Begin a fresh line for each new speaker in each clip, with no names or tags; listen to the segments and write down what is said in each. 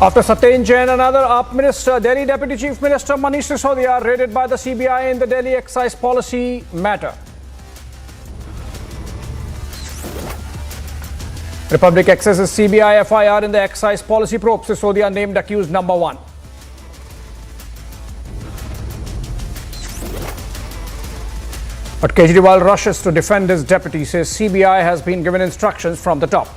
After Satyen Jain, another UP minister, Delhi Deputy Chief Minister Manish Sisodia, raided by the CBI in the Delhi excise policy matter. Republic accesses CBI FIR in the excise policy probe. Sisodia named accused number 1. But Kejriwal rushes to defend his deputy, says CBI has been given instructions from the top.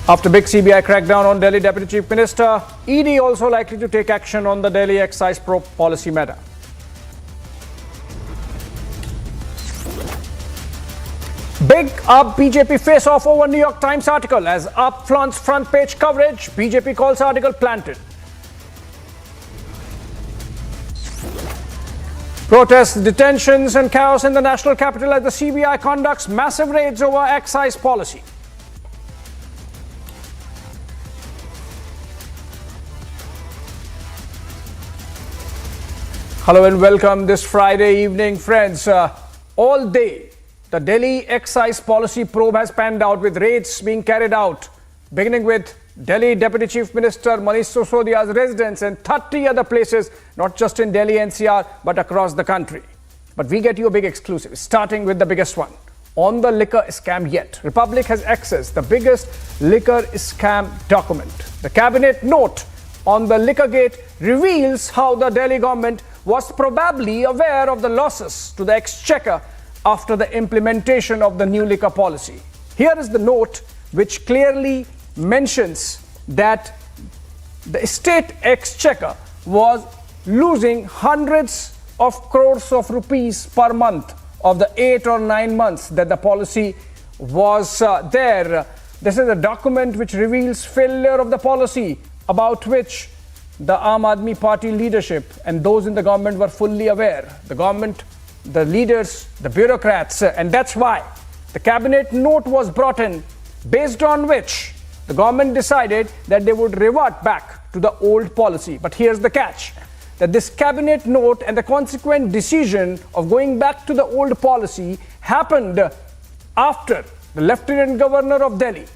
After big CBI crackdown on Delhi Deputy Chief Minister, ED also likely to take action on the Delhi excise probe policy matter. Big UP BJP face-off over New York Times article. As UP flaunts front page coverage, BJP calls article planted. Protests, detentions and chaos in the national capital as the CBI conducts massive raids over excise policy. Hello and welcome this Friday evening, friends. All day, the Delhi excise policy probe has panned out with raids being carried out, beginning with Delhi Deputy Chief Minister Manish Sisodia's residence and 30 other places, not just in Delhi NCR, but across the country. But we get you a big exclusive, starting with the biggest one. On the liquor scam yet, Republic has accessed the biggest liquor scam document. The cabinet note on the liquor gate reveals how the Delhi government was probably aware of the losses to the exchequer after the implementation of the new liquor policy. Here is the note which clearly mentions that the state exchequer was losing hundreds of crores of rupees per month of the 8 or 9 months that the policy was there. This is a document which reveals failure of the policy about which the Aam Aadmi Party leadership and those in the government were fully aware. The government, the leaders, the bureaucrats, and that's why the cabinet note was brought in, based on which the government decided that they would revert back to the old policy. But here's the catch, that this cabinet note and the consequent decision of going back to the old policy happened after the Lieutenant Governor of Delhi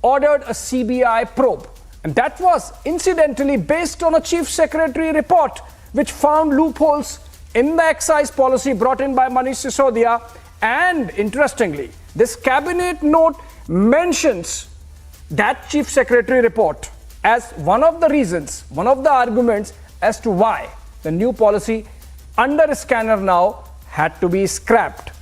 ordered a CBI probe. And that was incidentally based on a Chief Secretary report which found loopholes in the excise policy brought in by Manish Sisodia. And interestingly, this cabinet note mentions that Chief Secretary report as one of the reasons, one of the arguments as to why the new policy under scanner now had to be scrapped.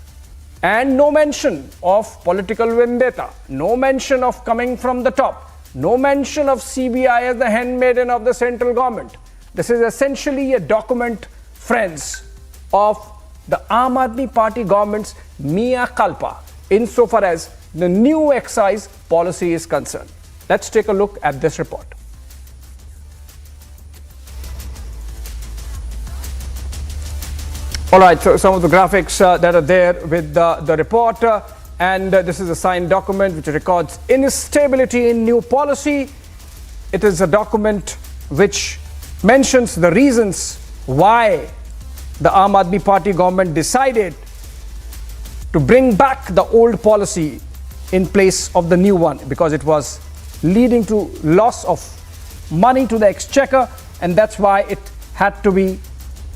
And no mention of political vendetta, no mention of coming from the top, no mention of CBI as the handmaiden of the central government. This is essentially a document, friends, of the Aam Aadmi Party government's mea culpa insofar as the new excise policy is concerned. Let's take a look at this report. All right, so some of the graphics that are there with the report. And this is a signed document which records instability in new policy. It is a document which mentions the reasons why the Aam Aadmi Party government decided to bring back the old policy in place of the new one, because it was leading to loss of money to the exchequer, and that's why it had to be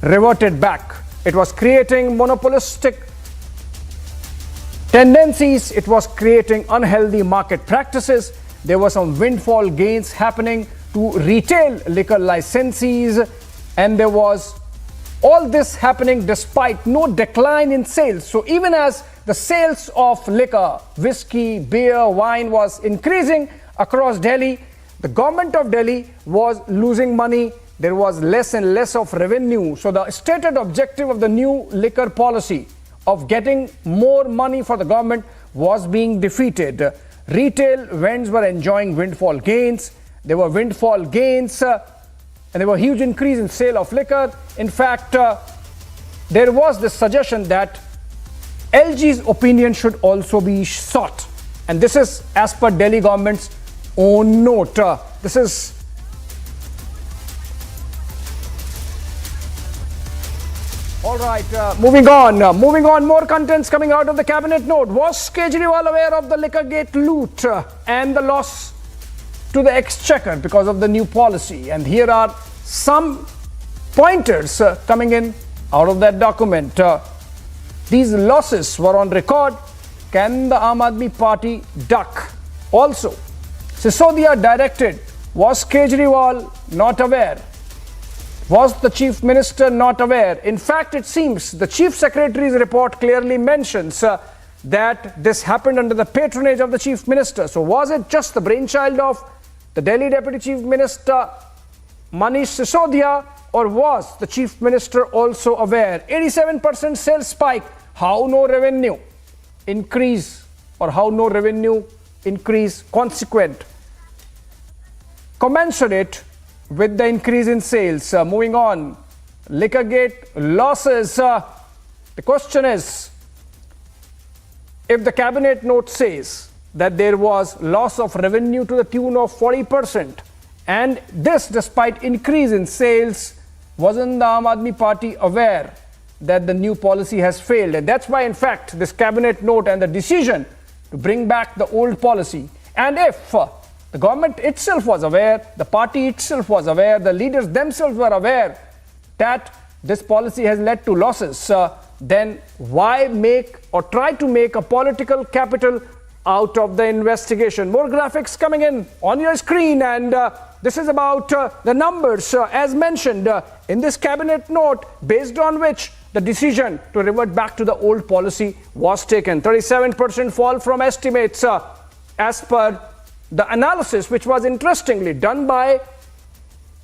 reverted back. It was creating monopolistic tendencies, it was creating unhealthy market practices. There were some windfall gains happening to retail liquor licensees, and there was all this happening despite no decline in sales. So even as the sales of liquor, whiskey, beer, wine was increasing across Delhi, the government of Delhi was losing money. There was less and less of revenue. So the stated objective of the new liquor policy of getting more money for the government was being defeated. Retail vendors were enjoying windfall gains. There were windfall gains and there were huge increase in sale of liquor. In fact, there was this suggestion that LG's opinion should also be sought. And this is as per Delhi government's own note. This is All right, moving on. More contents coming out of the cabinet note. Was Kejriwal aware of the liquor gate loot and the loss to the exchequer because of the new policy? And here are some pointers coming in out of that document. These losses were on record. Can the Aam Aadmi Party duck? Also, Sisodia directed. Was Kejriwal not aware? Was the Chief Minister not aware? In fact, it seems the Chief Secretary's report clearly mentions that this happened under the patronage of the Chief Minister. So was it just the brainchild of the Delhi Deputy Chief Minister Manish Sisodia, or was the Chief Minister also aware? 87% sales spike. How no revenue increase, or how no revenue increase consequent, commensurate with the increase in sales? Moving on, Liquorgate losses. The question is, if the cabinet note says that there was loss of revenue to the tune of 40%, and this despite increase in sales, wasn't the Aam Aadmi Party aware that the new policy has failed? And that's why, in fact, this cabinet note and the decision to bring back the old policy, and if the government itself was aware, the party itself was aware, the leaders themselves were aware that this policy has led to losses, then why make or try to make a political capital out of the investigation? More graphics coming in on your screen, and this is about the numbers as mentioned in this cabinet note, based on which the decision to revert back to the old policy was taken. 37% fall from estimates as per the analysis, which was interestingly done by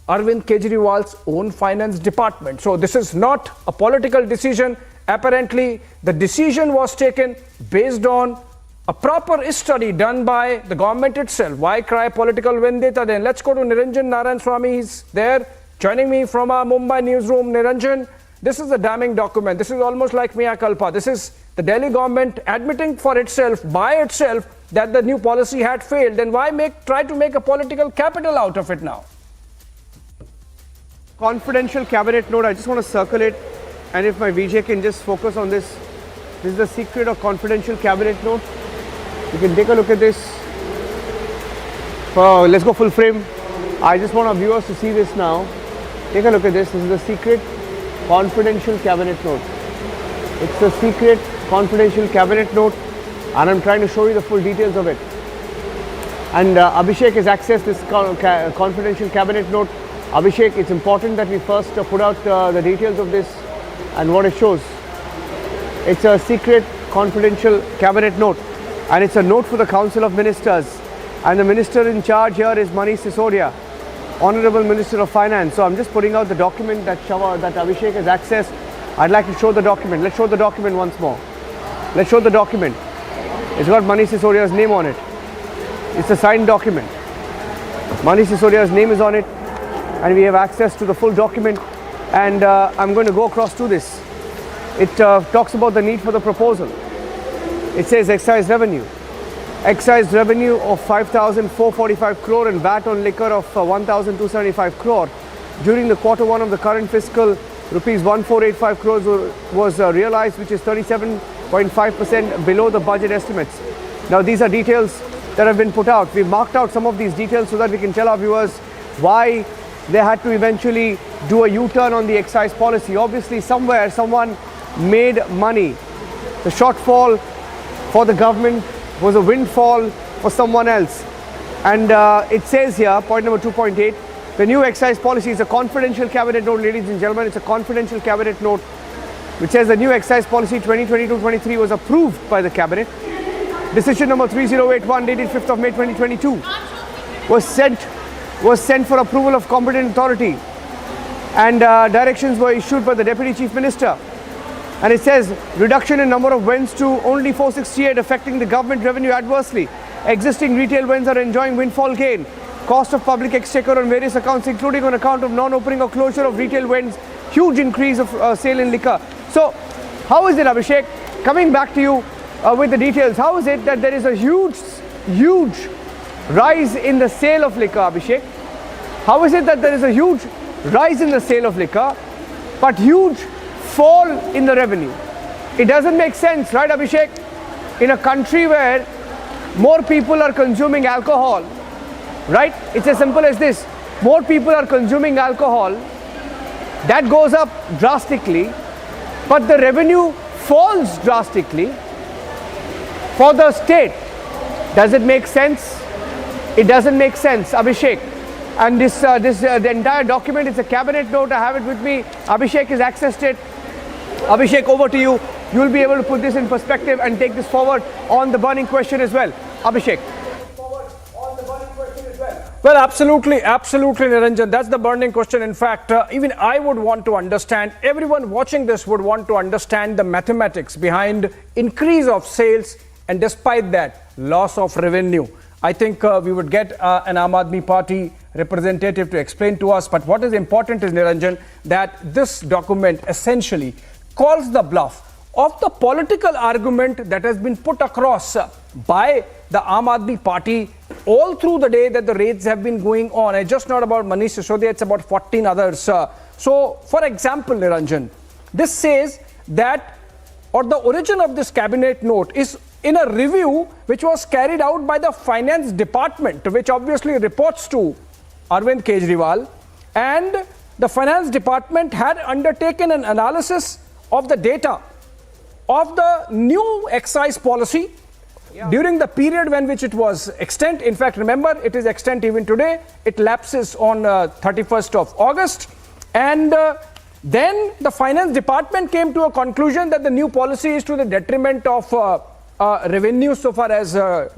Arvind Kejriwal's own finance department. So this is not a political decision. Apparently, the decision was taken based on a proper study done by the government itself. Why cry political vendetta then? Let's go to Niranjan Narayan Swamy. He's there joining me from our Mumbai newsroom. Niranjan, this is a damning document. This is almost like mea culpa. This is the Delhi government admitting for itself, by itself, that the new policy had failed. Then why try to make a political capital out of it now?
Confidential cabinet note, I just want to circle it, and if my VJ can just focus on this. This is the secret of confidential cabinet note. You can take a look at this. Let's go full frame. I just want our viewers to see this now. Take a look at this. This is the secret confidential cabinet note. It's the secret confidential cabinet note, and I'm trying to show you the full details of it. And Abhishek has accessed this confidential cabinet note. Abhishek, it's important that we first put out the details of this and what it shows. It's a secret confidential cabinet note, and it's a note for the Council of Ministers, and the minister in charge here is Manish Sisodia, Honorable Minister of Finance. So I'm just putting out the document that Abhishek has accessed. I'd like to show the document. Let's show the document once more. Let's show the document. It's got Manish Sisodia's name on it. It's a signed document. Manish Sisodia's name is on it, and we have access to the full document. And I'm going to go across to this. It talks about the need for the proposal. It says excise revenue. Excise revenue of 5,445 crore and VAT on liquor of 1,275 crore. During the Q1 of the current fiscal, rupees 1,485 crores was realized, which is 37.5% below the budget estimates. Now these are details that have been put out. We've marked out some of these details so that we can tell our viewers why they had to eventually do a U-turn on the excise policy. Obviously, somewhere, someone made money. The shortfall for the government was a windfall for someone else. And it says here, point number 2.8, the new excise policy is a confidential cabinet note, ladies and gentlemen. It's a confidential cabinet note which says the new excise policy 2022-23 was approved by the cabinet. Decision number 3081 dated 5th of May 2022 was sent for approval of competent authority, and directions were issued by the Deputy Chief Minister. And it says reduction in number of vends to only 468, affecting the government revenue adversely. Existing retail vends are enjoying windfall gain. Cost of public exchequer on various accounts, including on account of non-opening or closure of retail vends, huge increase of sale in liquor. So how is it, Abhishek, coming back to you with the details, how is it that there is a huge rise in the sale of liquor, Abhishek? How is it that there is a huge rise in the sale of liquor, but huge fall in the revenue. It doesn't make sense, right, Abhishek? In a country where more people are consuming alcohol, right? It's as simple as this. More people are consuming alcohol, that goes up drastically, but the revenue falls drastically for the state. Does it make sense? It doesn't make sense, Abhishek. And the entire document is a cabinet note. I have it with me. Abhishek has accessed it. Abhishek, over to you. You'll be able to put this in perspective and take this forward on the burning question as well. Abhishek.
Well, absolutely, Niranjan. That's the burning question. In fact, even I would want to understand, everyone watching this would want to understand the mathematics behind increase of sales and despite that, loss of revenue. I think we would get an Aam Aadmi Party representative to explain to us. But what is important is, Niranjan, that this document essentially calls the bluff of the political argument that has been put across by the Aam Aadmi Party all through the day that the raids have been going on. It's just not about Manish Sisodia, it's about 14 others. So, for example, Niranjan, this says that, or the origin of this cabinet note is in a review which was carried out by the finance department, which obviously reports to Arvind Kejriwal, and the finance department had undertaken an analysis of the data of the new excise policy during the period when which it was extant. In fact, remember, it is extant even today. It lapses on 31st of August. And then the finance department came to a conclusion that the new policy is to the detriment of revenue so far as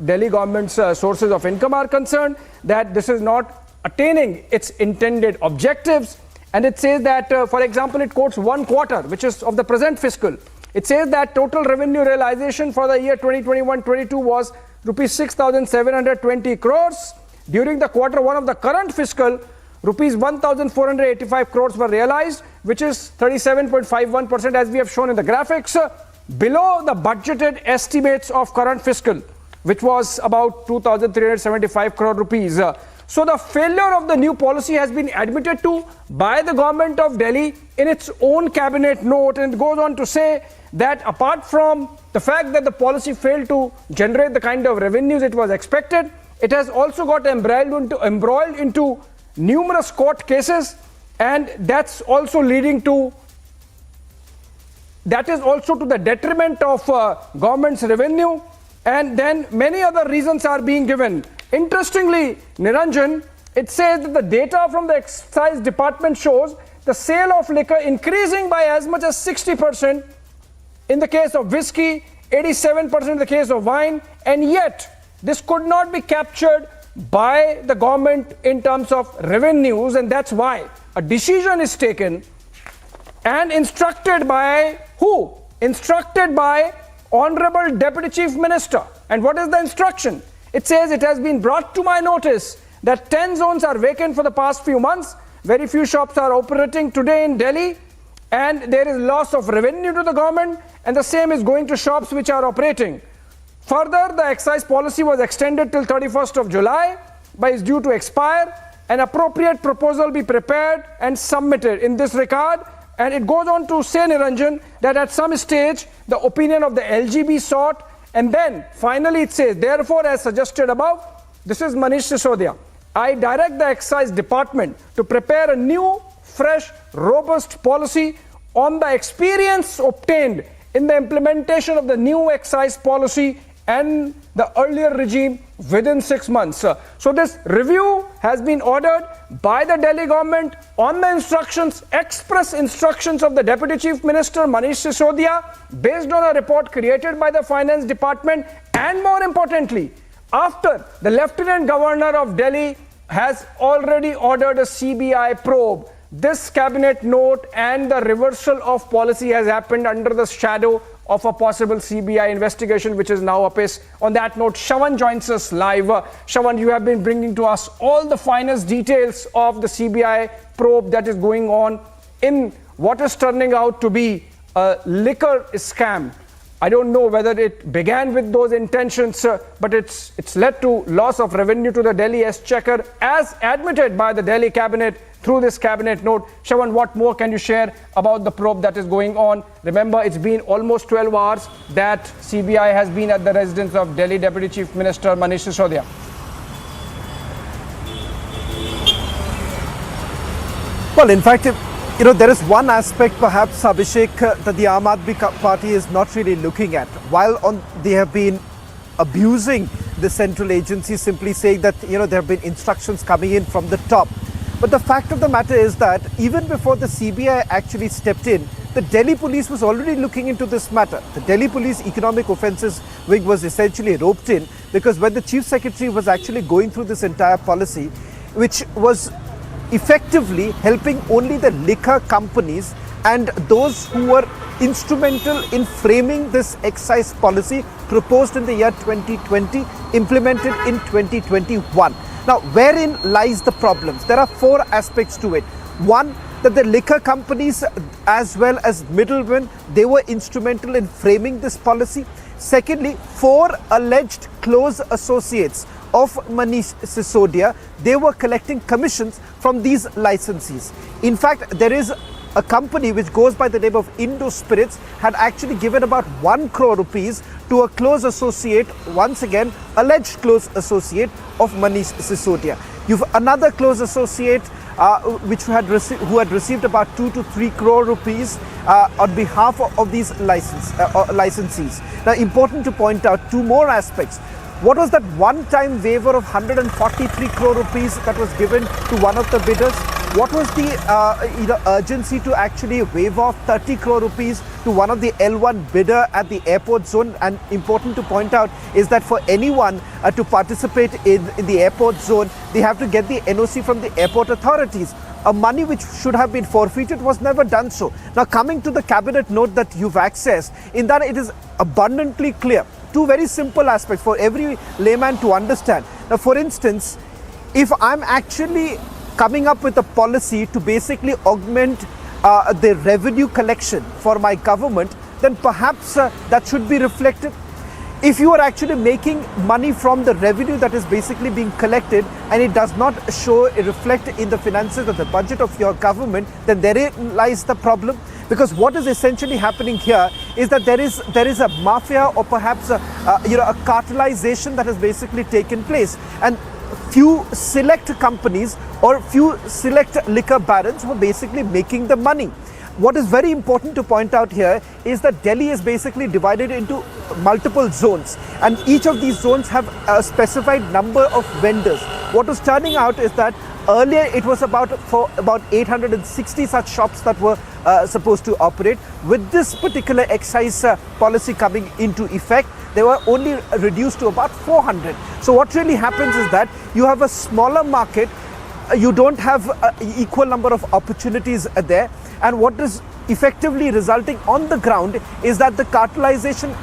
Delhi government's sources of income are concerned, that this is not attaining its intended objectives. And it says that, for example, it quotes one quarter, which is of the present fiscal. It says that total revenue realization for the year 2021-22 was rupees 6,720 crores. During the quarter one of the current fiscal, rupees 1,485 crores were realized, which is 37.51%, as we have shown in the graphics, below the budgeted estimates of current fiscal, which was about 2,375 crore rupees. So the failure of the new policy has been admitted to by the government of Delhi in its own cabinet note, and it goes on to say that apart from the fact that the policy failed to generate the kind of revenues it was expected, it has also got embroiled into numerous court cases, and that is also to the detriment of government's revenue, and then many other reasons are being given. Interestingly, Niranjan, it says that the data from the excise department shows the sale of liquor increasing by as much as 60% in the case of whiskey, 87% in the case of wine, and yet this could not be captured by the government in terms of revenues, and that's why a decision is taken and instructed by who? Instructed by Honorable Deputy Chief Minister. And what is the instruction? It says, it has been brought to my notice that 10 zones are vacant for the past few months. Very few shops are operating today in Delhi, and there is loss of revenue to the government, and the same is going to shops which are operating. Further, the excise policy was extended till 31st of July, but is due to expire. An appropriate proposal be prepared and submitted in this regard. And it goes on to say, Niranjan, that at some stage, the opinion of the LGB sought. And then finally it says, therefore, as suggested above, this is Manish Sisodia, I direct the excise department to prepare a new, fresh, robust policy on the experience obtained in the implementation of the new excise policy and the earlier regime within 6 months. So this review has been ordered by the Delhi government on the instructions, express instructions of the Deputy Chief Minister Manish Sisodia, based on a report created by the Finance Department, and more importantly, after the Lieutenant Governor of Delhi has already ordered a CBI probe. This cabinet note and the reversal of policy has happened under the shadow of a possible CBI investigation, which is now apace. On that note, Shravan joins us live. Shravan, you have been bringing to us all the finest details of the CBI probe that is going on in what is turning out to be a liquor scam. I don't know whether it began with those intentions, but it's led to loss of revenue to the Delhi Exchequer, as admitted by the Delhi cabinet through this cabinet note. Shravan, what more can you share about the probe that is going on? Remember, it's been almost 12 hours that CBI has been at the residence of Delhi Deputy Chief Minister Manish Sisodia.
Well, in fact, there is one aspect perhaps, Abhishek, that the Aam Aadmi Party is not really looking at. While they have been abusing the central agency, simply saying that, there have been instructions coming in from the top. But the fact of the matter is that even before the CBI actually stepped in, the Delhi police was already looking into this matter. The Delhi Police Economic Offences Wing was essentially roped in because when the Chief Secretary was actually going through this entire policy, which was effectively helping only the liquor companies and those who were instrumental in framing this excise policy proposed in the year 2020, implemented in 2021. Now, wherein lies the problems? There are four aspects to it. One, that the liquor companies as well as middlemen, they were instrumental in framing this policy. Secondly, four alleged close associates of Manish Sisodia, they were collecting commissions from these licensees. In fact, there is a company which goes by the name of Indo Spirits had actually given about 1 crore rupees to a close associate, once again alleged close associate of Manish Sisodia. You've another close associate who had received about 2 to 3 crore rupees on behalf of these licensees. Now, important to point out two more aspects. What was that one-time waiver of 143 crore rupees that was given to one of the bidders? What was the urgency to actually waive off 30 crore rupees to one of the L1 bidder at the airport zone? And important to point out is that for anyone to participate in the airport zone, they have to get the NOC from the airport authorities. Money which should have been forfeited was never done so. Now, coming to the cabinet note that you've accessed, in that it is abundantly clear. Two very simple aspects for every layman to understand. Now, for instance, if I'm actually coming up with a policy to basically augment the revenue collection for my government, then perhaps that should be reflected. If you are actually making money from the revenue that is basically being collected and it does not reflect in the finances of the budget of your government, then therein lies the problem. Because what is essentially happening here is that there is a mafia or perhaps a cartelization that has basically taken place, and few select companies or few select liquor barons were basically making the money. What is very important to point out here is that Delhi is basically divided into multiple zones, and each of these zones have a specified number of vendors. What was turning out is that earlier it was about 860 such shops that were supposed to operate. With this particular excise policy coming into effect, they were only reduced to about 400. So what really happens is that you have a smaller market, you don't have an equal number of opportunities there, and what is effectively resulting on the ground is that the cartelization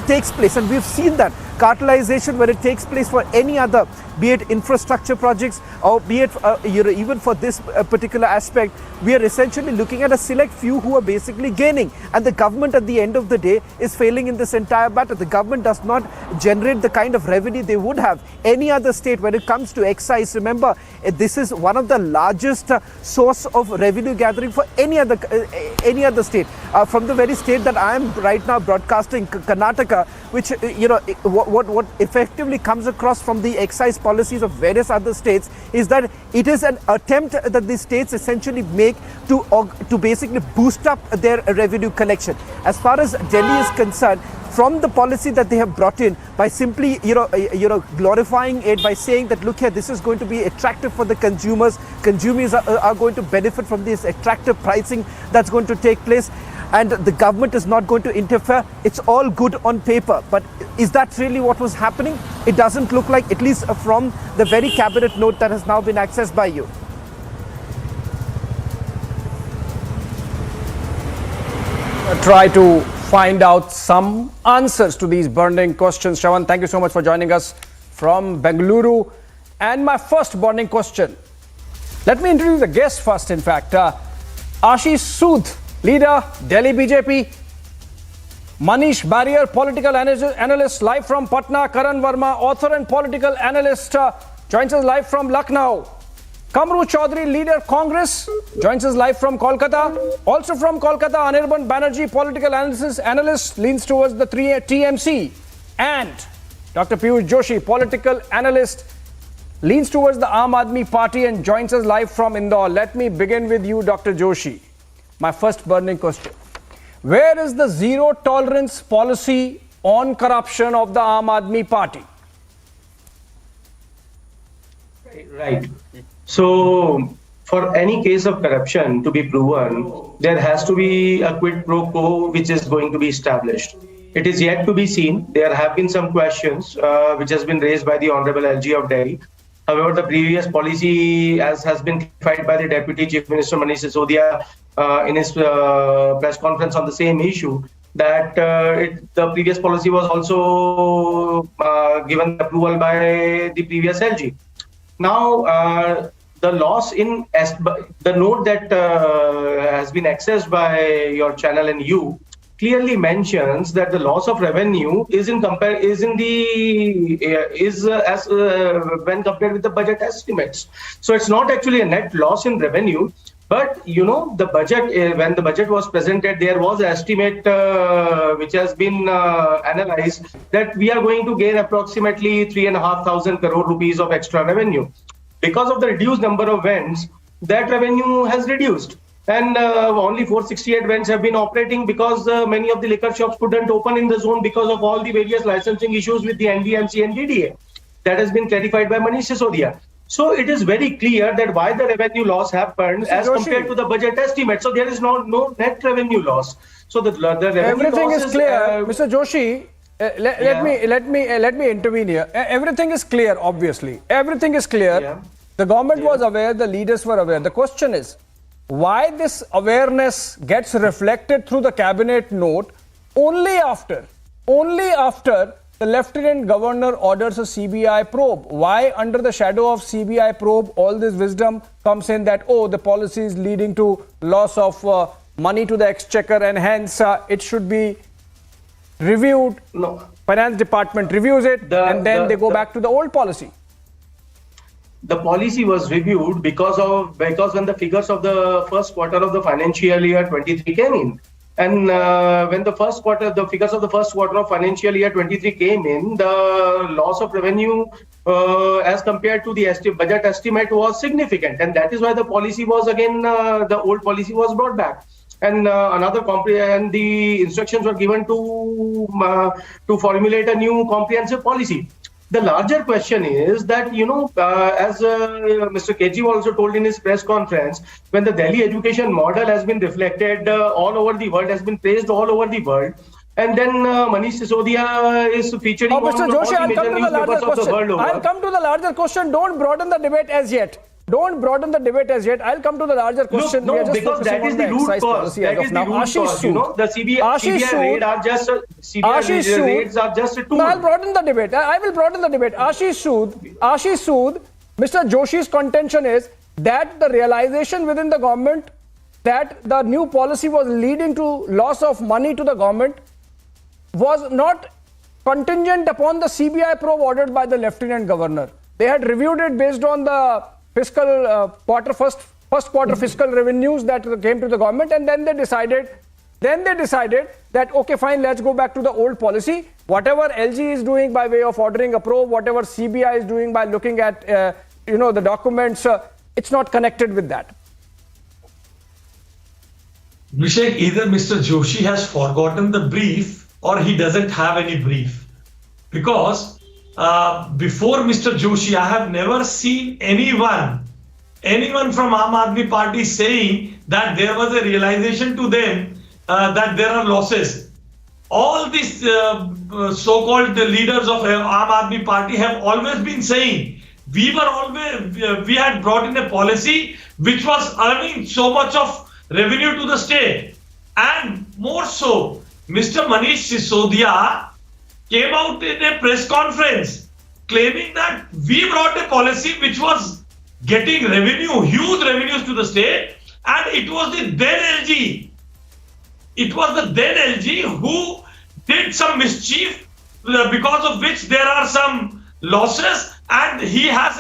takes place, and we've seen that cartelization when it takes place for any other, be it infrastructure projects or be it even for this particular aspect, we are essentially looking at a select few who are basically gaining, and the government at the end of the day is failing in this entire matter. The government does not generate the kind of revenue they would have any other state when it comes to excise. Remember, this is one of the largest source of revenue gathering for any other state. From the very state that I am right now broadcasting, Karnataka, which what effectively comes across from the excise policies of various other states is that it is an attempt that the states essentially make to basically boost up their revenue collection. As far as Delhi is concerned, from the policy that they have brought in, by simply glorifying it, by saying that look here, this is going to be attractive for the consumers are going to benefit from this attractive pricing that's going to take place, and the government is not going to interfere. It's all good on paper, but is that really what was happening? It doesn't look like, at least from the very cabinet note that has now been accessed by you.
Try to find out some answers to these burning questions. Shravan, thank you so much for joining us from Bengaluru. And my first burning question, let me introduce the guest first, in fact. Ashish Sood, leader, Delhi BJP. Manish Barrier, political analyst, live from Patna. Karan Verma, author and political analyst, joins us live from Lucknow. Kamru Chaudhary, leader Congress, joins us live from Kolkata. Also from Kolkata, Anirban Banerjee, political analyst, leans towards the TMC. And Dr. Piyush Joshi, political analyst, leans towards the Aam Aadmi Party and joins us live from Indore. Let me begin with you, Dr. Joshi. My first burning question. Where is the zero tolerance policy on corruption of the Aam Aadmi Party?
Right. So, for any case of corruption to be proven, there has to be a quid pro quo which is going to be established. It is yet to be seen. There have been some questions which has been raised by the Honorable LG of Delhi. However, the previous policy, as has been clarified by the Deputy Chief Minister Manish Sisodia in his press conference on the same issue, that the previous policy was also given approval by the previous LG. Now, the loss in the note that has been accessed by your channel and you clearly mentions that the loss of revenue is when compared with the budget estimates. So it's not actually a net loss in revenue, but the budget, when the budget was presented, there was an estimate which has been analyzed that we are going to gain approximately 3,500 crore rupees of extra revenue. Because of the reduced number of vents, that revenue has reduced. And only 468 vents have been operating because many of the liquor shops couldn't open in the zone because of all the various licensing issues with the NDMC and DDA. That has been clarified by Manish Sisodia. So it is very clear that why the revenue loss happened Mr. as Joshi, compared to the budget estimate. So there is no net revenue loss. So the revenue
everything
loss
is clear, Mr. Joshi. Let me intervene here. Everything is clear, obviously. Everything is clear. Yeah. The government was aware, the leaders were aware. The question is, why this awareness gets reflected through the cabinet note only after the Lieutenant Governor orders a CBI probe? Why, under the shadow of CBI probe, all this wisdom comes in that, the policy is leading to loss of money to the exchequer and hence it should be reviewed. No. Finance department reviews it and then they go back to the old policy.
The policy was reviewed because when the figures of the first quarter of the financial year 23 came in. And when the figures of the first quarter of financial year 23 came in, the loss of revenue as compared to the budget estimate was significant. And that is why the policy was again, the old policy was brought back. And and the instructions were given to formulate a new comprehensive policy. The larger question is that, as Mr. Kejriwal also told in his press conference, when the Delhi education model has been reflected all over the world, has been praised all over the world, and then Manish Sisodia is featuring on
Mr. Joshi,
all the major newspapers of the world over.
I'll come to the larger question. Don't broaden the debate as yet. I'll come to the larger question.
No, because that is the root cause. That is the root cause. The CBI raids are just a tool.
No, I'll broaden the debate. I will broaden the debate. Ashish Sood, Mr. Joshi's contention is that the realization within the government that the new policy was leading to loss of money to the government was not contingent upon the CBI probe ordered by the Lieutenant Governor. They had reviewed it based on the fiscal first quarter fiscal revenues that came to the government, and then they decided that okay, fine, let's go back to the old policy. Whatever LG is doing by way of ordering a probe, whatever CBI is doing by looking at the documents, it's not connected with that.
Abhishek, either Mr. Joshi has forgotten the brief or he doesn't have any brief, because before Mr. Joshi, I have never seen anyone from Aam Aadmi Party saying that there was a realization to them that there are losses. All these so-called leaders of Aam Aadmi Party have always been saying we had brought in a policy which was earning so much of revenue to the state, and more so, Mr. Manish Sisodia came out in a press conference claiming that we brought a policy which was getting revenue, huge revenues to the state, and it was the then LG. It was the then LG who did some mischief because of which there are some losses, and he has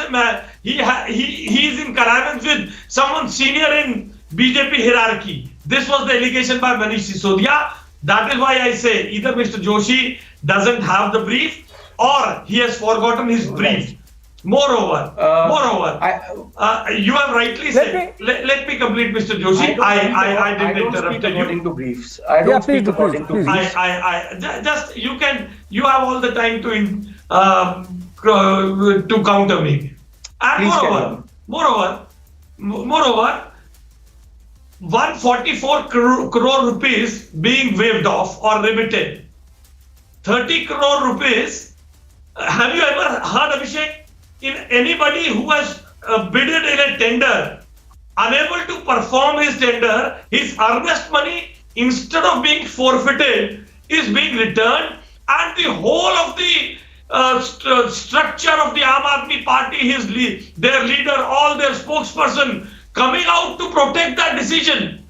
he is in connivance with someone senior in BJP hierarchy. This was the allegation by Manish Sisodia. That is why I say either Mr. Joshi doesn't have the brief or he has forgotten his brief. Moreover, you have rightly said. Let me complete, Mr. Joshi. I didn't interrupt you.
According to briefs. I don't speak according to briefs.
You have all the time to counter me. And moreover, 144 crore rupees being waived off or remitted. 30 crore rupees. Have you ever heard, Abhishek, in anybody who has bidded in a tender, unable to perform his tender, his earnest money, instead of being forfeited, is being returned, and the whole of the structure of the Aam Aadmi Party, their leader, all their spokesperson, coming out to protect that decision.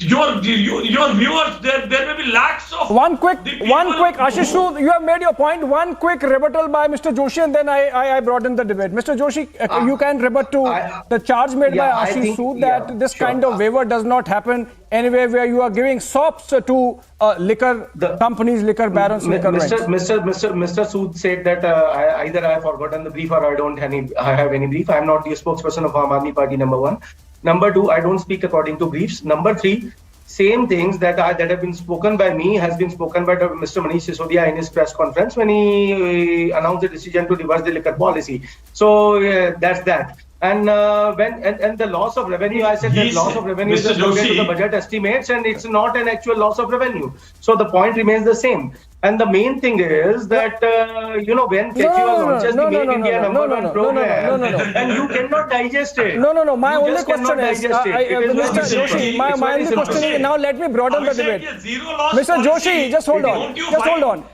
Your viewers, there may be lakhs of...
One quick, Ashish Sood, you have made your point. One quick rebuttal by Mr. Joshi, and then I brought in the debate. Mr. Joshi, you can rebut to the charge made by Ashish Sood that this kind of waiver does not happen anywhere where you are giving sops to liquor companies, liquor barons, liquor rents.
Mr. Sood said that either I have forgotten the brief or I have any brief. I am not the spokesperson of Aam Aadmi Party, number one. Number two, I don't speak according to briefs. Number three, same things that have been spoken by me has been spoken by Mr. Manish Sisodia in his press conference when he announced the decision to reverse the liquor policy. So that's that. And the loss of revenue, I said that loss of revenue is related to the budget estimates, and it's not an actual loss of revenue. So the point remains the same. And the main thing is that when Kejriwal launches the Make India number one program, and you cannot digest it.
No. My only question is, Mr. Joshi, my only question is, now let me broaden the debate. Mr. Joshi, just hold on.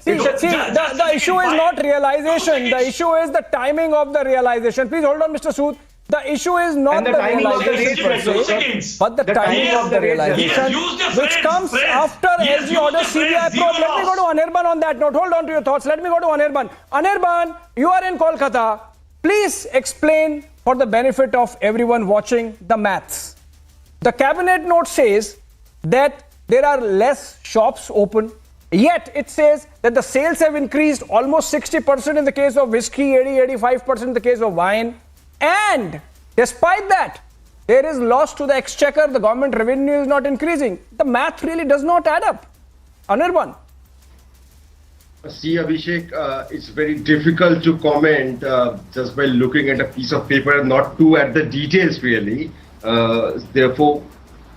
See, the issue is not realization. The issue is the timing of the realization. Please hold on, Mr. Sood. The issue is not the realization, but the timing of the realization, which comes after SG orders CBI probe. Let me go to Anirban on that note. Hold on to your thoughts. Let me go to Anirban. Anirban, you are in Kolkata. Please explain for the benefit of everyone watching the maths. The cabinet note says that there are less shops open. Yet it says that the sales have increased almost 60% in the case of whiskey, 85% in the case of wine. And despite that, there is loss to the exchequer, the government revenue is not increasing. The math really does not add up. Anirban.
See, Abhishek, it's very difficult to comment just by looking at a piece of paper and not to at the details really. Therefore,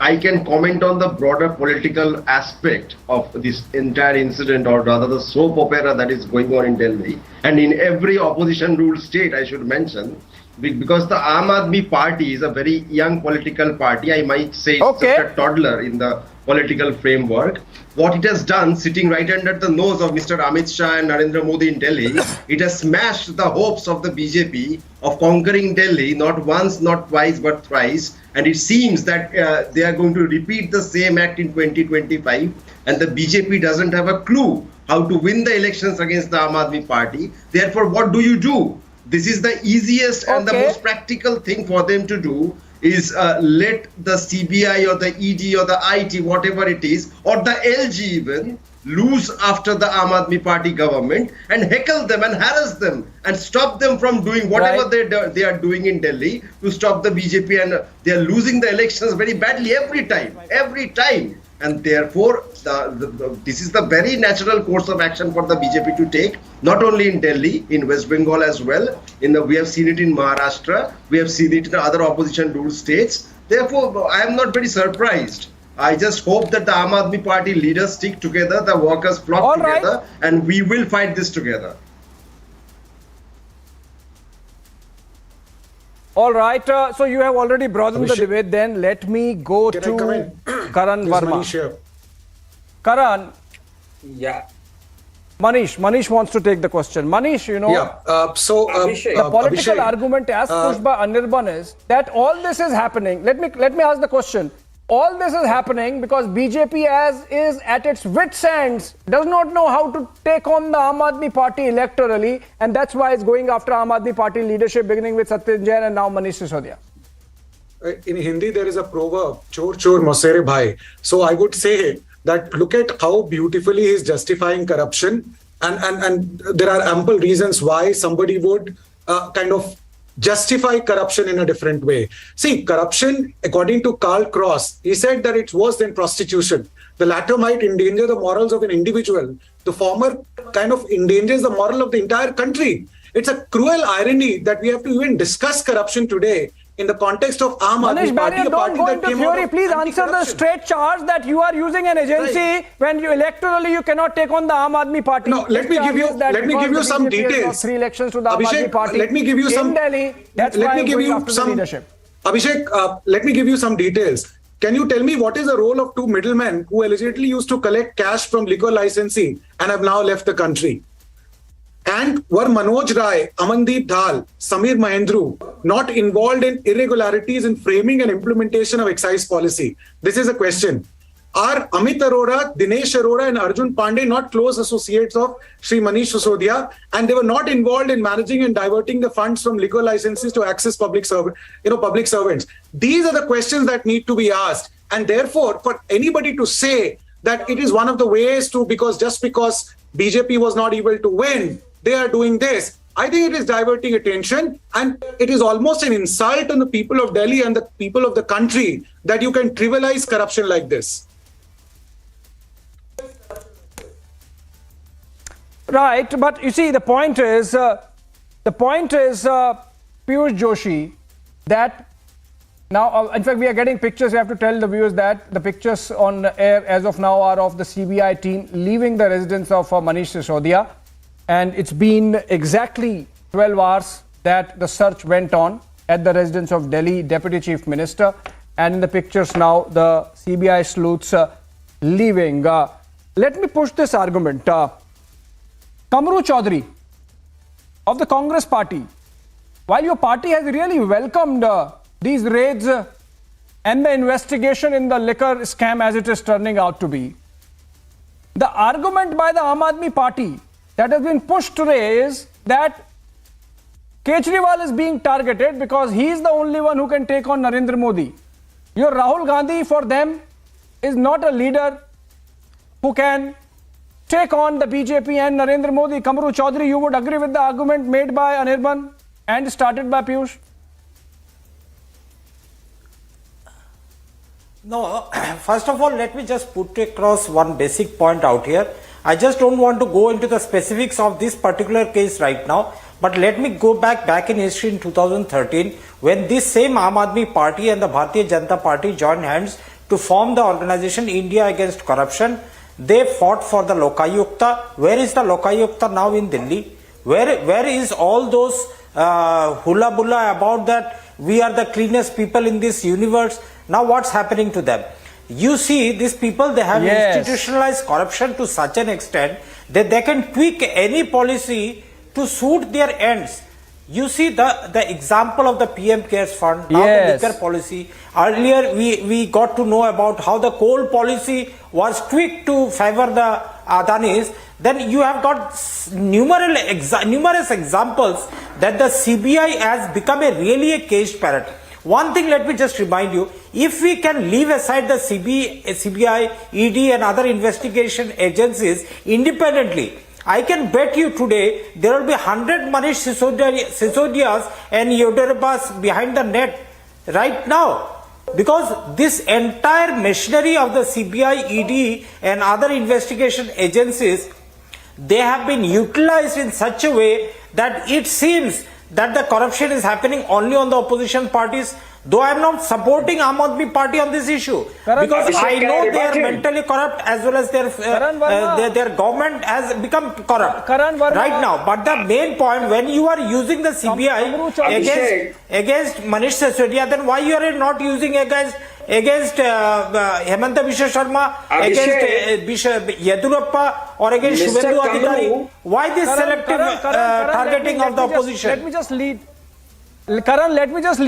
I can comment on the broader political aspect of this entire incident, or rather the soap opera that is going on in Delhi. And in every opposition ruled state, I should mention, because the Aam Aadmi Party is a very young political party, I might say it's just a toddler in the political framework. What it has done, sitting right under the nose of Mr. Amit Shah and Narendra Modi in Delhi, it has smashed the hopes of the BJP of conquering Delhi, not once, not twice, but thrice. And it seems that they are going to repeat the same act in 2025. And the BJP doesn't have a clue how to win the elections against the Aam Aadmi Party. Therefore, what do? This is the easiest and the most practical thing for them to do is let the CBI or the ED or the IT, whatever it is, or the LG even, lose after the Aam Aadmi Party government and heckle them and harass them and stop them from doing whatever they are doing in Delhi to stop the BJP, and they are losing the elections very badly every time. And therefore, this is the very natural course of action for the BJP to take, not only in Delhi, in West Bengal as well. We have seen it in Maharashtra, we have seen it in other opposition ruled states. Therefore, I am not very surprised. I just hope that the Aam Aadmi Party leaders stick together, the workers flock together, and we will fight this together.
All right, so you have already broadened the debate. Then let me go to Karan Verma. Karan.
Yeah.
Manish wants to take the question. Manish, the political argument as pushed by Anirban is that all this is happening. Let me ask the question. all this is happening because BJP is at its wit's ends, does not know how to take on the Aam Aadmi Party electorally, and that's why it's going after Aam Aadmi Party leadership, beginning with Satyendra Jain and now Manish Sisodia.
In Hindi, there is a proverb, chor chor mosere bhai. So I would say that look at how beautifully he is justifying corruption, and there are ample reasons why somebody would kind of justify corruption in a different way. See, corruption, according to Karl Kraus, he said that it's worse than prostitution. The latter might endanger the morals of an individual. The former kind of endangers the moral of the entire country. It's a cruel irony that we have to even discuss corruption today in the context of Aam Aadmi Party, a party that came out of
please answer the straight charge that you are using an agency when you electorally you cannot take on the Aam Aadmi Party.
No, let me give you some details.
3 elections to the Aam Aadmi Party.
Let me give you some.
In Delhi, that's why I'm going after the leadership.
Abhishek, let me give you some details. Can you tell me what is the role of two middlemen who allegedly used to collect cash from liquor licensing and have now left the country? And were Manoj Rai, Amandeep Dhal, Samir Mahendru not involved in irregularities in framing and implementation of excise policy? This is a question. Are Amit Arora, Dinesh Arora and Arjun Pandey not close associates of Sri Manish Sisodia, and they were not involved in managing and diverting the funds from liquor licenses to access public servants? These are the questions that need to be asked. And therefore, for anybody to say that it is one of the ways to, because BJP was not able to win, they are doing this, I think it is diverting attention, and it is almost an insult on the people of Delhi and the people of the country that you can trivialize corruption like this.
Right, but you see, the point is, Piyush Joshi, that now, in fact, we are getting pictures. We have to tell the viewers that the pictures on air as of now are of the CBI team leaving the residence of Manish Sisodia. And it's been exactly 12 hours that the search went on at the residence of Delhi Deputy Chief Minister. And in the pictures now, the CBI sleuths leaving. Let me push this argument. Kamru Chaudhary of the Congress party, while your party has really welcomed these raids and the investigation in the liquor scam as it is turning out to be, the argument by the Aam Aadmi Party that has been pushed today is that Kejriwal is being targeted because he is the only one who can take on Narendra Modi. Your Rahul Gandhi for them is not a leader who can take on the BJP and Narendra Modi. Kamru Chaudhary, you would agree with the argument made by Anirban and started by Piyush?
No, first of all, let me just put across one basic point out here. I just don't want to go into the specifics of this particular case right now, but let me go back in history in 2013 when this same Aam Aadmi Party and the Bharatiya Janata Party joined hands to form the organization India Against Corruption. They fought for the Lokayukta. Where is the Lokayukta now in Delhi? Where is all those hula bulla about that we are the cleanest people in this universe? Now what's happening to them? You see, these people, they have institutionalized corruption to such an extent that they can tweak any policy to suit their ends. You see the example of the PM Cares Fund, now the liquor policy. Earlier, we got to know about how the coal policy was tweaked to favor the Adanis. Then you have got numerous examples that the CBI has become really a caged parrot. One thing, let me just remind you, if we can leave aside the CBI, ED and other investigation agencies independently, I can bet you today there will be 100 Manish Sisodias and Yodurabas behind the net right now. Because this entire machinery of the CBI, ED and other investigation agencies, they have been utilized in such a way that it seems that the corruption is happening only on the opposition parties. Though I am not supporting Aam Aadmi Party on this issue, because I know they are mentally corrupt as well as their government has become corrupt right now. But the main point, when you are using the CBI against Manish Sisodia, then why you are not using against Hemanta Biswa Sharma, against Yedurappa or against Shubhendu Adhikari? Why this selective targeting of the opposition?
Karan, let me just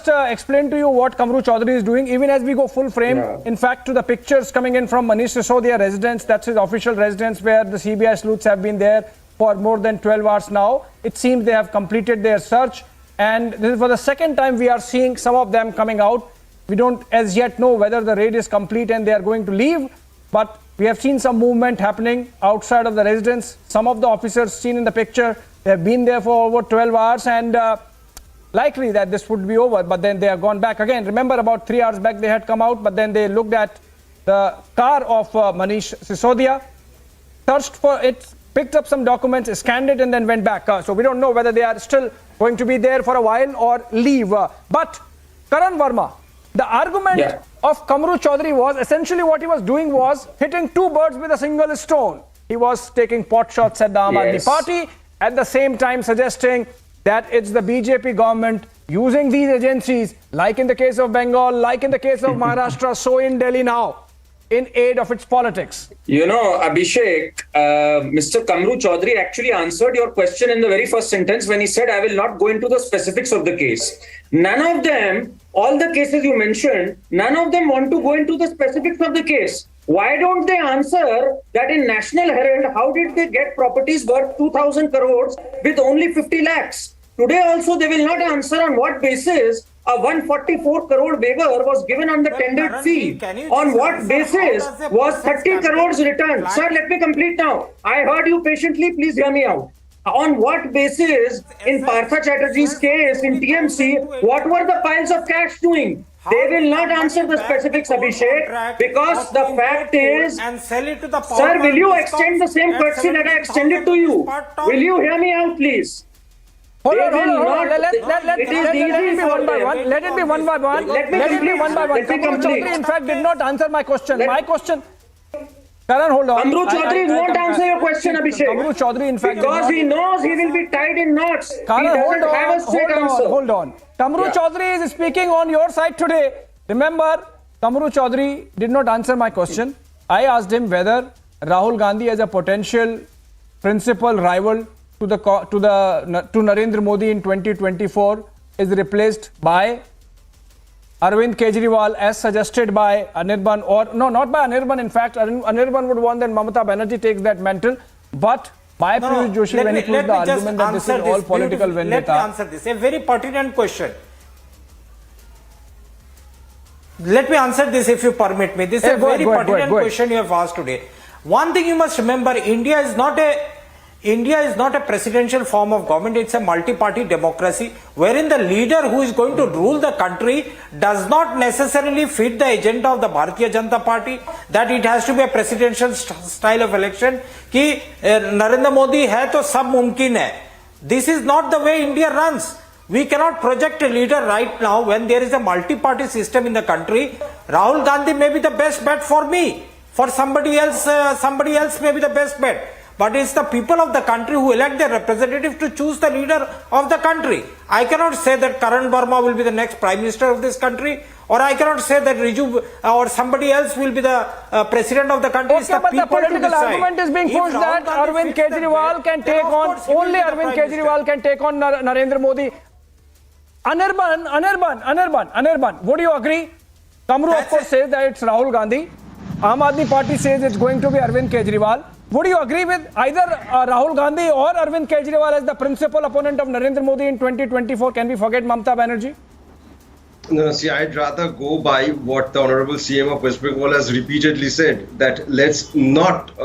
explain to you what Kamru Chaudhary is doing, even as we go full frame.
Yeah.
In fact, to the pictures coming in from Manish Sisodia residence, that's his official residence where the CBI sleuths have been there for more than 12 hours now. It seems they have completed their search, and this is for the second time we are seeing some of them coming out. We don't as yet know whether the raid is complete and they are going to leave, but we have seen some movement happening outside of the residence. Some of the officers seen in the picture, they have been there for over 12 hours and likely that this would be over, but then they have gone back again. Remember, about 3 hours back they had come out, but then they looked at the car of Manish Sisodia, searched for it, picked up some documents, scanned it and then went back. So we don't know whether they are still going to be there for a while or leave. But Karan Verma, the argument of Kamru Chaudhary was essentially what he was doing was hitting two birds with a single stone. He was taking pot shots at the Aam Aadmi Party, at the same time suggesting that it's the BJP government using these agencies, like in the case of Bengal, like in the case of Maharashtra, so in Delhi now, in aid of its politics.
You know, Abhishek, Mr. Kamru Chaudhary actually answered your question in the very first sentence when he said, I will not go into the specifics of the case. None of them, all the cases you mentioned, none of them want to go into the specifics of the case. Why don't they answer that in National Herald, how did they get properties worth 2,000 crores with only 50 lakhs? Today also they will not answer on what basis a 144 crore waiver was given on the tendered fee. On what basis was 30 crores returned? Sir, let me complete now. I heard you patiently, please hear me out. On what basis in Partha Chatterjee's case in TMC, what were the piles of cash doing? They will not answer the specifics, Abhishek, because the fact is, sir, will you extend the same question that I extended to you? Will you hear me out, please?
Hold on. Let it be one by one. Let it be one by one. Kamru Chaudhary, in fact, did not answer my question. My question... Karan, hold on.
Kamru Chaudhary won't answer your question, Abhishek.
Kamru Chaudhary, in fact,
because he knows he will be tied in knots.
Karan,
hold
on. Kamru Chaudhary is speaking on your side today. Remember, Kamru Chaudhary did not answer my question. I asked him whether Rahul Gandhi as a potential principal rival to Narendra Modi in 2024 is replaced by Arvind Kejriwal as suggested by Anirban, or no, not by Anirban. In fact, Anirban would want that Mamata Banerjee takes that mantle, but by Piyush Joshi when he put the argument that this is all political vendetta.
Let me answer this. A very pertinent question. Let me answer this if you permit me. This is a very pertinent question you have asked today. One thing you must remember, India is not a presidential form of government. It's a multi-party democracy wherein the leader who is going to rule the country does not necessarily fit the agenda of the Bharatiya Janata Party, that it has to be a presidential style of election. Ki Narendra Modi hai to sab mumkin hai. This is not the way India runs. We cannot project a leader right now when there is a multi-party system in the country. Rahul Gandhi may be the best bet for me. For somebody else may be the best bet. But it's the people of the country who elect their representative to choose the leader of the country. I cannot say that Karan Verma will be the next Prime Minister of this country, or I cannot say that Riju or somebody else will be the President of the country.
Okay, but the political argument is being pushed that Arvind Kejriwal can take on, only Arvind Kejriwal can take on Narendra Modi. Anirban, would you agree? Kamru of course says that it's Rahul Gandhi. Aam Aadmi Party says it's going to be Arvind Kejriwal. Would you agree with either Rahul Gandhi or Arvind Kejriwal as the principal opponent of Narendra Modi in 2024? Can we forget Mamata Banerjee?
No, see, I'd rather go by what the Honorable CM of West Bengal has repeatedly said, that let's not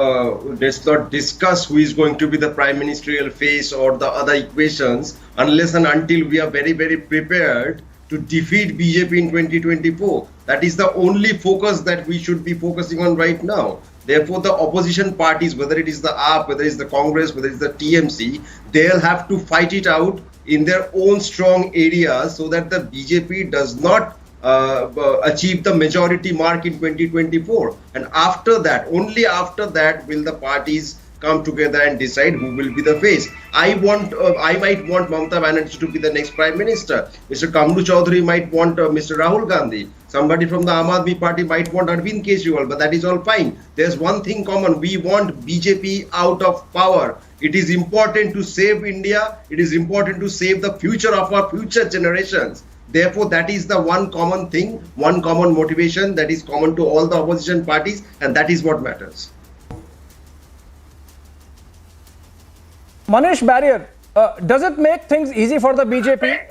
discuss who is going to be the prime ministerial face or the other equations unless and until we are very, very prepared to defeat BJP in 2024. That is the only focus that we should be focusing on right now. Therefore, the opposition parties, whether it is the AAP, whether it is the Congress, whether it is the TMC, they'll have to fight it out in their own strong areas so that the BJP does not achieve the majority mark in 2024. And after that, only after that will the parties come together and decide who will be the face. I might want Mamata Banerjee to be the next Prime Minister. Mr. Kamru Chaudhary might want Mr. Rahul Gandhi. Somebody from the Aam Aadmi Party might want Arvind Kejriwal, but that is all fine. There's one thing common. We want BJP out of power. It is important to save India. It is important to save the future of our future generations. Therefore, that is the one common thing, one common motivation that is common to all the opposition parties, and that is what matters.
Manish Barrier, does it make things easy for the BJP?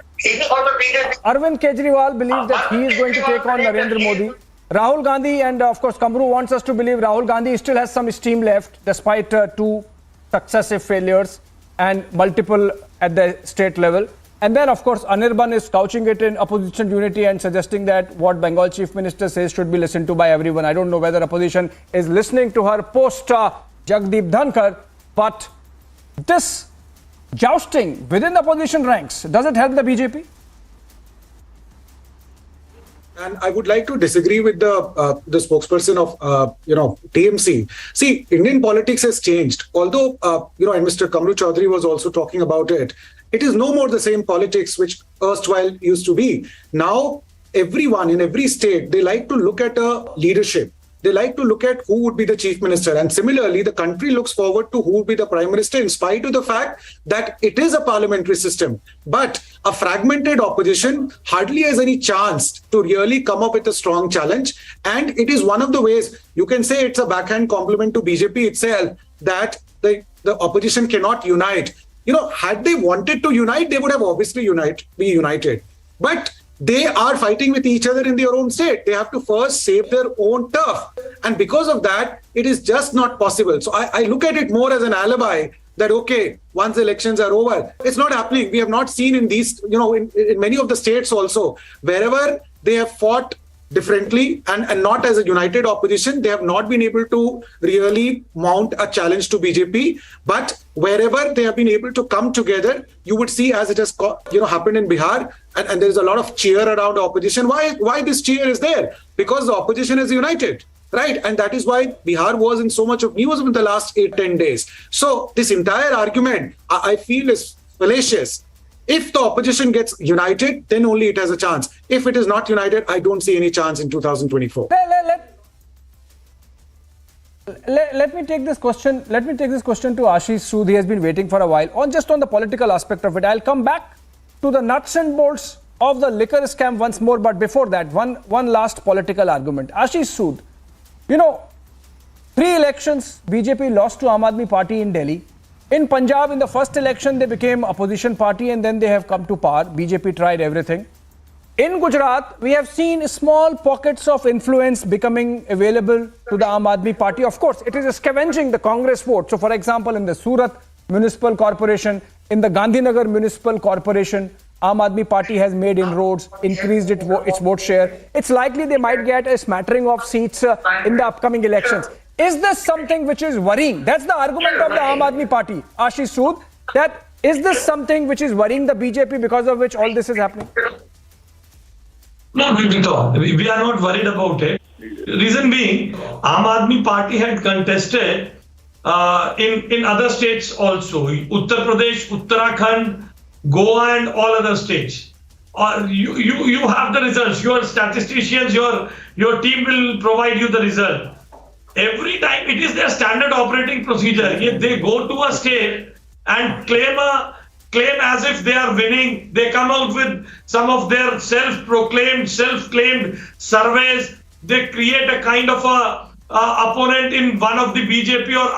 Arvind Kejriwal believes that he is going to take on Narendra Modi. Rahul Gandhi and of course Kamru wants us to believe Rahul Gandhi still has some steam left despite two successive failures and multiple at the state level. And then of course Anirban is couching it in opposition unity and suggesting that what Bengal Chief Minister says should be listened to by everyone. I don't know whether opposition is listening to her post Jagdeep Dhankar, but this jousting within the opposition ranks, does it help the BJP?
And I would like to disagree with the spokesperson of TMC. See, Indian politics has changed. Although and Mr. Kamru Chaudhary was also talking about it. It is no more the same politics which erstwhile used to be. Now, everyone in every state, they like to look at a leadership. They like to look at who would be the chief minister. And similarly, the country looks forward to who would be the prime minister in spite of the fact that it is a parliamentary system. But a fragmented opposition hardly has any chance to really come up with a strong challenge. And it is one of the ways you can say it's a backhand compliment to BJP itself that the opposition cannot unite. Had they wanted to unite, they would have obviously be united. But they are fighting with each other in their own state. They have to first save their own turf. And because of that, it is just not possible. So I look at it more as an alibi that, okay, once the elections are over, it's not happening. We have not seen in these, in many of the states also, wherever they have fought differently and not as a united opposition, they have not been able to really mount a challenge to BJP. But wherever they have been able to come together, you would see, as it has happened in Bihar, and there is a lot of cheer around the opposition. Why this cheer is there? Because the opposition is united, right? And that is why Bihar was in so much of news in the last 8-10 days. So this entire argument, I feel, is fallacious. If the opposition gets united, then only it has a chance. If it is not united, I don't see any chance in 2024.
Let me take this question. Let me take this question to Ashish Sood. He has been waiting for a while. Just on the political aspect of it, I'll come back to the nuts and bolts of the liquor scam once more. But before that, one last political argument. Ashish Sood, 3 elections, BJP lost to Aam Aadmi Party in Delhi. In Punjab, in the first election, they became opposition party and then they have come to power. BJP tried everything. In Gujarat, we have seen small pockets of influence becoming available to the Aam Aadmi Party. Of course, it is scavenging the Congress vote. So, for example, in the Surat Municipal Corporation, in the Gandhinagar Municipal Corporation, Aam Aadmi Party has made inroads, increased its vote share. It's likely they might get a smattering of seats in the upcoming elections. Is this something which is worrying? That's the argument of the Aam Aadmi Party, Ashish Sood, that is this something which is worrying the BJP because of which all this is happening?
No, not at all. We are not worried about it. Reason being, Aam Aadmi Party had contested in other states also. Uttar Pradesh, Uttarakhand, Goa and all other states. You have the results. Your statisticians, your team will provide you the result. Every time it is their standard operating procedure. If they go to a state and claim as if they are winning, they come out with some of their self-claimed surveys. They create a kind of a opponent in one of the BJP or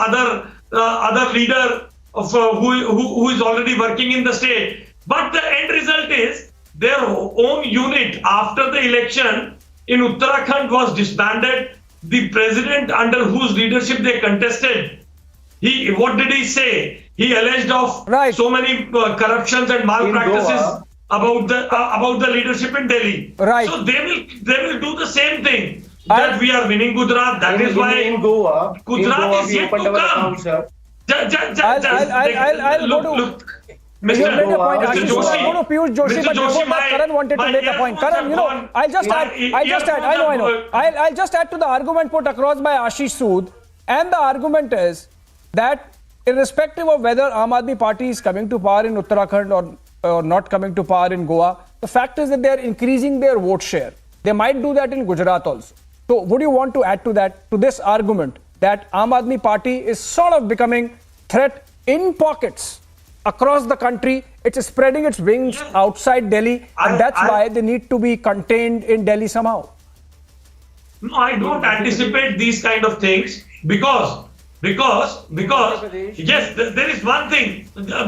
other leader of who is already working in the state. But the end result is their own unit after the election in Uttarakhand was disbanded. The president under whose leadership they contested, what did he say? He alleged of so many corruptions and malpractices about the leadership in Delhi.
Right.
So they will do the same thing. That we are winning Gujarat. That is why
in Goa,
Gujarat is yet to come.
I'll go to. You made a point, Ashish. I'll go to Piyush Joshi, but before that, Karan wanted to make a point. Karan, I'll just add to the argument put across by Ashish Sood, and the argument is that irrespective of whether Aam Aadmi Party is coming to power in Uttarakhand or not coming to power in Goa, the fact is that they are increasing their vote share. They might do that in Gujarat also. So would you want to add to that, to this argument that Aam Aadmi Party is sort of becoming threat in pockets across the country? It's spreading its wings outside Delhi, and that's why they need to be contained in Delhi somehow.
No, I don't anticipate these kind of things because yes, there is one thing.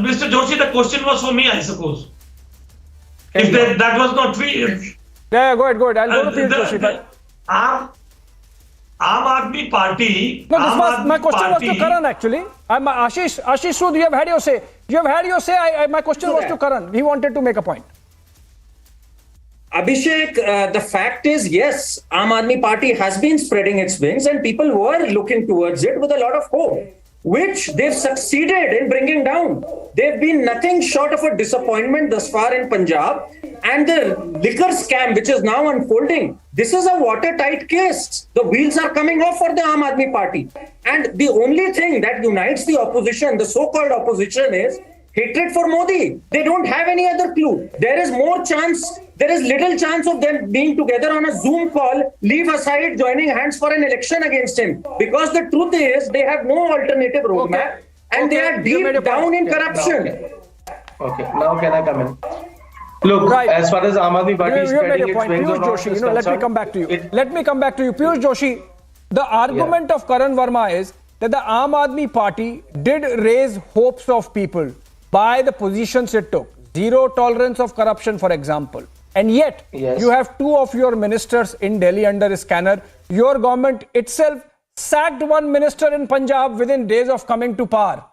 Mr. Joshi, the question was for me, I suppose. If that was not free.
Yeah, go ahead. I'll go to Piyush Joshi. But
Aam Aadmi Party.
no, this was my question was to Karan actually. Ashish Sood, you have had your say. My question was to Karan. He wanted to make a point.
Abhishek, the fact is, yes, Aam Aadmi Party has been spreading its wings and people were looking towards it with a lot of hope, which they've succeeded in bringing down. They've been nothing short of a disappointment thus far in Punjab. And the liquor scam, which is now unfolding, this is a watertight case. The wheels are coming off for the Aam Aadmi Party. And the only thing that unites the opposition, the so-called opposition, is hatred for Modi. They don't have any other clue. There is little chance of them being together on a Zoom call, leave aside joining hands for an election against him. Because the truth is, they have no alternative roadmap and they are deep down in corruption.
Okay, now can I come in? Look, as far as Aam Aadmi Party is spreading its wings or not,
Joshi, let me come back to you. Let me come back to you. Piyush Joshi, the argument of Karan Verma is that the Aam Aadmi Party did raise hopes of people by the positions it took. Zero tolerance of corruption, for example. And yet, you have two of your ministers in Delhi under a scanner. Your government itself sacked one minister in Punjab within days of coming to power.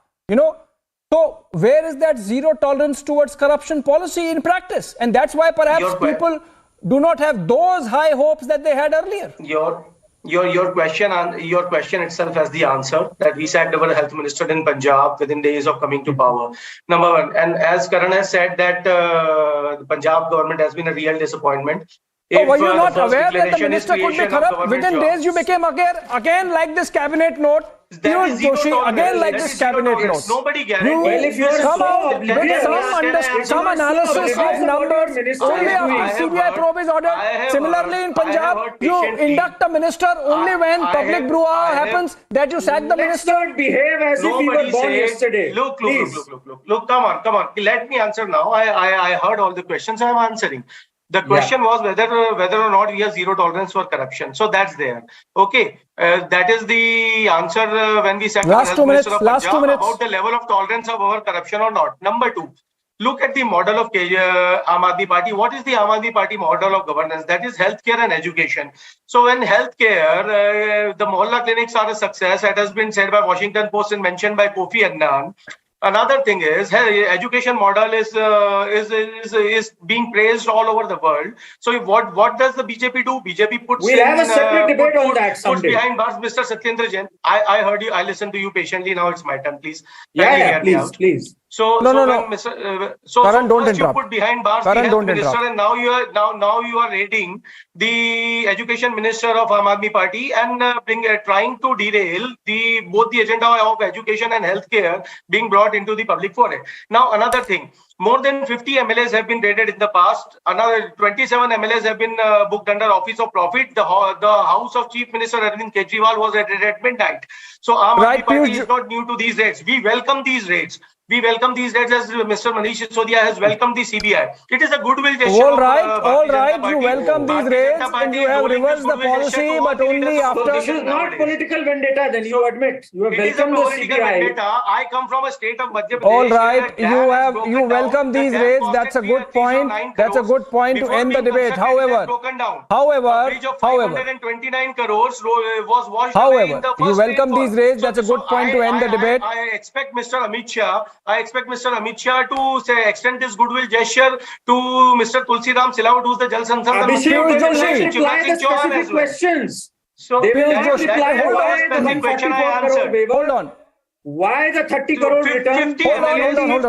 So where is that zero tolerance towards corruption policy in practice? And that's why perhaps people do not have those high hopes that they had earlier.
Your question itself has the answer that we sacked our health minister in Punjab within days of coming to power. Number one, and as Karan has said that the Punjab government has been a real disappointment.
Were you not aware that the minister could be corrupt? Within days you became again like this cabinet note. Piyush Joshi, again like this cabinet note.
Nobody guarantees.
Well, if you come out with some analysis of numbers only after CBI probe is ordered. Similarly in Punjab, you induct a minister only when public brouhaha happens that you sack the minister.
Let's not behave as if we were born yesterday.
Look, come on. Let me answer now. I heard all the questions. I am answering. The question was whether or not we have zero tolerance for corruption. So that's there. Okay, that is the answer when we said
last 2 minutes
about the level of tolerance of our corruption or not. Number two, look at the model of Aam Aadmi Party. What is the Aam Aadmi Party model of governance? That is healthcare and education. So when healthcare, the Mohalla clinics are a success. That has been said by Washington Post and mentioned by Kofi Annan. Another thing is education model is being praised all over the world. So what does the BJP do? BJP puts
we'll have a separate debate on that someday.
Puts behind bars Mr. Satyendra Jain. I heard you. I listened to you patiently. Now it's my turn, please.
Please.
So
Karan, don't interrupt.
You put behind bars the health minister, and now you are raiding the education minister of Aam Aadmi Party and trying to derail both the agenda of education and healthcare being brought into the public foray. Now another thing, more than 50 MLAs have been raided in the past. Another 27 MLAs have been booked under Office of Profit. The house of Chief Minister Arvind Kejriwal was raided at midnight. So Aam Aadmi Party is not new to these raids. We welcome these raids. We welcome these raids as Mr. Manish Sisodia has welcomed the CBI. It is a goodwill gesture.
All right. You welcome these raids and you have reversed the policy, but only after.
So this is not political vendetta. Then you admit you have welcomed the CBI.
I come from a state of Madhya Pradesh.
All right, you welcome these raids. That's a good point. That's a good point to end the debate. However,
a bridge of 529 crores was washed away in the first
you welcome these raids. That's a good point to end the debate.
I expect Mr. Amit Shah to extend this goodwill gesture to Mr. Tulsiram Silawat, who's the Jal Sansadan
Minister. Reply the specific questions.
So
they will not reply why the
specific question I answered.
Hold on.
Why the 30 crore return?
Hold on.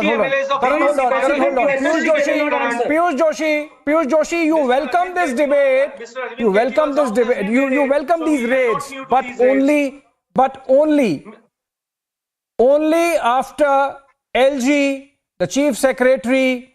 Piyush Joshi, you welcome this debate. You welcome this debate. You welcome these raids, but only only after LG, the chief secretary,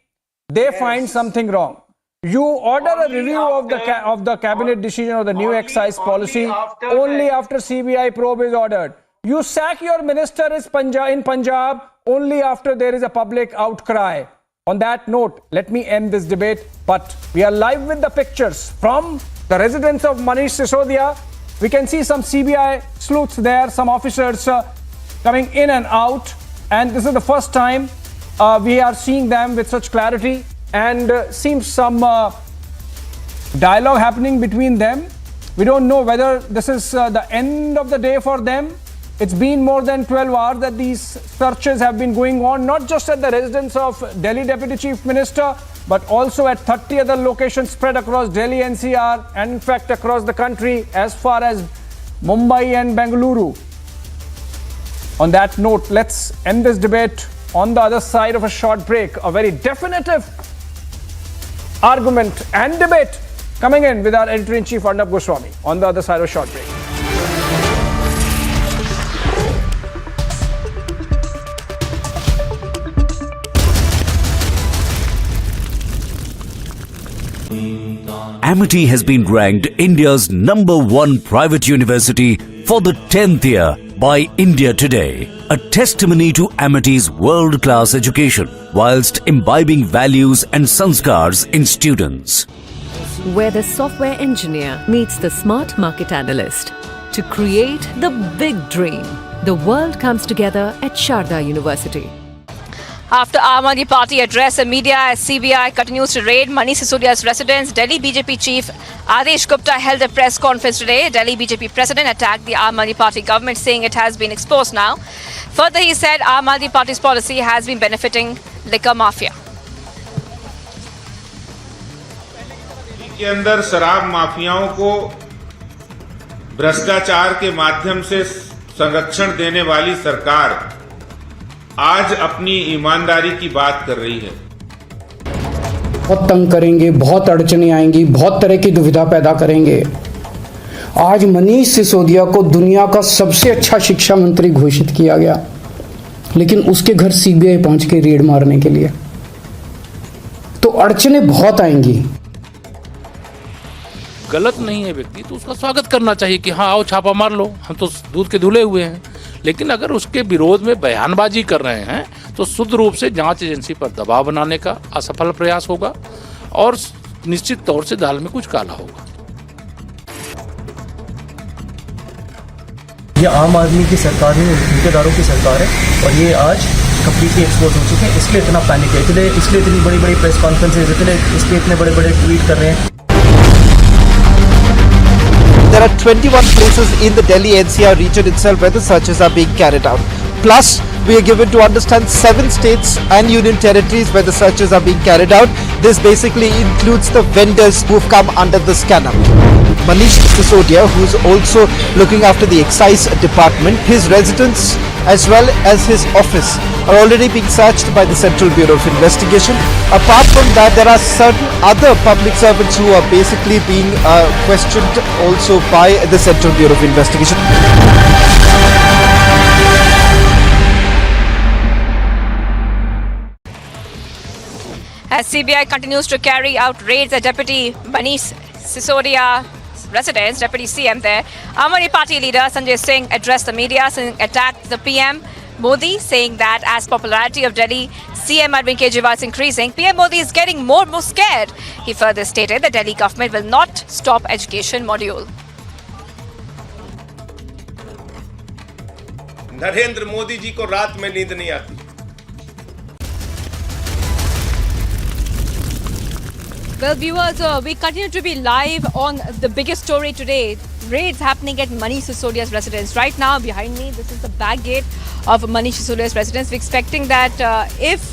they find something wrong. You order a review of the cabinet decision of the new excise policy only after CBI probe is ordered. You sack your minister in Punjab only after there is a public outcry. On that note, let me end this debate, but we are live with the pictures from the residence of Manish Sisodia. We can see some CBI sleuths there, some officers coming in and out, and this is the first time we are seeing them with such clarity, and seems some dialogue happening between them. We don't know whether this is the end of the day for them. It's been more than 12 hours that these searches have been going on, not just at the residence of Delhi Deputy Chief Minister, but also at 30 other locations spread across Delhi NCR and in fact across the country as far as Mumbai and Bengaluru. On that note, let's end this debate on the other side of a short break. A very definitive argument and debate coming in with our editor-in-chief Arnab Goswami on the other side of a short break.
Amity has been ranked India's #1 private university for the 10th year by India Today, a testimony to Amity's world-class education whilst imbibing values and sanskars in students.
Where the software engineer meets the smart market analyst to create the big dream, the world comes together at Sharda University.
After Aam Aadmi Party addressed the media as CBI continues to raid Manish Sisodia's residence, Delhi BJP chief Adesh Gupta held a press conference today. Delhi BJP president attacked the Aam Aadmi Party government, saying it has been exposed now. Further, he said Aam Aadmi Party's policy has been benefiting liquor mafia.
के अंदर शराब माफियाओं को भ्रष्टाचार के माध्यम से संरक्षण देने वाली सरकार आज अपनी ईमानदारी की बात कर रही है।
बहुत तंग करेंगे, बहुत अड़चने आएंगी, बहुत तरह की दुविधा पैदा करेंगे। आज मनीष सिसोदिया को दुनिया का सबसे अच्छा शिक्षा मंत्री घोषित किया गया, लेकिन उसके घर सीबीआई पहुंच के रेड मारने के लिए, तो अड़चने बहुत आएंगी।
गलत नहीं है व्यक्ति तो उसका स्वागत करना चाहिए कि हाँ आओ छापा मार लो, हम तो दूध के धुले हुए हैं। लेकिन अगर उसके विरोध में बयानबाजी कर रहे हैं तो शुद्ध रूप से जांच एजेंसी पर दबाव बनाने का असफल प्रयास होगा और निश्चित तौर से दाल में कुछ काला होगा।
ये आम आदमी की सरकार है, ठेकेदारों की सरकार है और ये आज कंप्लीटली एक्सपोज हो चुके हैं। इसलिए इतना पैनिक है, इसलिए इतनी बड़ी बड़ी प्रेस कॉन्फ्रेंसेज, इसलिए इतने बड़े बड़े ट्वीट कर रहे हैं।
There are 21 places in the Delhi NCR region itself where the searches are being carried out. Plus, we are given to understand 7 states and union territories where the searches are being carried out. This basically includes the vendors who've come under the scanner. Manish Sisodia, who's also looking after the excise department, his residence as well as his office are already being searched by the Central Bureau of Investigation. Apart from that, there are certain other public servants who are basically being questioned also by the Central Bureau of Investigation.
As CBI continues to carry out raids at Deputy Manish Sisodia residence, Deputy CM there, Aam Aadmi Party leader Sanjay Singh addressed the media, attacked the PM Modi, saying that as popularity of Delhi CM Arvind Kejriwal is increasing, PM Modi is getting more and more scared. He further stated the Delhi government will not stop education module.
Narendra Modi ji को रात में नींद नहीं आती।
Well, viewers, we continue to be live on the biggest story today. Raids happening at Manish Sisodia's residence. Right now, behind me, this is the back gate of Manish Sisodia's residence. We're expecting that if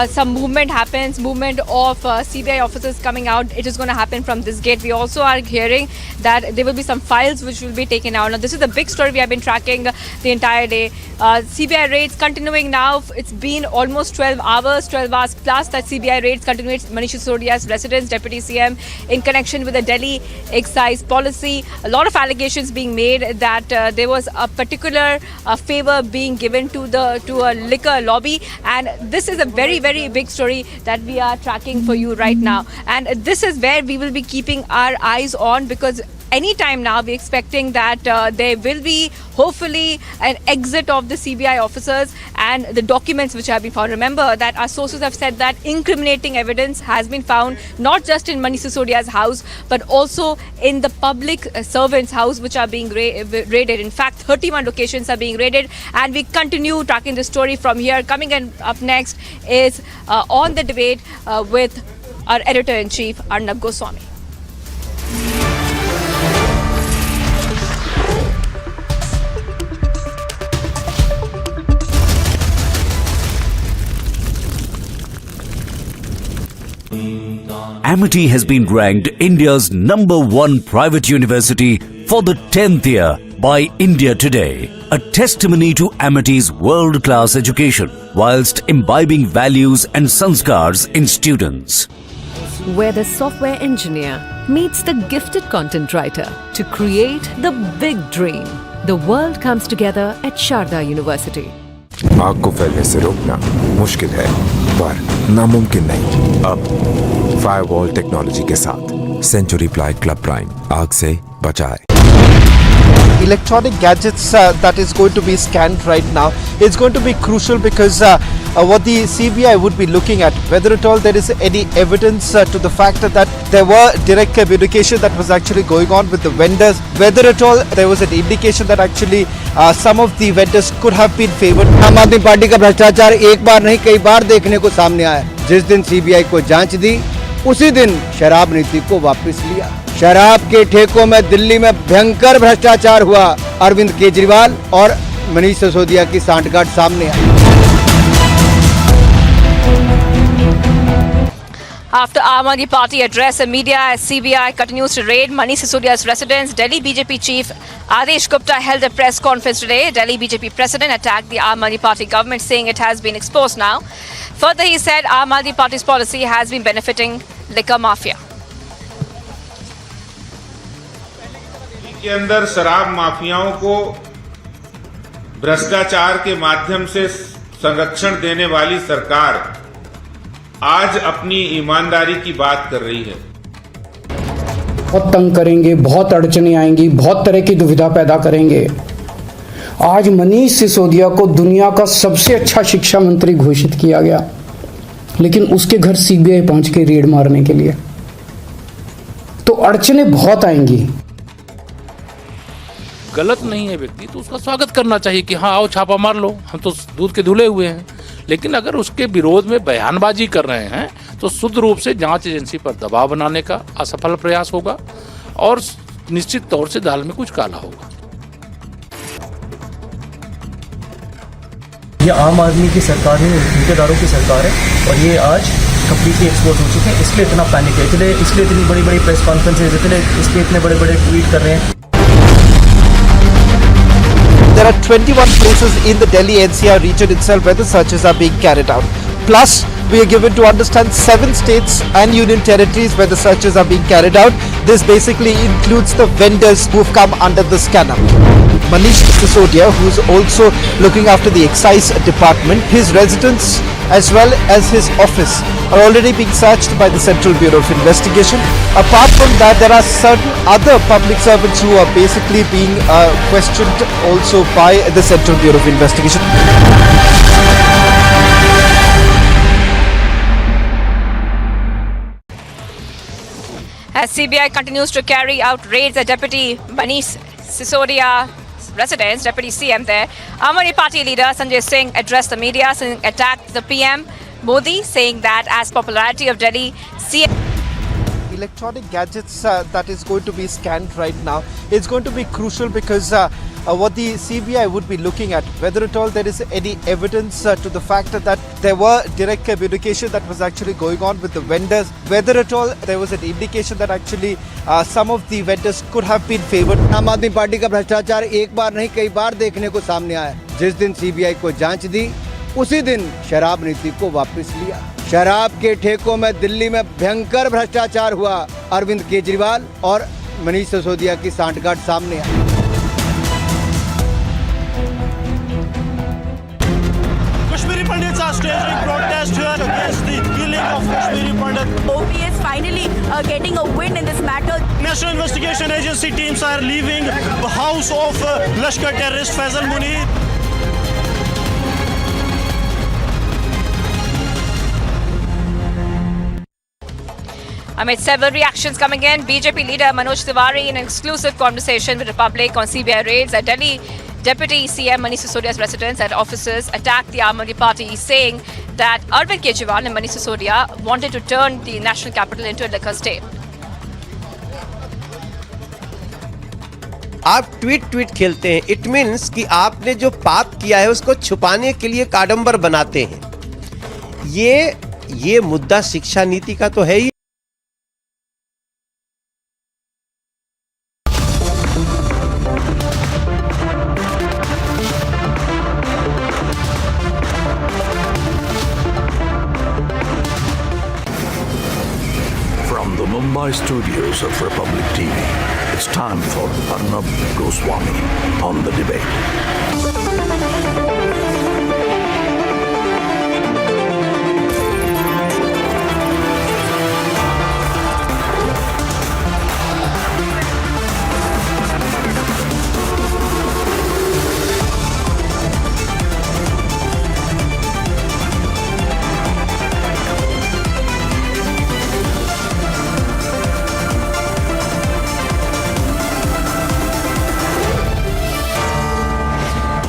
some movement happens, movement of CBI officers coming out, it is going to happen from this gate. We also are hearing that there will be some files which will be taken out. Now, this is a big story we have been tracking the entire day. CBI raids continuing now. It's been almost 12 hours plus that CBI raids continue. Manish Sisodia's residence, Deputy CM, in connection with the Delhi excise policy. A lot of allegations being made that there was a particular favor being given to a liquor lobby, and this is a very, very big story that we are tracking for you right now. And this is where we will be keeping our eyes on, because anytime now we're expecting that there will be hopefully an exit of the CBI officers and the documents which have been found. Remember that our sources have said that incriminating evidence has been found not just in Manish Sisodia's house but also in the public servants' house, which are being raided. In fact, 31 locations are being raided, and we continue tracking the story from here. Coming up next is On the Debate with our editor-in-chief Arnab Goswami.
Amity has been ranked India's #1 private university for the 10th year by India Today, a testimony to Amity's world-class education whilst imbibing values and sanskars in students.
Where the software engineer meets the gifted content writer to create the big dream. The world comes together at Sharda University.
आग को फैलने से रोकना मुश्किल है पर नामुमकिन नहीं। अब फायरवॉल टेक्नोलॉजी के साथ सेंचुरी प्लाई क्लब प्राइम आग से बचाए।
Electronic gadgets that is going to be scanned right now is going to be crucial because what the CBI would be looking at, whether at all there is any evidence to the fact that there were direct communication that was actually going on with the vendors, whether at all there was an indication that actually some of the vendors could have been favored.
आम आदमी party का भ्रष्टाचार एक बार नहीं कई बार देखने को सामने आया। जिस दिन सीबीआई को जांच दी उसी दिन शराब नीति को वापस लिया। शराब के ठेकों में दिल्ली में भयंकर भ्रष्टाचार हुआ। अरविंद केजरीवाल और मनीष सिसोदिया की सांठगांठ सामने आई।
After Aam Aadmi Party address the media as CBI continues to raid Manish Sisodia's residence, Delhi BJP chief Adesh Gupta held a press conference today. Delhi BJP president attacked the Aam Aadmi Party government, saying it has been exposed now. Further, he said Aam Aadmi Party's policy has been benefiting liquor mafia.
के अंदर शराब माफियाओं को भ्रष्टाचार के माध्यम से संरक्षण देने वाली सरकार आज अपनी ईमानदारी की बात कर रही है।
बहुत तंग करेंगे, बहुत अड़चने आएंगी, बहुत तरह की दुविधा पैदा करेंगे। आज मनीष सिसोदिया को दुनिया का सबसे अच्छा शिक्षा मंत्री घोषित किया गया, लेकिन उसके घर सीबीआई पहुंच के रेड मारने के लिए। तो अड़चने बहुत आएंगी।
गलत नहीं है व्यक्ति तो उसका स्वागत करना चाहिए कि हाँ आओ छापा मार लो, हम तो दूध के धुले हुए हैं। लेकिन अगर उसके विरोध में बयानबाजी कर रहे हैं तो शुद्ध रूप से जांच एजेंसी पर दबाव बनाने का असफल प्रयास होगा और निश्चित तौर से दाल में कुछ काला होगा।
ये आम आदमी की सरकार है, ठेकेदारों की सरकार है और ये आज कंप्लीटली एक्सपोज हो चुके हैं। इसलिए इतना पैनिक है, इसलिए इतनी बड़ी बड़ी प्रेस कॉन्फ्रेंसेज, इसलिए इतने बड़े बड़े ट्वीट कर रहे हैं।
There are 21 places in the Delhi NCR region itself where the searches are being carried out. Plus, we are given to understand 7 states and union territories where the searches are being carried out. This basically includes the vendors who've come under the scanner. Manish Sisodia, who's also looking after the excise department, his residence as well as his office are already being searched by the Central Bureau of Investigation. Apart from that, there are certain other public servants who are basically being questioned also by the Central Bureau of Investigation.
As CBI continues to carry out raids at Deputy Manish Sisodia residence, Deputy CM there, Aam Aadmi Party leader Sanjay Singh addressed the media and attacked the PM Modi, saying that as popularity of Delhi CM.
electronic gadgets that is going to be scanned right now is going to be crucial because what the CBI would be looking at, whether at all there is any evidence to the fact that there were direct communication that was actually going on with the vendors, whether at all there was an indication that actually some of the vendors could have been favored.
आम आदमी party का भ्रष्टाचार एक बार नहीं कई बार देखने को सामने आया। जिस दिन सीबीआई को जांच दी उसी दिन शराब नीति को वापस लिया। शराब के ठेकों में दिल्ली में भयंकर भ्रष्टाचार हुआ। अरविंद केजरीवाल और मनीष सिसोदिया की सांठगांठ सामने आई।
Kashmiri Pandits are staging protest here against the killing of Kashmiri Pandit.
OPS finally getting a win in this matter.
National Investigation Agency teams are leaving the house of Lashkar terrorist Faisal Munir.
Amid several reactions coming in, BJP leader Manoj Tiwari in an exclusive conversation with Republic on CBI raids at Delhi, Deputy CM Manish Sisodia's residence and offices attacked the Aam Aadmi Party, saying that Arvind Kejriwal and Manish Sisodia wanted to turn the national capital into a liquor state.
आप tweet खेलते हैं, it means कि आपने जो पाप किया है उसको छुपाने के लिए काडंबर बनाते हैं। ये मुद्दा शिक्षा नीति का तो है ही।
From the Mumbai studios of Republic TV, it's time for Arnab Goswami on The Debate.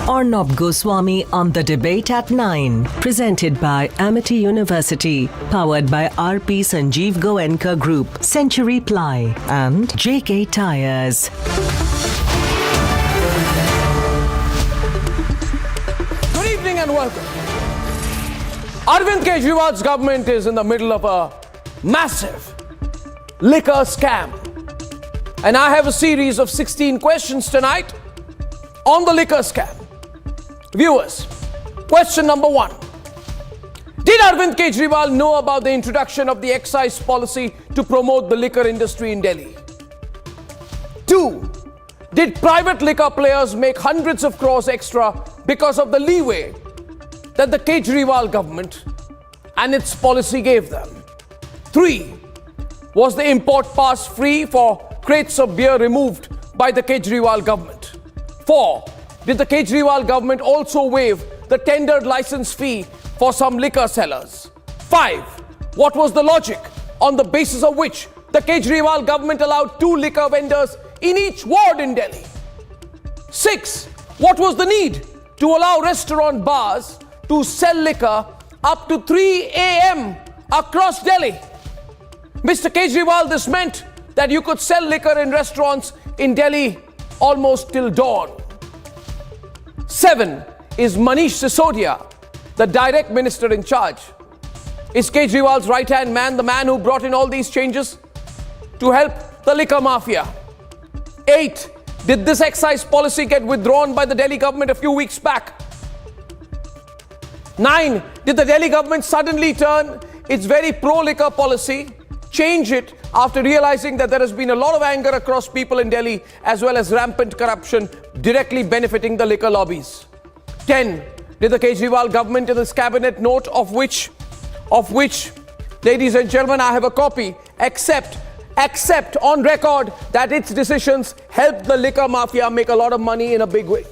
Arnab Goswami on The Debate at 9. Presented by Amity University. Powered by RP Sanjeev Goenka Group, Century Ply and JK Tires.
Good evening and welcome. Arvind Kejriwal's government is in the middle of a massive liquor scam. And I have a series of 16 questions tonight on the liquor scam. Viewers, question number 1. Did Arvind Kejriwal know about the introduction of the excise policy to promote the liquor industry in Delhi? 2. Did private liquor players make hundreds of crores extra because of the leeway that the Kejriwal government and its policy gave them? 3. Was the import pass free for crates of beer removed by the Kejriwal government? 4. Did the Kejriwal government also waive the tendered license fee for some liquor sellers? 5. What was the logic on the basis of which the Kejriwal government allowed 2 liquor vendors in each ward in Delhi? 6. What was the need to allow restaurant bars to sell liquor up to 3 a.m. across Delhi? Mr. Kejriwal, this meant that you could sell liquor in restaurants in Delhi almost till dawn. 7. Is Manish Sisodia the direct minister in charge? Is Kejriwal's right-hand man the man who brought in all these changes to help the liquor mafia? 8. Did this excise policy get withdrawn by the Delhi government a few weeks back? 9. Did the Delhi government suddenly turn its very pro-liquor policy, change it after realizing that there has been a lot of anger across people in Delhi as well as rampant corruption directly benefiting the liquor lobbies? 10. Did the Kejriwal government in this cabinet note of which, ladies and gentlemen, I have a copy, accept on record that its decisions helped the liquor mafia make a lot of money in a big way?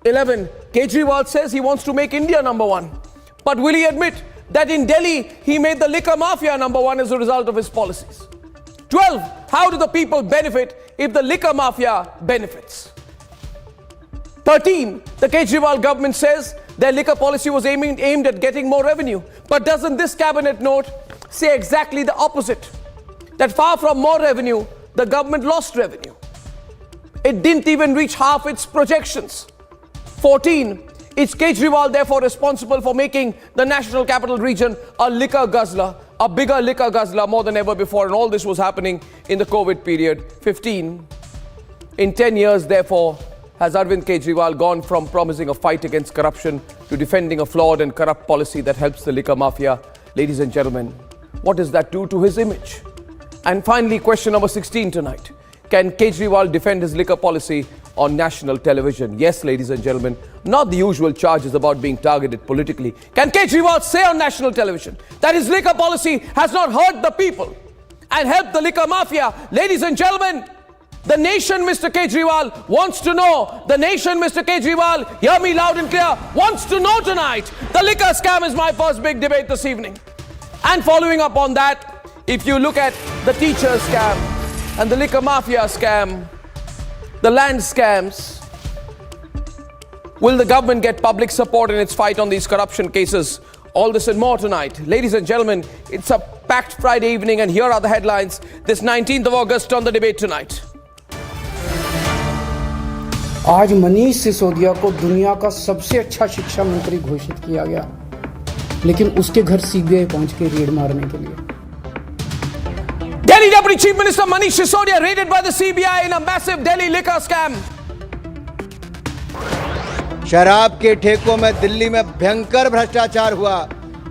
11. Kejriwal says he wants to make India number 1. But will he admit that in Delhi he made the liquor mafia number 1 as a result of his policies? 12. How do the people benefit if the liquor mafia benefits? 13. The Kejriwal government says their liquor policy was aimed at getting more revenue. But doesn't this cabinet note say exactly the opposite?
that far from more revenue, the government lost revenue. It didn't even reach half its projections. 14. Is Kejriwal therefore responsible for making the National Capital Region a liquor guzzler, a bigger liquor guzzler more than ever before, and all this was happening in the COVID period. 15. In 10 years, therefore, has Arvind Kejriwal gone from promising a fight against corruption to defending a flawed and corrupt policy that helps the liquor mafia? Ladies and gentlemen, what does that do to his image? And finally, question number 16 tonight. Can Kejriwal defend his liquor policy on national television? Yes, ladies and gentlemen, not the usual charges about being targeted politically. Can Kejriwal say on national television that his liquor policy has not hurt the people and helped the liquor mafia? Ladies and gentlemen, the nation, Mr. Kejriwal, wants to know. The nation, Mr. Kejriwal, hear me loud and clear, wants to know tonight. The liquor scam is my first big debate this evening. And following up on that, if you look at the teacher scam and the liquor mafia scam, the land scams, will the government get public support in its fight on these corruption cases? All this and more tonight. Ladies and gentlemen, it's a packed Friday evening, and here are the headlines this 19th of August on the debate tonight.
आज मनीष सिसोदिया को दुनिया का सबसे अच्छा शिक्षा मंत्री घोषित किया गया, लेकिन उसके घर सीबीआई पहुंच के रेड मारने के लिए।
Delhi Deputy Chief Minister Manish Sisodia raided by the CBI in a massive Delhi liquor scam.
शराब के ठेकों में दिल्ली में भयंकर भ्रष्टाचार हुआ।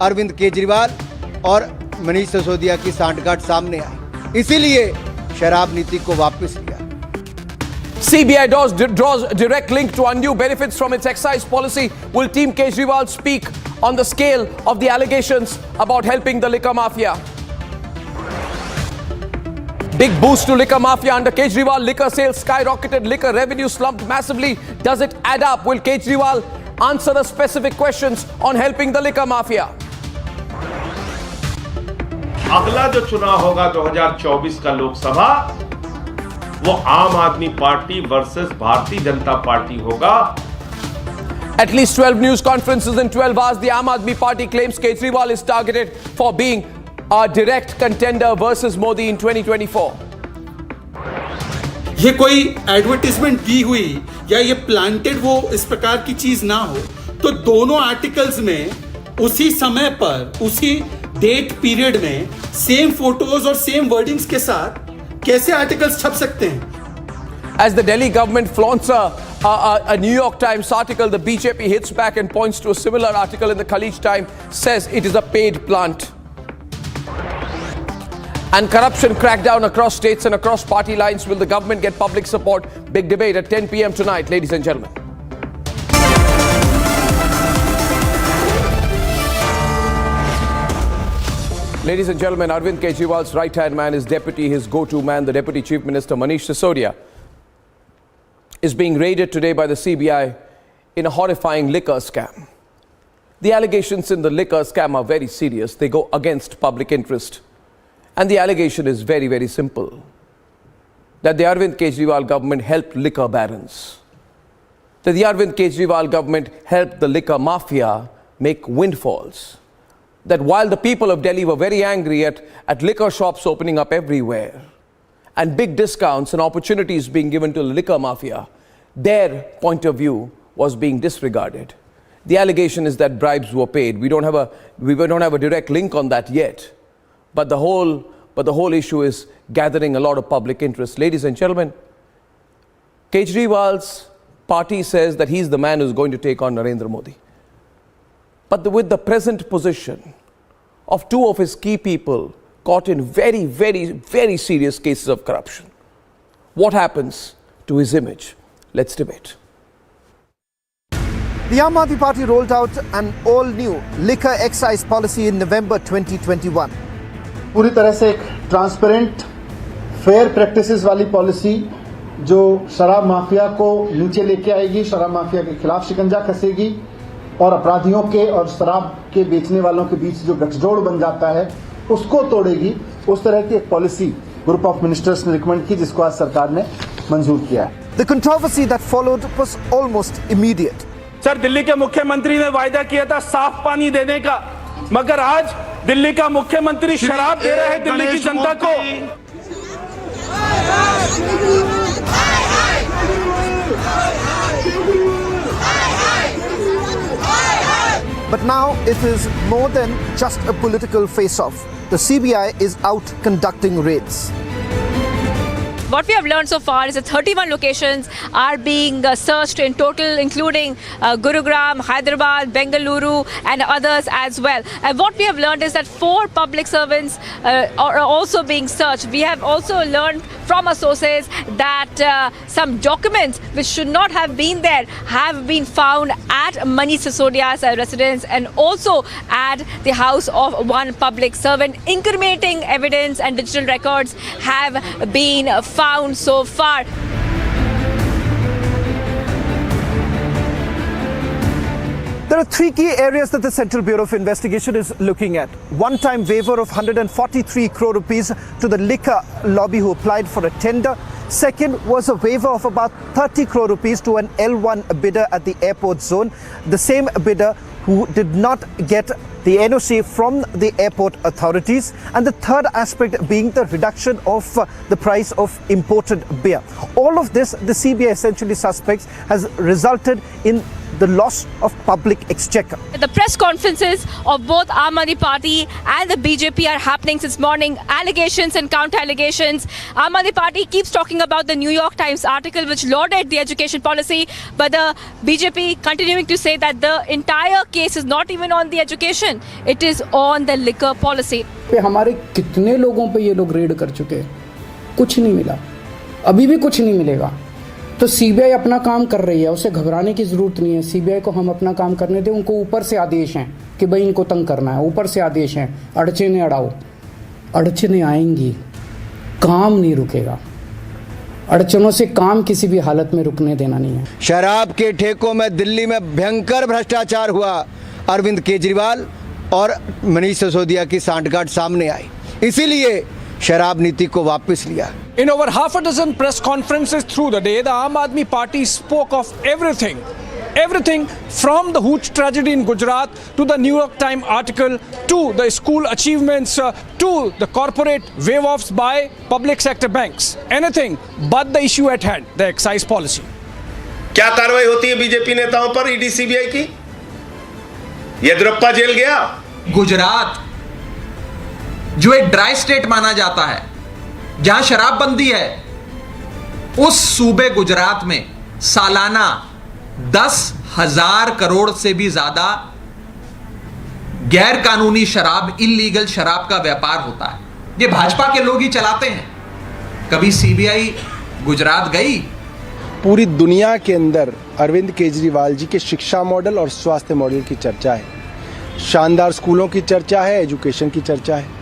अरविंद केजरीवाल और मनीष सिसोदिया की सांठगांठ सामने आई, इसीलिए शराब नीति को वापस लिया।
CBI draws direct link to undue benefits from its excise policy. Will Team Kejriwal speak on the scale of the allegations about helping the liquor mafia? Big boost to liquor mafia under Kejriwal. Liquor sales skyrocketed, liquor revenue slumped massively. Does it add up? Will Kejriwal answer the specific questions on helping the liquor mafia?
अगला जो चुनाव होगा 2024 का लोकसभा, वो आम आदमी party versus Bharatiya Janata party होगा।
At least 12 news conferences in 12 hours, the Aam Aadmi Party claims Kejriwal is targeted for being a direct contender versus Modi in 2024.
ये कोई एडवर्टाइजमेंट दी हुई या ये प्लांटेड वो इस प्रकार की चीज ना हो, तो दोनों आर्टिकल्स में उसी समय पर, उसी डेट पीरियड में सेम फोटोज और सेम वर्डिंग्स के साथ कैसे आर्टिकल्स छप सकते हैं?
As the Delhi government flaunts a New York Times article, the BJP hits back and points to a similar article in the Khalij Times, says it is a paid plant. And corruption crackdown across states and across party lines. Will the government get public support? Big debate at 10 p.m. tonight, ladies and gentlemen. Ladies and gentlemen, Arvind Kejriwal's right-hand man, his deputy, his go-to man, the Deputy Chief Minister Manish Sisodia, is being raided today by the CBI in a horrifying liquor scam. The allegations in the liquor scam are very serious. They go against public interest. And the allegation is very, very simple. That the Arvind Kejriwal government helped liquor barons. That the Arvind Kejriwal government helped the liquor mafia make windfalls. That while the people of Delhi were very angry at liquor shops opening up everywhere and big discounts and opportunities being given to the liquor mafia, their point of view was being disregarded. The allegation is that bribes were paid. We don't have a direct link on that yet. But the whole issue is gathering a lot of public interest. Ladies and gentlemen, Kejriwal's party says that he's the man who's going to take on Narendra Modi. But with the present position of two of his key people caught in very, very, very serious cases of corruption, what happens to his image? Let's debate.
The Aam Aadmi Party rolled out an all-new liquor excise policy in November 2021.
पूरी तरह से एक transparent fair practices वाली policy जो शराब mafia को नीचे लेके आएगी, शराब माफिया के खिलाफ शिकंजा कसेगी और अपराधियों के और शराब के बेचने वालों के बीच जो गठजोड़ बन जाता है उसको तोड़ेगी। उस तरह की एक पॉलिसी ग्रुप ऑफ मिनिस्टर्स ने रिकमेंड की, जिसको आज सरकार ने मंजूर किया है।
The controversy that followed was almost immediate.
Sir, Delhi के मुख्यमंत्री ने वायदा किया था साफ पानी देने का, मगर आज दिल्ली का मुख्यमंत्री शराब दे रहा है दिल्ली की जनता को।
But now it is more than just a political face-off. The CBI is out conducting raids.
What we have learned so far is that 31 locations are being searched in total, including Gurugram, Hyderabad, Bengaluru and others as well. And what we have learned is that 4 public servants are also being searched. We have also learned from our sources that some documents which should not have been there have been found at Manish Sisodia's residence and also at the house of one public servant. Incriminating evidence and digital records have been found so far.
There are 3 key areas that the Central Bureau of Investigation is looking at. One-time waiver of 143 crore rupees to the liquor lobby who applied for a tender. Second was a waiver of about 30 crore rupees to an L1 bidder at the airport zone. The same bidder who did not get the NOC from the airport authorities. And the third aspect being the reduction of the price of imported beer. All of this, the CBI essentially suspects, has resulted in the loss of public exchequer.
The press conferences of both Aam Aadmi Party and the BJP are happening since morning. Allegations and counter-allegations. Aam Aadmi Party keeps talking about the New York Times article which lauded the education policy, but the BJP continuing to say that the entire case is not even on the education, it is on the liquor policy.
हमारे कितने लोगों पे ये लोग red कर चुके हैं, कुछ नहीं मिला, अभी भी कुछ नहीं मिलेगा. तो सीबीआई अपना काम कर रही है, उसे घबराने की जरूरत नहीं है. सीबीआई को हम अपना काम करने दें. उनको ऊपर से आदेश हैं कि भाई इनको तंग करना है, ऊपर से आदेश हैं, अड़चने अड़ाओ. अड़चने आएंगी, काम नहीं रुकेगा. अड़चनों से काम किसी भी हालत में रुकने देना नहीं है.
शराब के ठेकों में दिल्ली में भयंकर भ्रष्टाचार हुआ. अरविंद केजरीवाल और मनीष सिसोदिया की सांठगांठ सामने आई, इसीलिए शराब नीति को वापस लिया.
In over half a dozen press conferences through the day, the Aam Aadmi Party spoke of everything. Everything from the Hooch tragedy in Gujarat to the New York Times article to the school achievements to the corporate waive-offs by public sector banks. Anything but the issue at hand, the excise policy.
क्या कार्रवाई होती है BJP नेताओं पर ED CBI की? Yediyurappa jail गया.
गुजरात जो एक ड्राई स्टेट माना जाता है, जहां शराबबंदी है, उस सूबे गुजरात में सालाना 10,000 करोड़ से भी ज्यादा गैर कानूनी शराब, इल्लीगल शराब का व्यापार होता है. ये भाजपा के लोग ही चलाते हैं. कभी सीबीआई गुजरात गई?
पूरी दुनिया के अंदर अरविंद केजरीवाल जी के शिक्षा मॉडल और स्वास्थ्य मॉडल की चर्चा है. शानदार स्कूलों की चर्चा है, एजुकेशन की चर्चा है,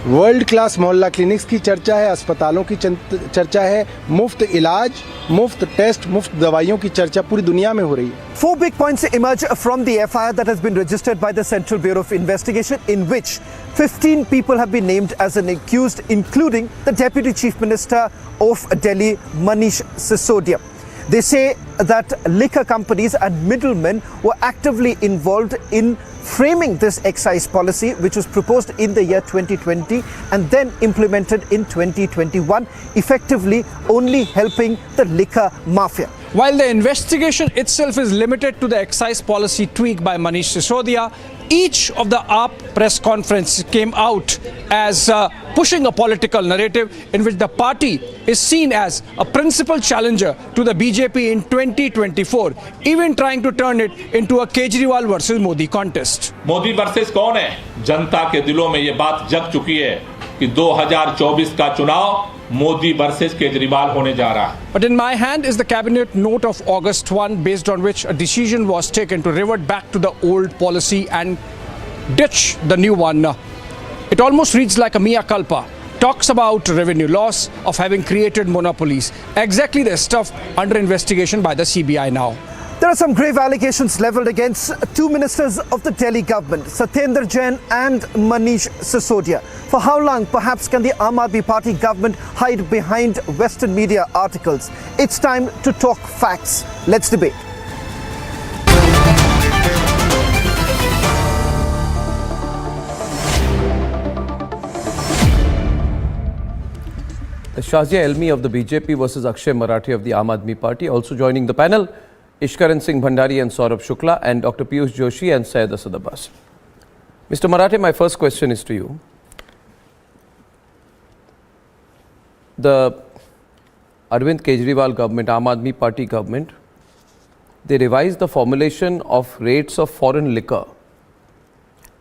वर्ल्ड क्लास मोहल्ला क्लिनिक्स की चर्चा है, अस्पतालों की चर्चा है, मुफ्त इलाज, मुफ्त टेस्ट, मुफ्त दवाइयों की चर्चा पूरी दुनिया में हो रही है.
4 big points emerge from the FIR that has been registered by the Central Bureau of Investigation, in which 15 people have been named as an accused, including the Deputy Chief Minister of Delhi, Manish Sisodia. They say that liquor companies and middlemen were actively involved in framing this excise policy, which was proposed in the year 2020 and then implemented in 2021, effectively only helping the liquor mafia.
While the investigation itself is limited to the excise policy tweak by Manish Sisodia, each of the AAP press conference came out as pushing a political narrative in which the party is seen as a principal challenger to the BJP in 2024, even trying to turn it into a Kejriwal versus Modi contest.
Modi versus कौन है? जनता के दिलों में ये बात जग चुकी है कि 2024 का चुनाव मोदी वर्सेस केजरीवाल होने जा रहा है.
But in my hand is the cabinet note of August 1, based on which a decision was taken to revert back to the old policy and ditch the new one. It almost reads like a mea culpa. Talks about revenue loss of having created monopolies. Exactly the stuff under investigation by the CBI now.
There are some grave allegations leveled against 2 ministers of the Delhi government, Satyendra Jain and Manish Sisodia. For how long, perhaps, can the Aam Aadmi Party government hide behind Western media articles? It's time to talk facts. Let's debate.
The
Shazia Elmi of the BJP versus Akshay Marathi of the Aam Aadmi Party. Also joining the panel, Ishkaran Singh Bhandari and Saurabh Shukla, and Dr. Piyush Joshi and Syed Asad Abbas. Mr. Marathi, my first question is to you. The Arvind Kejriwal government, Aam Aadmi Party government, they revised the formulation of rates of foreign liquor,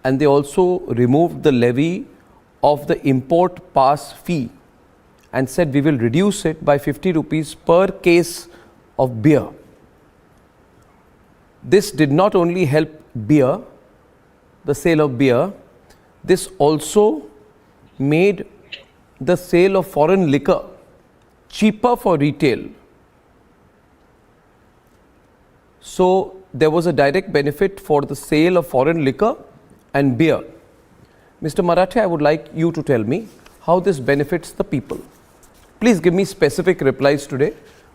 and they also removed the levy of the import pass fee and said we will reduce it by 50 rupees per case of beer. This did not only help beer, the sale of beer, this also made the sale of foreign liquor cheaper for retail. So there was a direct benefit for the sale of foreign liquor and beer. Mr. Marathi, I would like you to tell me how this benefits the people. Please give me specific replies today.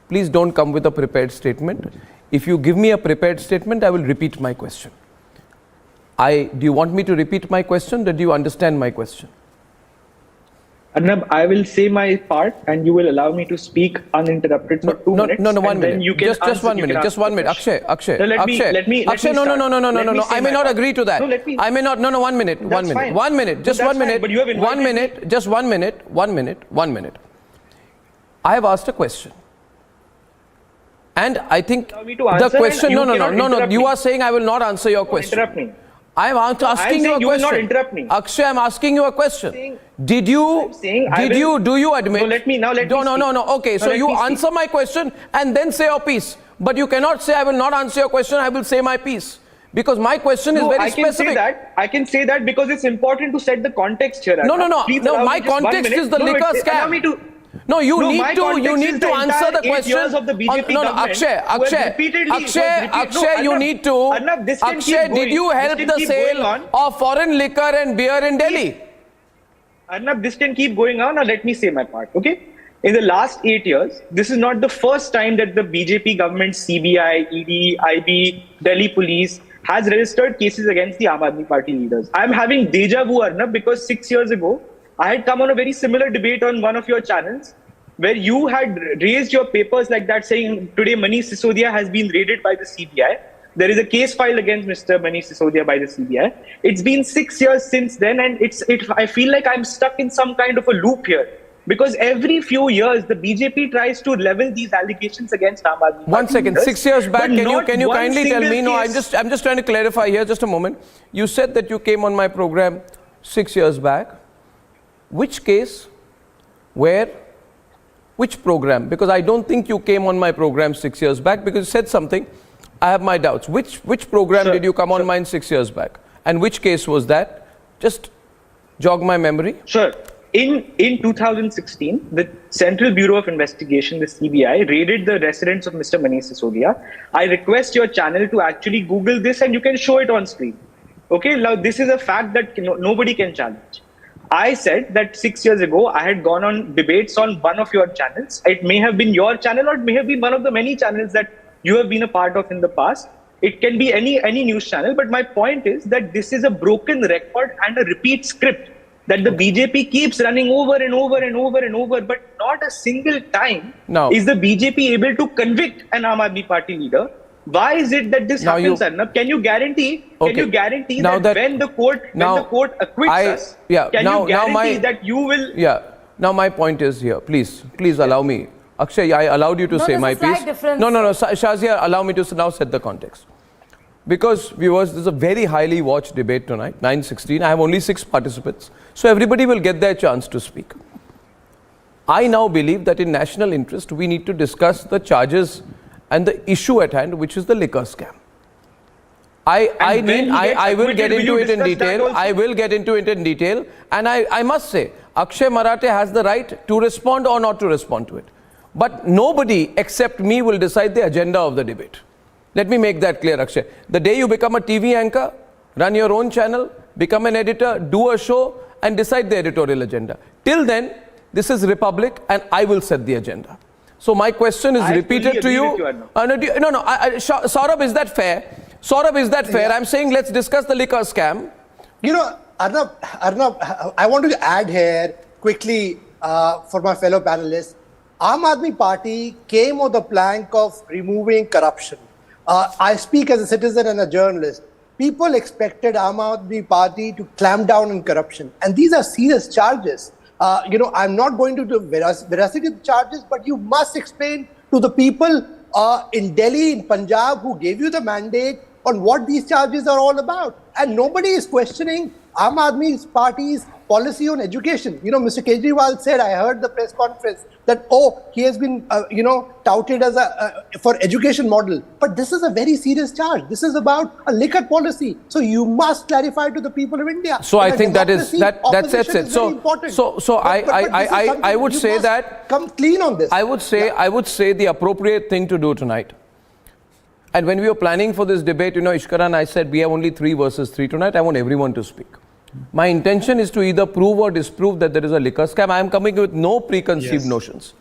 Please don't come with a prepared statement. If you give me a prepared statement, I will repeat my question. Do you want me to repeat my question, or do you understand my question?
Arnab, I will say my part and you will allow me to speak uninterrupted for 2 minutes.
No, 1 minute.
You can
just 1 minute. Just 1 minute. Akshay.
No, let me
Akshay, no. I may not agree to that.
No, let me.
I may not. No, 1 minute.
That's
1 minute.
fine.
1 minute. Just
No,
1
that's
minute.
fine, but you have
1 minute.
invited
Just 1 minute. 1 minute. 1 minute. I have asked a question. And I think
Allow me to answer
the question.
and you cannot
No.
interrupt
You
me.
are saying I will not answer your question.
Interrupt me.
I am asking you a
saying you will
question.
not interrupt me.
Akshay, I am asking you a question. Do you admit? No. Okay, so you answer my question and then say your piece. But you cannot say I will not answer your question, I will say my piece. Because my question is very specific.
I can say that because it's important to set the context here.
No.
Please allow
My
me just 1
context
minute.
is the liquor
Allow me
scam.
to.
No, you
No,
need
my
to
context is the
answer the
entire 8
question.
years of the BJP government
Akshay, you need to.
Arnab, this can keep
Akshay,
going.
did you
This
help
can
the
keep going
sale
on.
of foreign liquor and beer in Delhi?
Arnab, this can keep going on. Now let me say my part, okay? In the last 8 years, this is not the first time that the BJP government, CBI, ED, IB, Delhi police has registered cases against the Aam Aadmi Party leaders. I'm having deja vu, Arnab, because 6 years ago, I had come on a very similar debate on one of your channels where you had raised your papers like that saying today Manish Sisodia has been raided by the CBI. There is a case filed against Mr. Manish Sisodia by the CBI. It's been 6 years since then, and I feel like I'm stuck in some kind of a loop here. Because every few years, the BJP tries to level these allegations against Aam Aadmi Party.
1 second.
leaders,
6 years back,
but
can you
not one
kindly tell me?
single
No,
case.
I'm just trying to clarify here. Just a moment. You said that you came on my program 6 years back. Which case? Where? Which program? Because I don't think you came on my program 6 years back because you said something. I have my doubts. Which program did you come on mine 6 years back? And which case was that? Just jog my memory.
Sure. In 2016, the Central Bureau of Investigation, the CBI, raided the residence of Mr. Manish Sisodia. I request your channel to actually Google this and you can show it on screen. Okay, now this is a fact that nobody can challenge. I said that 6 years ago, I had gone on debates on one of your channels. It may have been your channel or it may have been one of the many channels that you have been a part of in the past. It can be any news channel. But my point is that this is a broken record and a repeat script that the BJP keeps running over and over and over and over. But not a single time is the BJP able to convict an Aam Aadmi Party leader. Why is it that this happens, Arnab? Can you guarantee? Can you guarantee that when the court acquits us, can you guarantee that you will?
Yeah. Now my point is here. Please allow me. Akshay, I allowed you to say my piece. No. Shazia, allow me to now set the context. Because viewers, this is a very highly watched debate tonight. 9:16. I have only 6 participants, so everybody will get their chance to speak. I now believe that in national interest, we need to discuss the charges and the issue at hand, which is the liquor scam. I will get into it in detail. I will get into it in detail. And I must say, Akshay Marathi has the right to respond or not to respond to it. But nobody except me will decide the agenda of the debate. Let me make that clear, Akshay. The day you become a TV anchor, run your own channel, become an editor, do a show, and decide the editorial agenda. Till then, this is Republic, and I will set the agenda. So my question is repeated to you. Saurabh, is that fair? Saurabh, is that fair? I'm saying let's discuss the liquor scam.
You know, Arnab, I want to add here quickly for my fellow panelists. Aam Aadmi Party came on the plank of removing corruption. I speak as a citizen and a journalist. People expected Aam Aadmi Party to clamp down on corruption. And these are serious charges. I'm not going to do veracity of the charges, but you must explain to the people in Delhi, in Punjab, who gave you the mandate on what these charges are all about. And nobody is questioning Aam Aadmi Party's policy on education. Mr. Kejriwal said, I heard the press conference, that, he has been, touted as for education model. But this is a very serious charge. This is about a liquor policy. So you must clarify to the people of India.
So I think that sets it.
So
I would say that
come clean on this.
I would say the appropriate thing to do tonight. And when we were planning for this debate, Ishkara and I said we have only 3 versus 3 tonight. I want everyone to speak. My intention is to either prove or disprove that there is a liquor scam. I am coming with no preconceived notions.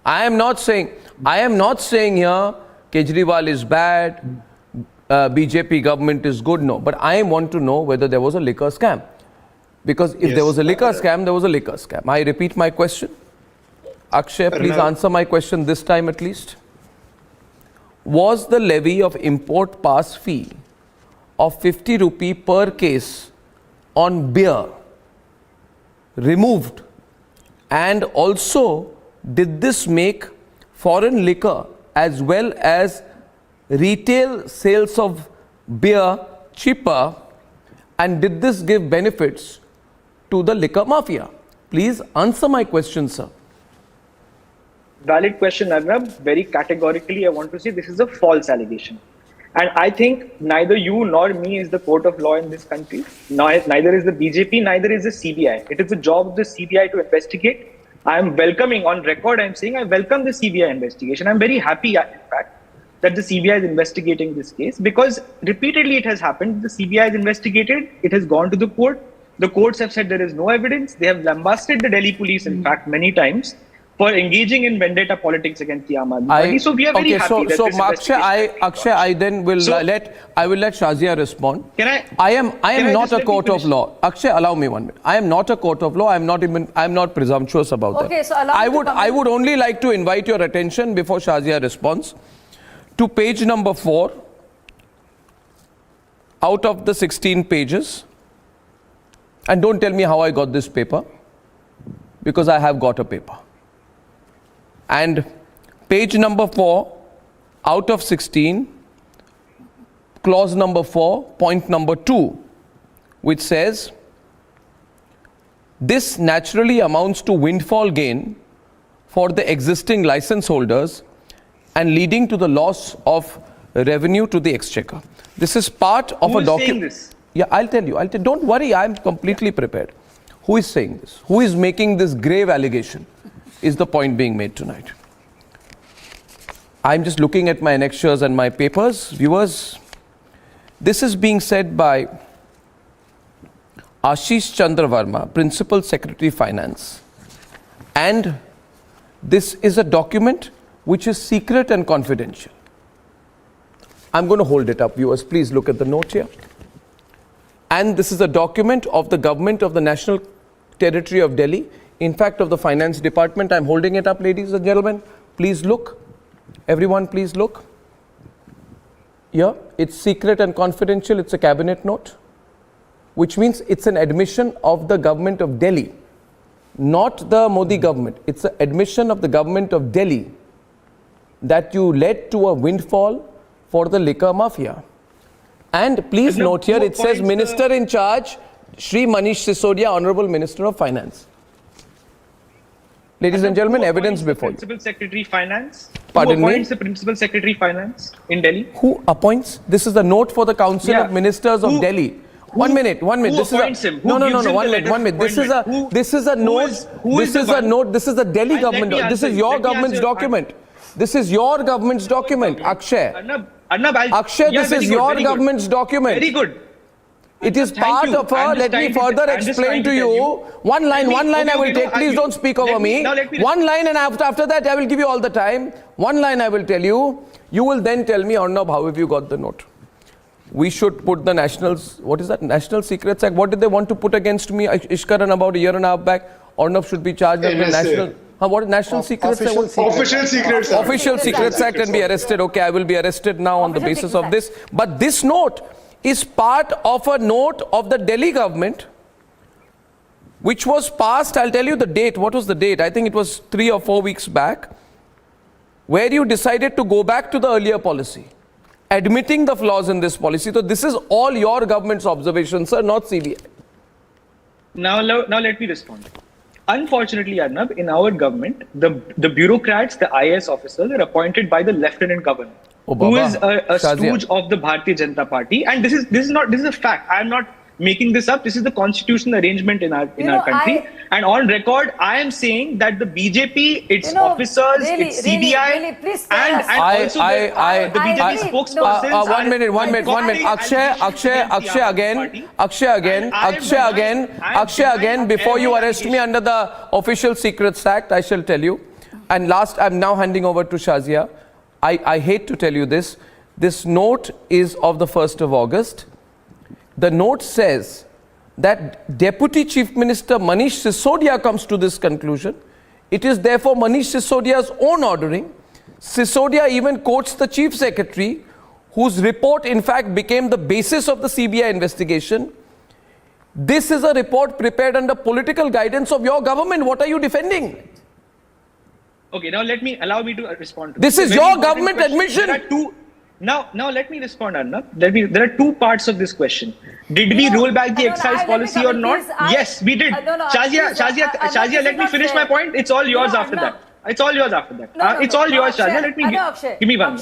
I am not saying here Kejriwal is bad, BJP government is good. No, but I want to know whether there was a liquor scam. Because if there was a liquor scam, there was a liquor scam. I repeat my question. Akshay, please answer my question this time at least. Was the levy of import pass fee of 50 rupee per case on beer removed, and also did this make foreign liquor as well as retail sales of beer cheaper, and did this give benefits to the liquor mafia? Please answer my question, sir.
Valid question, Arnab. Very categorically, I want to say this is a false allegation. And I think neither you nor me is the court of law in this country. Neither is the BJP, neither is the CBI. It is the job of the CBI to investigate. I am welcoming, on record, I am saying I welcome the CBI investigation. I am very happy, in fact, that the CBI is investigating this case, because repeatedly it has happened. The CBI is investigated. It has gone to the court. The courts have said there is no evidence. They have lambasted the Delhi police, in fact, many times, for engaging in vendetta politics against the Aam Aadmi Party. So we are very happy that this
Akshay, I then will let Shazia respond. I am not a court of law. Akshay, allow me 1 minute. I am not a court of law. I am not presumptuous about that.
So
I would only like to invite your attention before Shazia responds to page number 4 out of the 16 pages. And don't tell me how I got this paper, because I have got a paper. And page number 4 out of 16, clause number 4, point number 2, which says, this naturally amounts to windfall gain for the existing license holders and leading to the loss of revenue to the exchequer. This is part of a document. Yeah, I'll tell you. Don't worry, I'm completely prepared. Who is saying this? Who is making this grave allegation? Is the point being made tonight. I'm just looking at my annexures and my papers. Viewers, this is being said by Ashish Chandra Verma, Principal Secretary Finance. And this is a document which is secret and confidential. I'm going to hold it up, viewers. Please look at the note here. And this is a document of the government of the National Territory of Delhi. In fact, of the Finance Department. I'm holding it up, ladies and gentlemen. Please look. Everyone, please look. Here, it's secret and confidential. It's a cabinet note, which means it's an admission of the government of Delhi, not the Modi government. It's an admission of the government of Delhi that you led to a windfall for the liquor mafia. And please note here, it says Minister in charge, Shri Manish Sisodia, Honorable Minister of Finance. Ladies and gentlemen, evidence before you.
Principal Secretary Finance?
Pardon me?
Who appoints the Principal Secretary Finance in Delhi?
Who appoints? This is the note for the Council of Ministers of Delhi. 1 minute. This is a, no, 1 minute. This is a note. This is the Delhi government. This is your government's document. This is your government's document, Akshay. Akshay, this is your government's document.
Very good.
It is part of a, let me further explain to you. One line I will take. Please don't speak over me. One line, and after that I will give you all the time. One line I will tell you. You will then tell me, Arnab, how have you got the note? We should put the National Secrets Act. What did they want to put against me, Ishkaran, about a year and a half back? Arnab should be charged under national. What National Secrets Act?
Official Secrets Act.
Official Secrets Act and be arrested. Okay, I will be arrested now on the basis of this. But this note is part of a note of the Delhi government, which was passed, I'll tell you the date. What was the date? I think it was 3 or 4 weeks back, where you decided to go back to the earlier policy, admitting the flaws in this policy. So this is all your government's observation, sir, not CBI.
Now let me respond. Unfortunately, Arnab, in our government, the bureaucrats, the IAS officers are appointed by the Lieutenant Governor, who is a stooge of the Bharatiya Janata Party. And this is a fact. I am not making this up. This is the constitutional arrangement in our country. And on record, I am saying that the BJP, its officers, its CBI, and also the BJP spokespersons.
One minute. Akshay again. Before you arrest me under the Official Secrets Act, I shall tell you. And last, I'm now handing over to Shazia. I hate to tell you this. This note is of the 1st of August. The note says that Deputy Chief Minister Manish Sisodia comes to this conclusion. It is therefore Manish Sisodia's own ordering. Sisodia even quotes the Chief Secretary, whose report in fact became the basis of the CBI investigation. This is a report prepared under political guidance of your government. What are you defending?
Okay, now allow me to respond to
this. Is your government admission.
There are two. Now let me respond, Arnab. There are two parts of this question. Did we roll back the excise policy or not? Yes, we did. Shazia, let me finish my point. It's all yours after that. It's all yours after that. It's all yours, Shazia. Let me give me one.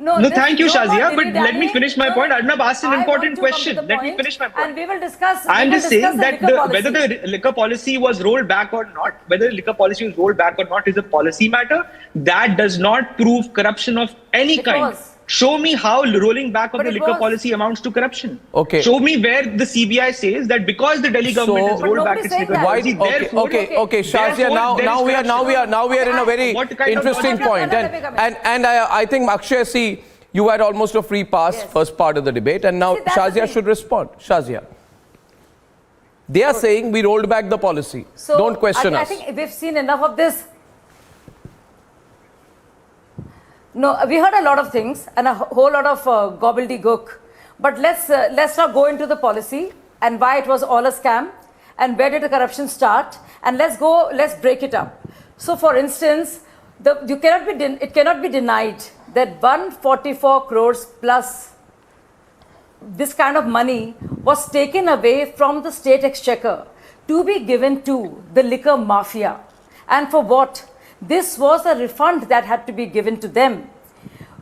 No, thank you, Shazia. But let me finish my point. Arnab asked an important question. Let me finish my point.
And we will discuss.
I'm just saying that whether the liquor policy was rolled back or not, is a policy matter. That does not prove corruption of any kind. Show me how rolling back of the liquor policy amounts to corruption.
Okay.
Show me where the CBI says that because the Delhi government has rolled back its liquor policy,
Okay, Shazia. Now we are in a very interesting point, and I think Akshay, see, you had almost a free pass first part of the debate, and now Shazia should respond. Shazia. They are saying we rolled back the policy.
So
don't question us.
I think we've seen enough of this. No, we heard a lot of things and a whole lot of gobbledygook. But let's not go into the policy and why it was all a scam and where did the corruption start, and let's break it up. So, for instance, it cannot be denied that 144 crores plus this kind of money was taken away from the state exchequer to be given to the liquor mafia. And for what? This was a refund that had to be given to them,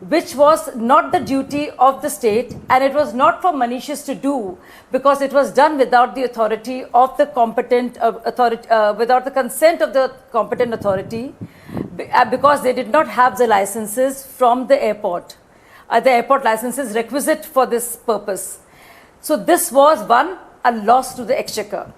which was not the duty of the state, and it was not for Manishis to do because it was done without the authority of the competent without the consent of the competent authority, because they did not have the licenses from the airport. The airport licenses requisite for this purpose. So this was one, a loss to the exchequer.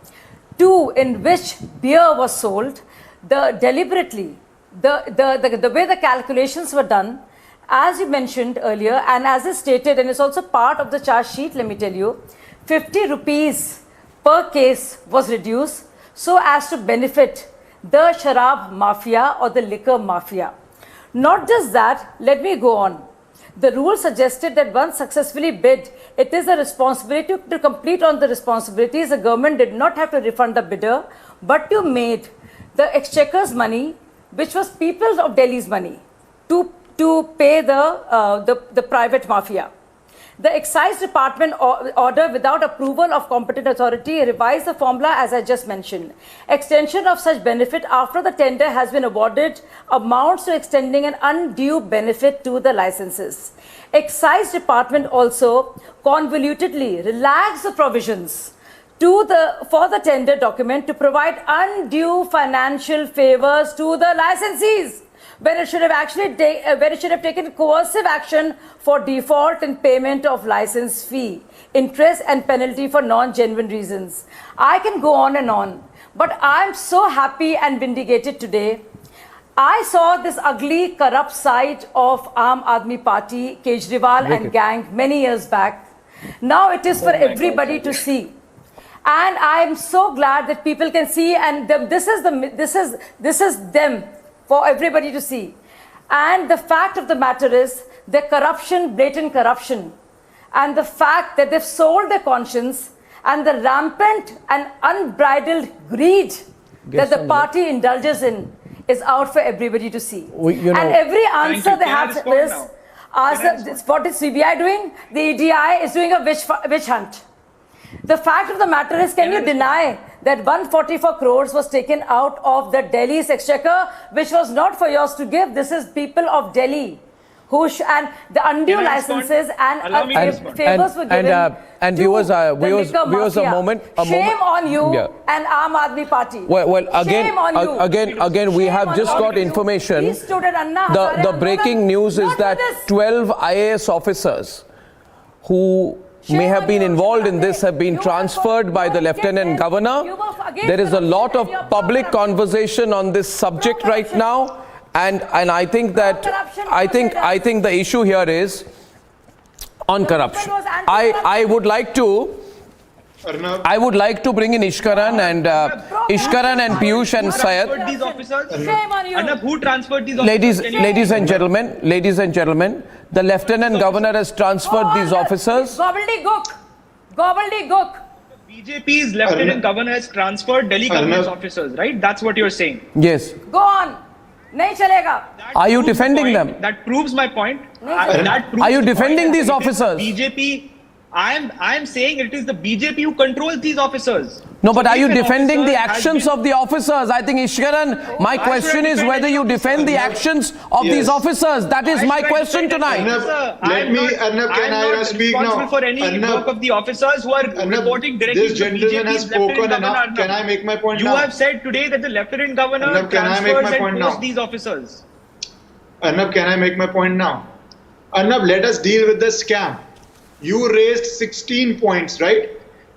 Two, in which beer was sold, deliberately. The way the calculations were done, as you mentioned earlier, and as is stated, and it's also part of the charge sheet, let me tell you, 50 rupees per case was reduced so as to benefit the sharab mafia or the liquor mafia. Not just that, let me go on. The rule suggested that once successfully bid, it is a responsibility to complete on the responsibilities. The government did not have to refund the bidder, but to made the exchequer's money, which was people of Delhi's money, to pay the private mafia. The excise department order without approval of competent authority revised the formula as I just mentioned. Extension of such benefit after the tender has been awarded amounts to extending an undue benefit to the licenses. Excise department also convolutedly relaxed the provisions for the tender document to provide undue financial favors to the licensees, when it should have taken coercive action for default in payment of license fee, interest and penalty for non-genuine reasons. I can go on, but I'm so happy and vindicated today. I saw this ugly, corrupt side of Aam Aadmi Party, Kejriwal and gang many years back. Now it is for everybody to see. And I am so glad that people can see, and this is them for everybody to see. And the fact of the matter is the corruption, blatant corruption, and the fact that they've sold their conscience and the rampant and unbridled greed that the party indulges in is out for everybody to see. And every answer they have is, what is CBI doing? The EDI is doing a witch hunt. The fact of the matter is, can you deny that 144 crores was taken out of the Delhi's exchequer, which was not for yours to give? This is people of Delhi who and the undue licenses and favors were given.
And viewers, a moment.
Shame on you and Aam Aadmi Party.
Well,
Shame on you.
again, we have just got information. The breaking news is that 12 IAS officers who may have been involved in this have been transferred by the Lieutenant Governor. There is a lot of public conversation on this subject right now. And I think that I think the issue here is on corruption. I would like to bring in Ishkaran and Piyush and Syed.
Who transferred these officers?
Ladies and gentlemen, the Lieutenant Governor has transferred these officers.
Gobbledygook.
BJP's Lieutenant Governor has transferred Delhi government's officers, right? That's what you're saying.
Yes.
Go on. Nahi chalega.
Are you defending them?
That proves my point.
Are you defending these officers?
BJP. I am saying it is the BJP who controls these officers.
No, but are you defending the actions of the officers? I think, Ishkaran, my question is whether you defend the actions of these officers. That is my question tonight.
Can I speak now? I'm not responsible for any work of the officers who are reporting directly to BJP's Lieutenant Governor.
Can I make my point now?
You have said today that the Lieutenant Governor transfers and posts these officers.
Arnab, can I make my point now? Arnab, let us deal with the scam. You raised 16 points, right?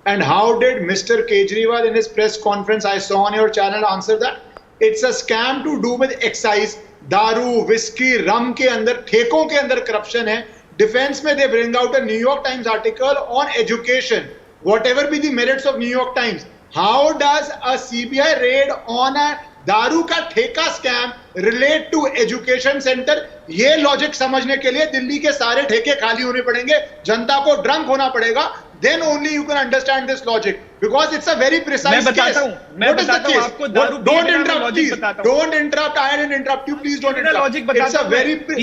And how did Mr. Kejriwal in his press conference, I saw on your channel, answer that? It's a scam to do with excise, daru, whiskey, rum ke andar, thekon ke andar corruption hai. Defense mein they bring out a New York Times article on education. Whatever be the merits of New York Times, how does a CBI raid on a दारू का ठेका scam relate to education centre? ये logic समझने के लिए दिल्ली के सारे ठेके खाली होने पड़ेंगे, जनता को ड्रंक होना पड़ेगा. Then only you can understand this logic, because it's a very precise case. What is the case? Don't interrupt, please. Don't interrupt. I didn't interrupt you. Please don't interrupt. It's a very. Don't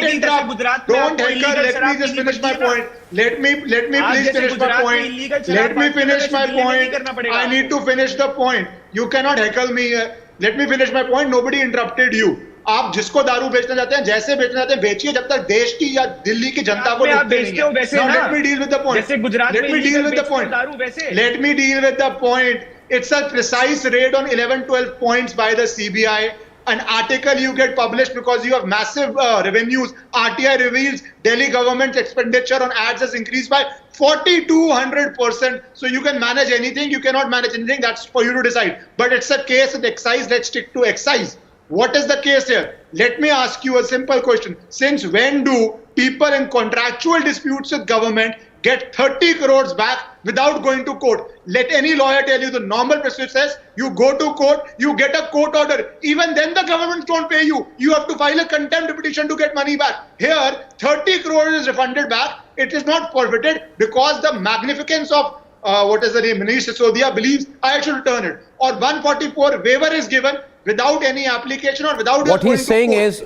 interrupt. Don't heckle. Let me just finish my point. Let me please finish my point. Let me finish my point. I need to finish the point. You cannot heckle me. Let me finish my point. Nobody interrupted you. आप जिसको दारू बेचना चाहते हैं, जैसे बेचना चाहते हैं, बेचिए, जब तक देश की या दिल्ली की जनता को
बेचते हो वैसे ना.
Let me deal with the point.
जैसे गुजरात में
deal with the point.
दारू वैसे.
Let me deal with the point. It's a precise raid on 11-12 points by the CBI. An article you get published because you have massive revenues. RTI reveals Delhi government's expenditure on ads has increased by 4,200%. So you can manage anything, you cannot manage anything. That's for you to decide. But it's a case with excise. Let's stick to excise. What is the case here? Let me ask you a simple question. Since when do people in contractual disputes with government get 30 crores back without going to court? Let any lawyer tell you the normal procedure says you go to court, you get a court order. Even then the government don't pay you. You have to file a contempt petition to get money back. Here, 30 crores is refunded back. It is not forfeited because the magnificence of what is the name? Manish Sisodia believes I should return it. Or 144 waiver is given without any application or without.
What he's saying is,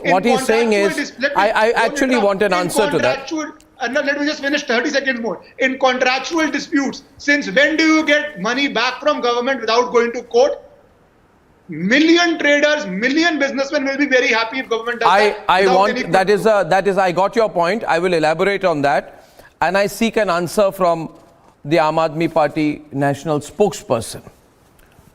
I actually want an answer to that.
Let me just finish 30 seconds more. In contractual disputes, since when do you get money back from government without going to court? Million traders, million businessmen will be very happy if government does
that. I got your point. I will elaborate on that. And I seek an answer from the Aam Aadmi Party national spokesperson.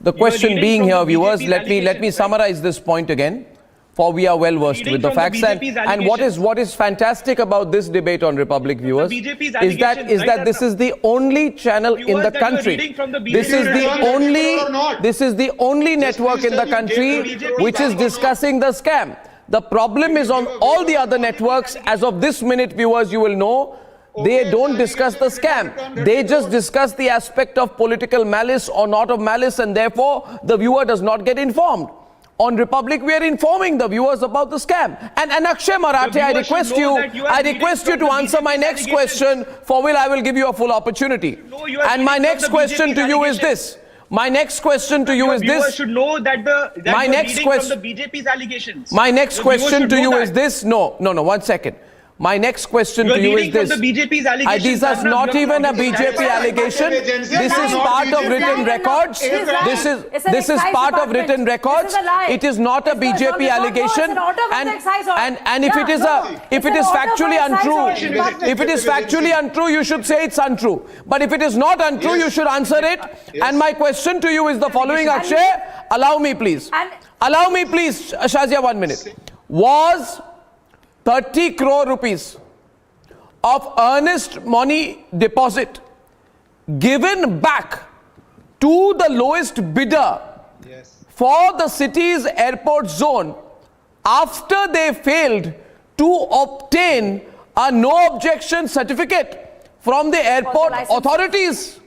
The question being here, viewers, let me summarize this point again, for we are well versed with the facts. And what is fantastic about this debate on Republic, viewers, is that this is the only channel in the country. This is the only network in the country which is discussing the scam. The problem is on all the other networks. As of this minute, viewers, you will know
They don't discuss the scam. They just discuss the aspect of political malice or not of malice, and therefore the viewer does not get informed. On Republic, we are informing the viewers about the scam. And Akshay Marathe, I request you to answer my next question, for which I will give you a full opportunity. And my next question to you is this. My next question to you is this.
Viewers should know that
My next question
from the BJP's allegations.
My next question to you is this. No, 1 second. My next question to you is this.
From the BJP's allegations.
This is not even a BJP allegation. This is part of written records. This is part of written records. It is not a BJP allegation. And if it is factually untrue, you should say it's untrue. But if it is not untrue, you should answer it. And my question to you is the following, Akshay. Allow me, please. Shazia, 1 minute. Was 30 crore rupees of earnest money deposit given back to the lowest bidder for the city's airport zone after they failed to obtain a no objection certificate from the airport authorities?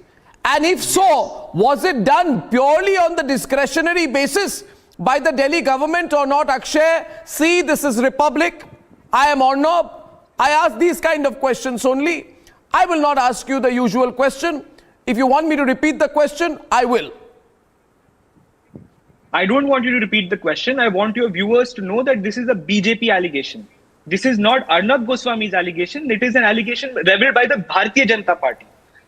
And if so, was it done purely on the discretionary basis by the Delhi government or not? Akshay, see, this is Republic. I am Arnab. I ask these kind of questions only. I will not ask you the usual question. If you want me to repeat the question, I will.
I don't want you to repeat the question. I want your viewers to know that this is a BJP allegation. This is not Arnab Goswami's allegation. It is an allegation leveled by the Bharatiya Janata Party.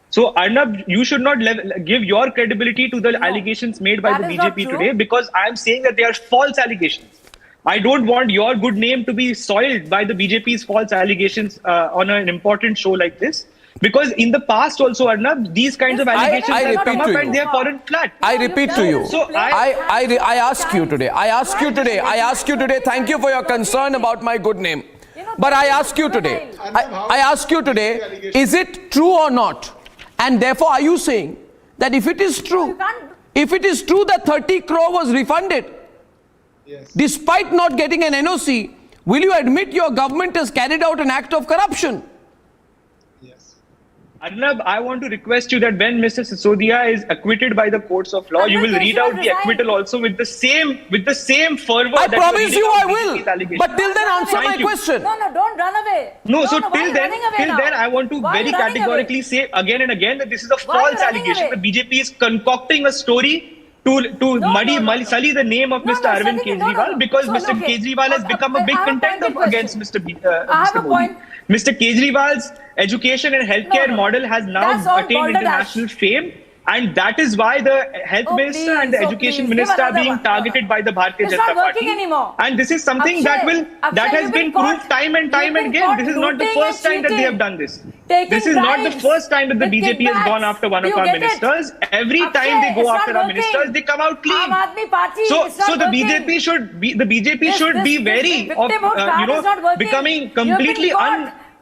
So Arnab, you should not give your credibility to the allegations made by the BJP today, because I am saying that they are false allegations. I don't want your good name to be soiled by the BJP's false allegations on an important show like this. Because in the past also, Arnab, these kinds of allegations have come up and they have fallen flat.
I repeat to you.
So
I ask you today. Thank you for your concern about my good name. But I ask you today. Is it true or not? And therefore, are you saying that if it is true that 30 crore was refunded, despite not getting an NOC, will you admit your government has carried out an act of corruption?
Arnab, I want to request you that when Mr. Sisodia is acquitted by the courts of law, you will read out the acquittal also with the same fervor.
I promise you I will. But till then, answer my question.
No, don't run away.
No, so till then, I want to very categorically say again and again that this is a false allegation. The BJP is concocting a story to sully the name of Mr. Arvind Kejriwal, because Mr. Kejriwal has become a big contender against Mr. Modi. Mr. Kejriwal's education and healthcare model has now attained international fame, and that is why the health minister and the education minister are being targeted by the Bharatiya Janata Party. And this is something that has been proved time and time again. This is not the first time that they have done this. This is not the first time that the BJP has gone after one of our ministers. Every time they go after our ministers, they come out clean. So the BJP should be wary of becoming completely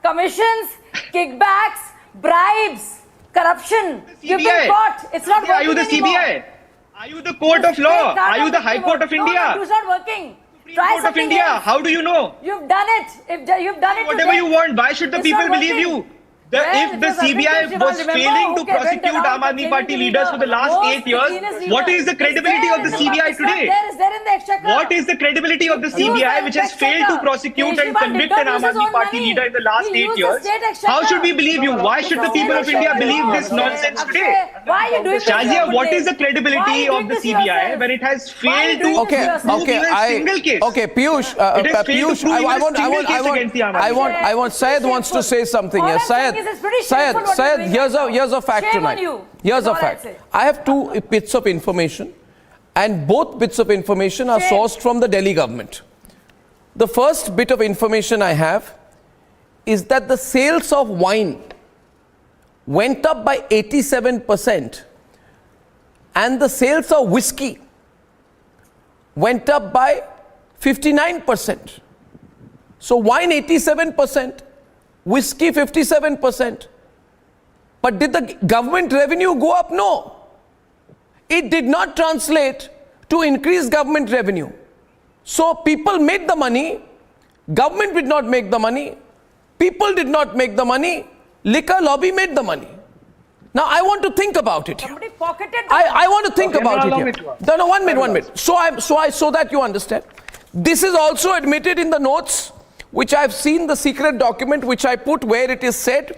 commissions, kickbacks, bribes, corruption. You've been caught. It's not working.
Are you the CBI? Are you the Court of Law? Are you the High Court of India?
No, it's not working.
Court of India. How do you know?
You've done it. You've done it.
Whatever you want. Why should the people believe you? If the CBI was failing to prosecute Aam Aadmi Party leaders for the last 8 years, what is the credibility of the CBI today? What is the credibility of the CBI which has failed to prosecute and convict an Aam Aadmi Party leader in the last 8 years? How should we believe you? Why should the people of India believe this nonsense today? Shazia, what is the credibility of the CBI when it has failed to prove even a single case?
Okay, Piyush, I want Syed wants to say something here. Syed, here's a fact tonight. Here's a fact. I have 2 bits of information, and both bits of information are sourced from the Delhi government. The first bit of information I have is that the sales of wine went up by 87%, and the sales of whiskey went up by 59%. So wine 87%, whiskey 57%. But did the government revenue go up? No. It did not translate to increased government revenue. So people made the money, government did not make the money, people did not make the money, Liquor lobby made the money. Now I want to think about it here.
Somebody pocketed the
I want to think
Okay,
about
allow
it
me
here.
to
No, 1 minute, 1 minute. So that you understand. This is also admitted in the notes, which I've seen the secret document, which I put where it is said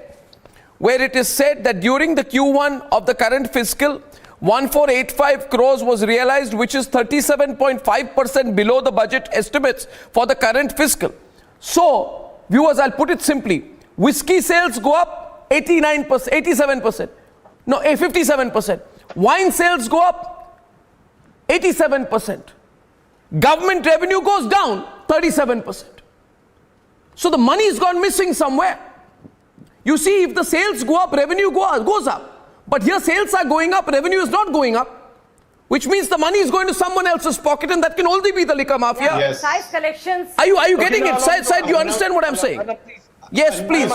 that during the Q1 of the current fiscal, 1485 crores was realized, which is 37.5% below the budget estimates for the current fiscal. So, viewers, I'll put it simply. Whiskey sales go up 89%, 87%. No, 57%. Wine sales go up 87%. Government revenue goes down 37%. So the money has gone missing somewhere. You see, if the sales go up, revenue goes up. But here sales are going up, revenue is not going up, which means the money is going to someone else's pocket, and that can only be the liquor mafia.
Yes. Size collections.
Are you getting it? Side, you understand what I'm saying? Yes, please.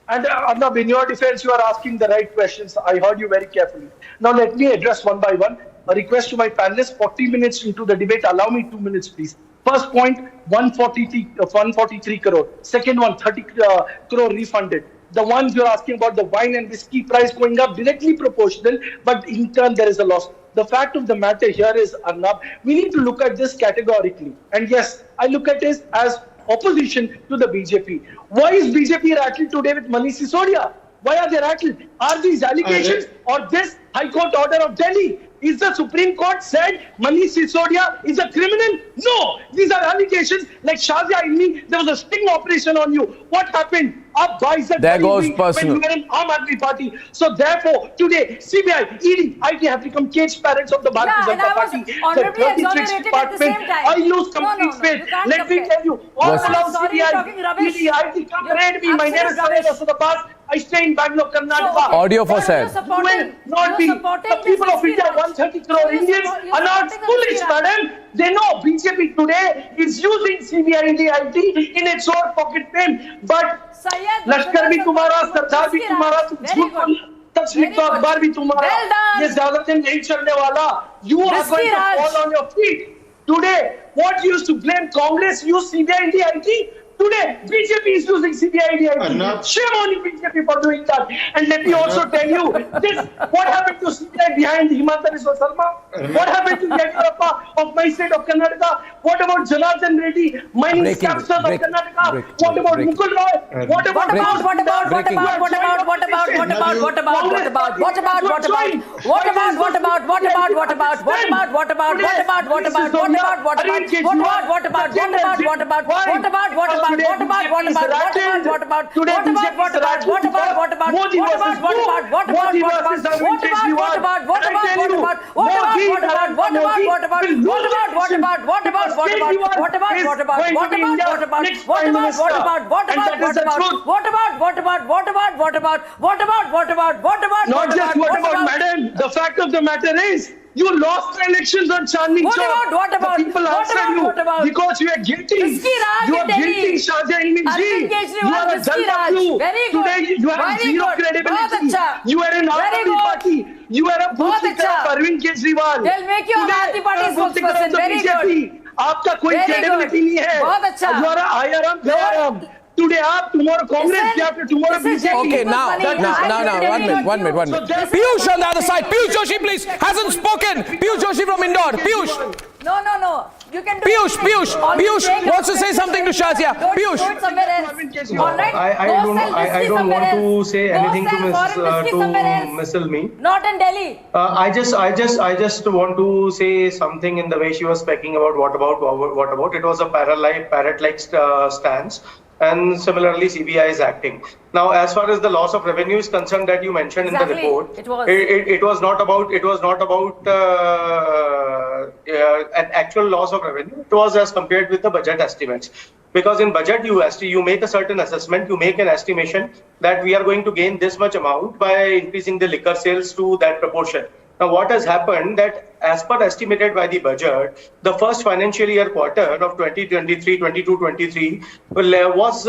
And Arnab, in your defense, you are asking the right questions. I heard you very carefully. Now let me address one by one. A request to my panelists, 40 minutes into the debate. Allow me 2 minutes, please. First point, 143 crore. Second one, 30 crore refunded. The ones you're asking about, the wine and whiskey price going up, directly proportional, but in turn there is a loss. The fact of the matter here is, Arnab, we need to look at this categorically. And yes, I look at this as opposition to the BJP. Why is BJP rattled today with Manish Sisodia? Why are they rattled? Are these allegations or this High Court order of Delhi? Is the Supreme Court said Manish Sisodia is a criminal? No! These are allegations like Shazia Ilmi, there was a sting operation on you. What happened?
There goes personal.
When you were in Aam Aadmi Party. So therefore, today, CBI, ED, IT have become caged parents of the Bharatiya Janata Party.
Honorably exonerated at the same time.
I lose complete faith. Let me tell you, all along CBI, ED, IT come raid me. My name is Sareda Sudabas. I stay in Bangalore, Karnataka.
Audio for sale.
Will not be. The people of India, 130 crore Indians, are not foolish, madam. They know BJP today is using CBI and the IT in its own pocket fame. But लश्कर भी तुम्हारा, सरदार भी तुम्हारा, तस्वीर तो अखबार भी तुम्हारा, ये ज्यादा दिन नहीं चलने वाला. You are going to fall on your feet. Today, what used to blame Congress used CBI and the IT. Today, BJP is using CBI and the IT. Shame on you, BJP, for doing that. And let me also tell you this: what happened to CBI behind Himanta Biswa Sarma? What happened to Kejriwal of my state of Karnataka? What about Janardhan Reddy, mining capsters of Karnataka? What about Mukul Roy? What about madam? The fact of the matter is, you lost the elections on Chandni Chowk.
What about?
The people answered you because you are guilty. You are guilty, Shazia Ilmi ji. You are a Jalpatu. Today you have zero credibility. You are an Aam Party. You are a booth of Arvind Kejriwal.
They'll make you a Bharatiya Party spokesperson. Very good.
आपका कोई credibility नहीं है.
बहुत अच्छा.
You are a IRM. Today up, tomorrow Congress, tomorrow BJP.
Okay, now, 1 minute. Piyush on the other side. Piyush Joshi, please, hasn't spoken. Piyush Joshi from Indore. Piyush.
No. You can do
Piyush wants to say something to Shazia. Piyush.
I don't want to say anything to Miss Ilmi.
Not in Delhi.
I just want to say something in the way she was speaking about what about. It was a parrot-like stance. And similarly, CBI is acting. Now, as far as the loss of revenue is concerned that you mentioned in the report, it was not about an actual loss of revenue. It was as compared with the budget estimates. Because in budget, you make a certain assessment, you make an estimation that we are going to gain this much amount by increasing the liquor sales to that proportion. Now, what has happened that as per estimated by the budget, the first financial year quarter of 22-23 was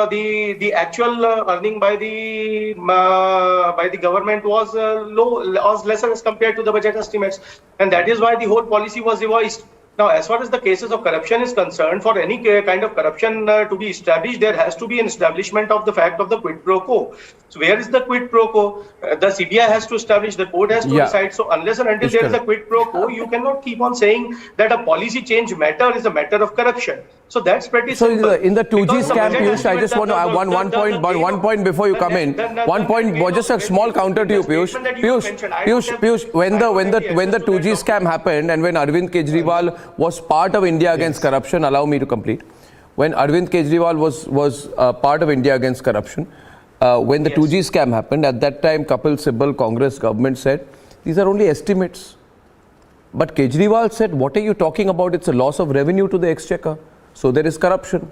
the actual earning by the government was low, was lesser as compared to the budget estimates, and that is why the whole policy was revised. Now, as far as the cases of corruption is concerned, for any kind of corruption to be established, there has to be an establishment of the fact of the quid pro quo. So where is the quid pro quo? The CBI has to establish, the court has to decide. So unless and until there is a quid pro quo, you cannot keep on saying that a policy change matter is a matter of corruption. So that's pretty simple.
So in the 2G scam, Piyush, I just want to add one point before you come in. One point, just a small counter to you, Piyush. Piyush, when the 2G scam happened and when Arvind Kejriwal was part of India Against Corruption, allow me to complete. When Arvind Kejriwal was part of India Against Corruption, when the 2G scam happened, at that time Kapil Sibal, Congress government said, these are only estimates. But Kejriwal said, what are you talking about? It's a loss of revenue to the exchequer. So there is corruption.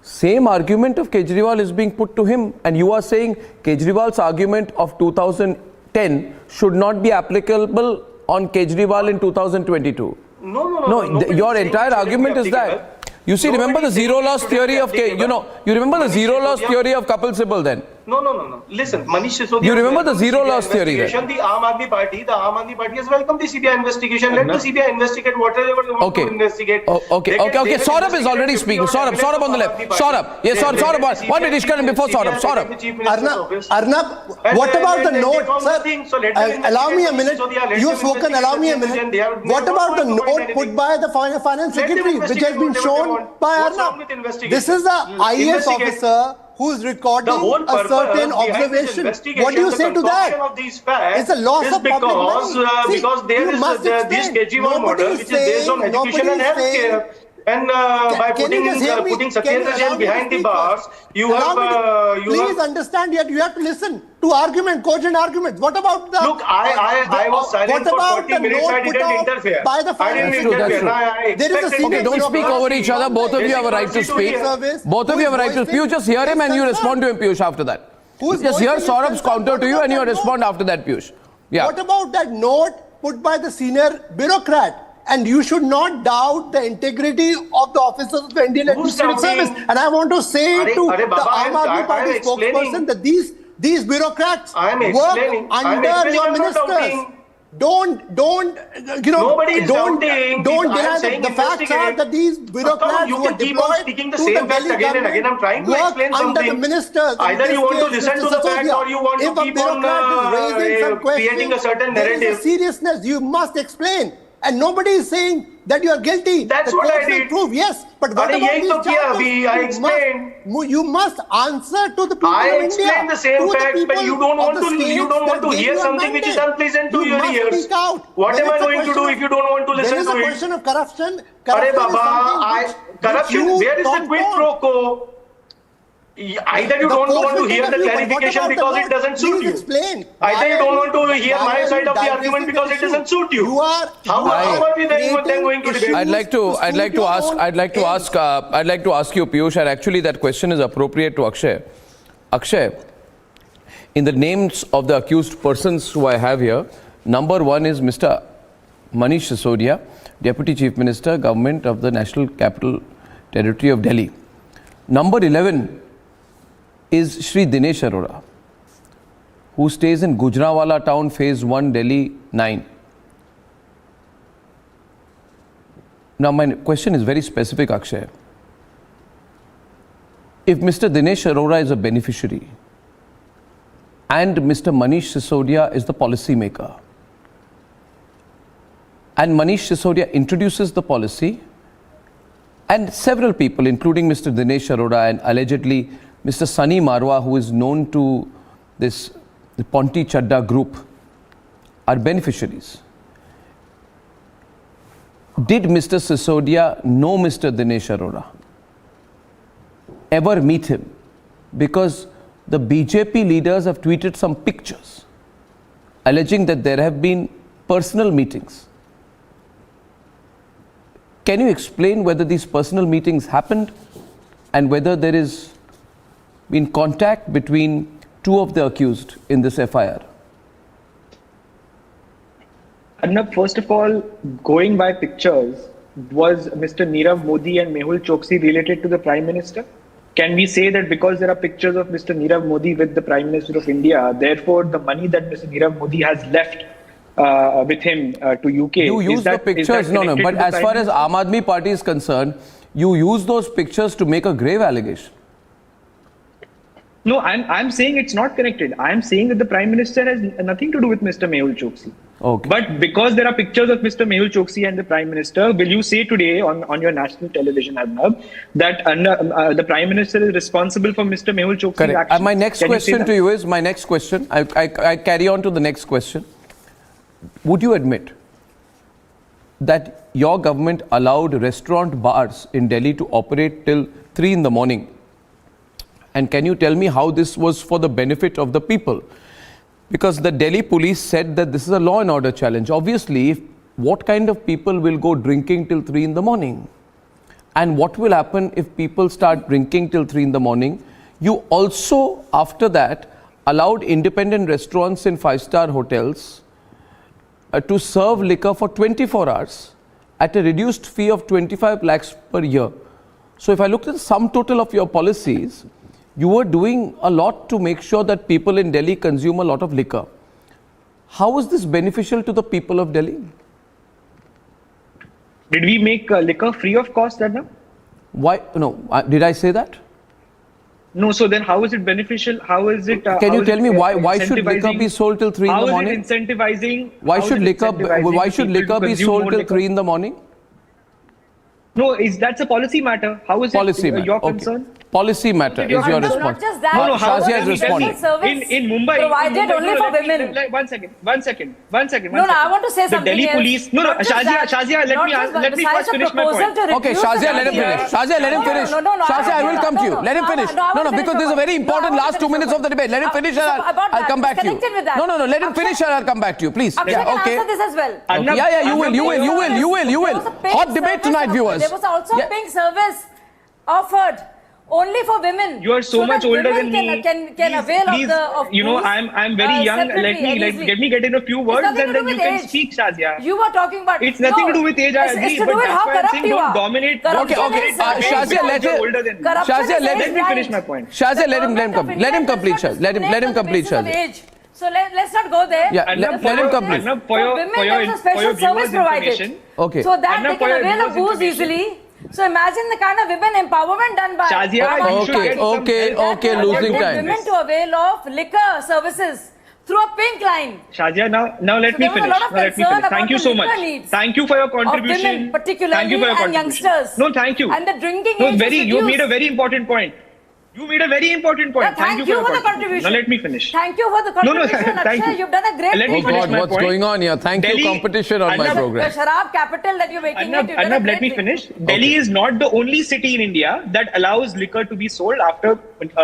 Same argument of Kejriwal is being put to him. And you are saying Kejriwal's argument of 2010 should not be applicable on Kejriwal in 2022. No, your entire argument is that. You see, remember the zero loss theory of, you remember the zero loss theory of Kapil Sibal then?
No. Listen, Manish Sisodia.
You remember the zero loss theory then?
The Aam Aadmi Party has welcomed the CBI investigation. Let the CBI investigate whatever they want to investigate.
Okay. Saurabh is already speaking. Saurabh on the left. Saurabh. Yes, Saurabh. One minute, before Saurabh.
Arnab, what about the note, sir? Allow me a minute. You have spoken, allow me a minute. What about the note put by the finance secretary, which has been shown by Arnab? This is the IAS officer who's recording a certain observation. What do you say to that? It's a loss of public money.
Because there is this Kejriwal model, which is based on education and healthcare. And by putting Satyendra Jain behind the bars, you have...
Please understand, yet you have to listen to argument, cogent arguments. What about the...
Look, I was silent for 40 minutes. I didn't interfere.
I didn't interfere. There is a
okay, don't speak over each other. Both of you have a right to speak. Both of you have a right to speak. You just hear him and you respond to him, Piyush, after that. Just hear Saurabh's counter to you and you respond after that, Piyush. Yeah.
What about that note put by the senior bureaucrat? And you should not doubt the integrity of the officers of the Indian Administrative Service. And I want to say to the Aam Aadmi Party spokesperson that these bureaucrats work under your ministers. Don't deny the facts are that these bureaucrats who are deployed to the Delhi government work under the ministers.
Either you want to listen to the facts or you want to keep on creating a certain narrative.
There is a seriousness. You must explain. And nobody is saying that you are guilty.
That's what I did.
Prove, yes. But what about these charges? You must answer to the people of India.
I explained the same fact, but you don't want to hear something which is unpleasant to your ears. What am I going to do if you don't want to listen to it?
There is a question of corruption.
Corruption, where is the quid pro quo? Either you don't want to hear the clarification because it doesn't suit you. Either you don't want to hear my side of the argument because it doesn't suit you. How are we then going to debate?
I'd like to ask you, Piyush, and actually that question is appropriate to Akshay. Akshay, in the names of the accused persons who I have here, number 1 is Mr. Manish Sisodia, Deputy Chief Minister, Government of the National Capital Territory of Delhi. Number 11 is Shri Dinesh Arora, who stays in Gujranwala town, phase 1, Delhi 9. Now my question is very specific, Akshay. If Mr. Dinesh Arora is a beneficiary and Mr. Manish Sisodia is the policy maker, and Manish Sisodia introduces the policy, and several people, including Mr. Dinesh Arora and allegedly Mr. Sunny Marwa, who is known to the Ponti Chadda group, are beneficiaries. Did Mr. Sisodia know Mr. Dinesh Arora? Ever meet him? Because the BJP leaders have tweeted some pictures alleging that there have been personal meetings. Can you explain whether these personal meetings happened and whether there is been contact between two of the accused in this FIR?
Arnab, first of all, going by pictures, was Mr. Nirav Modi and Mehul Choksi related to the Prime Minister? Can we say that because there are pictures of Mr. Nirav Modi with the Prime Minister of India, therefore the money that Mr. Nirav Modi has left with him to UK.
You use the pictures, no, but as far as Aam Aadmi Party is concerned, you use those pictures to make a grave allegation.
No, I'm saying it's not connected. I'm saying that the Prime Minister has nothing to do with Mr. Mehul Choksi.
Okay.
But because there are pictures of Mr. Mehul Choksi and the Prime Minister, will you say today on your national television, Arnab, that the Prime Minister is responsible for Mr. Mehul Choksi's
Correct.
actions?
My next question to you is, I carry on to the next question. Would you admit that your government allowed restaurant bars in Delhi to operate till 3 in the morning? And can you tell me how this was for the benefit of the people? Because the Delhi police said that this is a law and order challenge. Obviously, what kind of people will go drinking till 3 in the morning? And what will happen if people start drinking till 3 in the morning? You also, after that, allowed independent restaurants in 5-star hotels to serve liquor for 24 hours at a reduced fee of 25 lakhs per year. So if I looked at the sum total of your policies, you were doing a lot to make sure that people in Delhi consume a lot of liquor. How is this beneficial to the people of Delhi?
Did we make liquor free of cost, Arnab?
Why? No. Did I say that?
No. So then how is it beneficial? How is it...
Can you tell me why should liquor be sold till 3 in the morning?
How is it incentivizing...
Why should liquor be sold till 3 in the morning?
No, that's a policy matter. How is
policy
it your concern?
Policy matter is your response.
Not just that.
No,
Shazia is responding.
In Mumbai,
provided only for women.
One second.
No, I want to say something.
The Delhi police. No, Shazia, let me first finish my point.
Okay, Shazia, let him finish. Shazia, let him finish. Shazia, I will come to you. Let him finish. No, because this is a very important last 2 minutes of the debate. Let him finish and I'll come back to you. No, let him finish and I'll come back to you, please.
Okay. Answer this as well.
Yeah, you will. Hot debate tonight, viewers.
There was also a pink service offered only for women.
You are so much older than me.
Can avail of
you know, I'm very young. Let me get in a few words and then you can speak, Shazia.
You were talking about...
It's nothing to do with age, I agree.
It's to do with how corrupt you are.
Don't dominate.
Shazia, let me
finish my point.
Shazia, let him complete, Shazia. Let him complete, Shazia.
So let's not go there.
Yeah, let him complete.
For women, there's a special service provided.
Okay.
So that they can avail of booze easily. So imagine the kind of women empowerment done by...
Shazia, okay, losing time.
Women to avail of liquor services through a pink line.
Shazia, now let me finish. Thank you so much. Thank you for your contribution.
Of women, particularly, and youngsters.
No, thank you.
And the drinking age
you made a very important point. Thank you for the
contribution.
Now let me finish.
Thank you for the contribution.
Thank you.
You've done a great
Let me
thing.
finish my
what's
point.
going on here? Thank you, competition on my program.
The Sharab capital that you're making
Arnab, let me finish. Delhi is not the only city in India that allows liquor to be sold after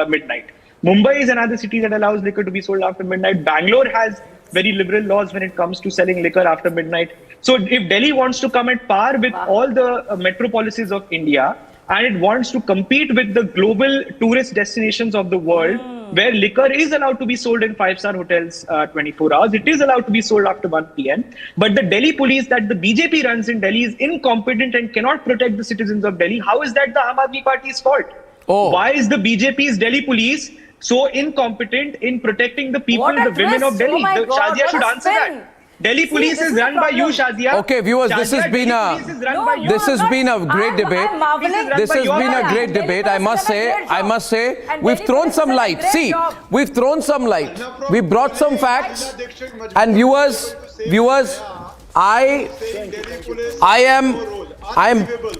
midnight. Mumbai is another city that allows liquor to be sold after midnight. Bangalore has very liberal laws when it comes to selling liquor after midnight. So if Delhi wants to come at par with all the metropolises of India, and it wants to compete with the global tourist destinations of the world, where liquor is allowed to be sold in 5-star hotels 24 hours. It is allowed to be sold after 1 p.m. But the Delhi police that the BJP runs in Delhi is incompetent and cannot protect the citizens of Delhi. How is that the Aam Aadmi Party's fault? Why is the BJP's Delhi police so incompetent in protecting the people, the women of Delhi? Shazia should answer that. Delhi police is run by you, Shazia.
Okay, viewers, this has been a great debate. This has been a great debate. I must say, we've thrown some light. See, we've thrown some light. We brought some facts, and viewers, I am.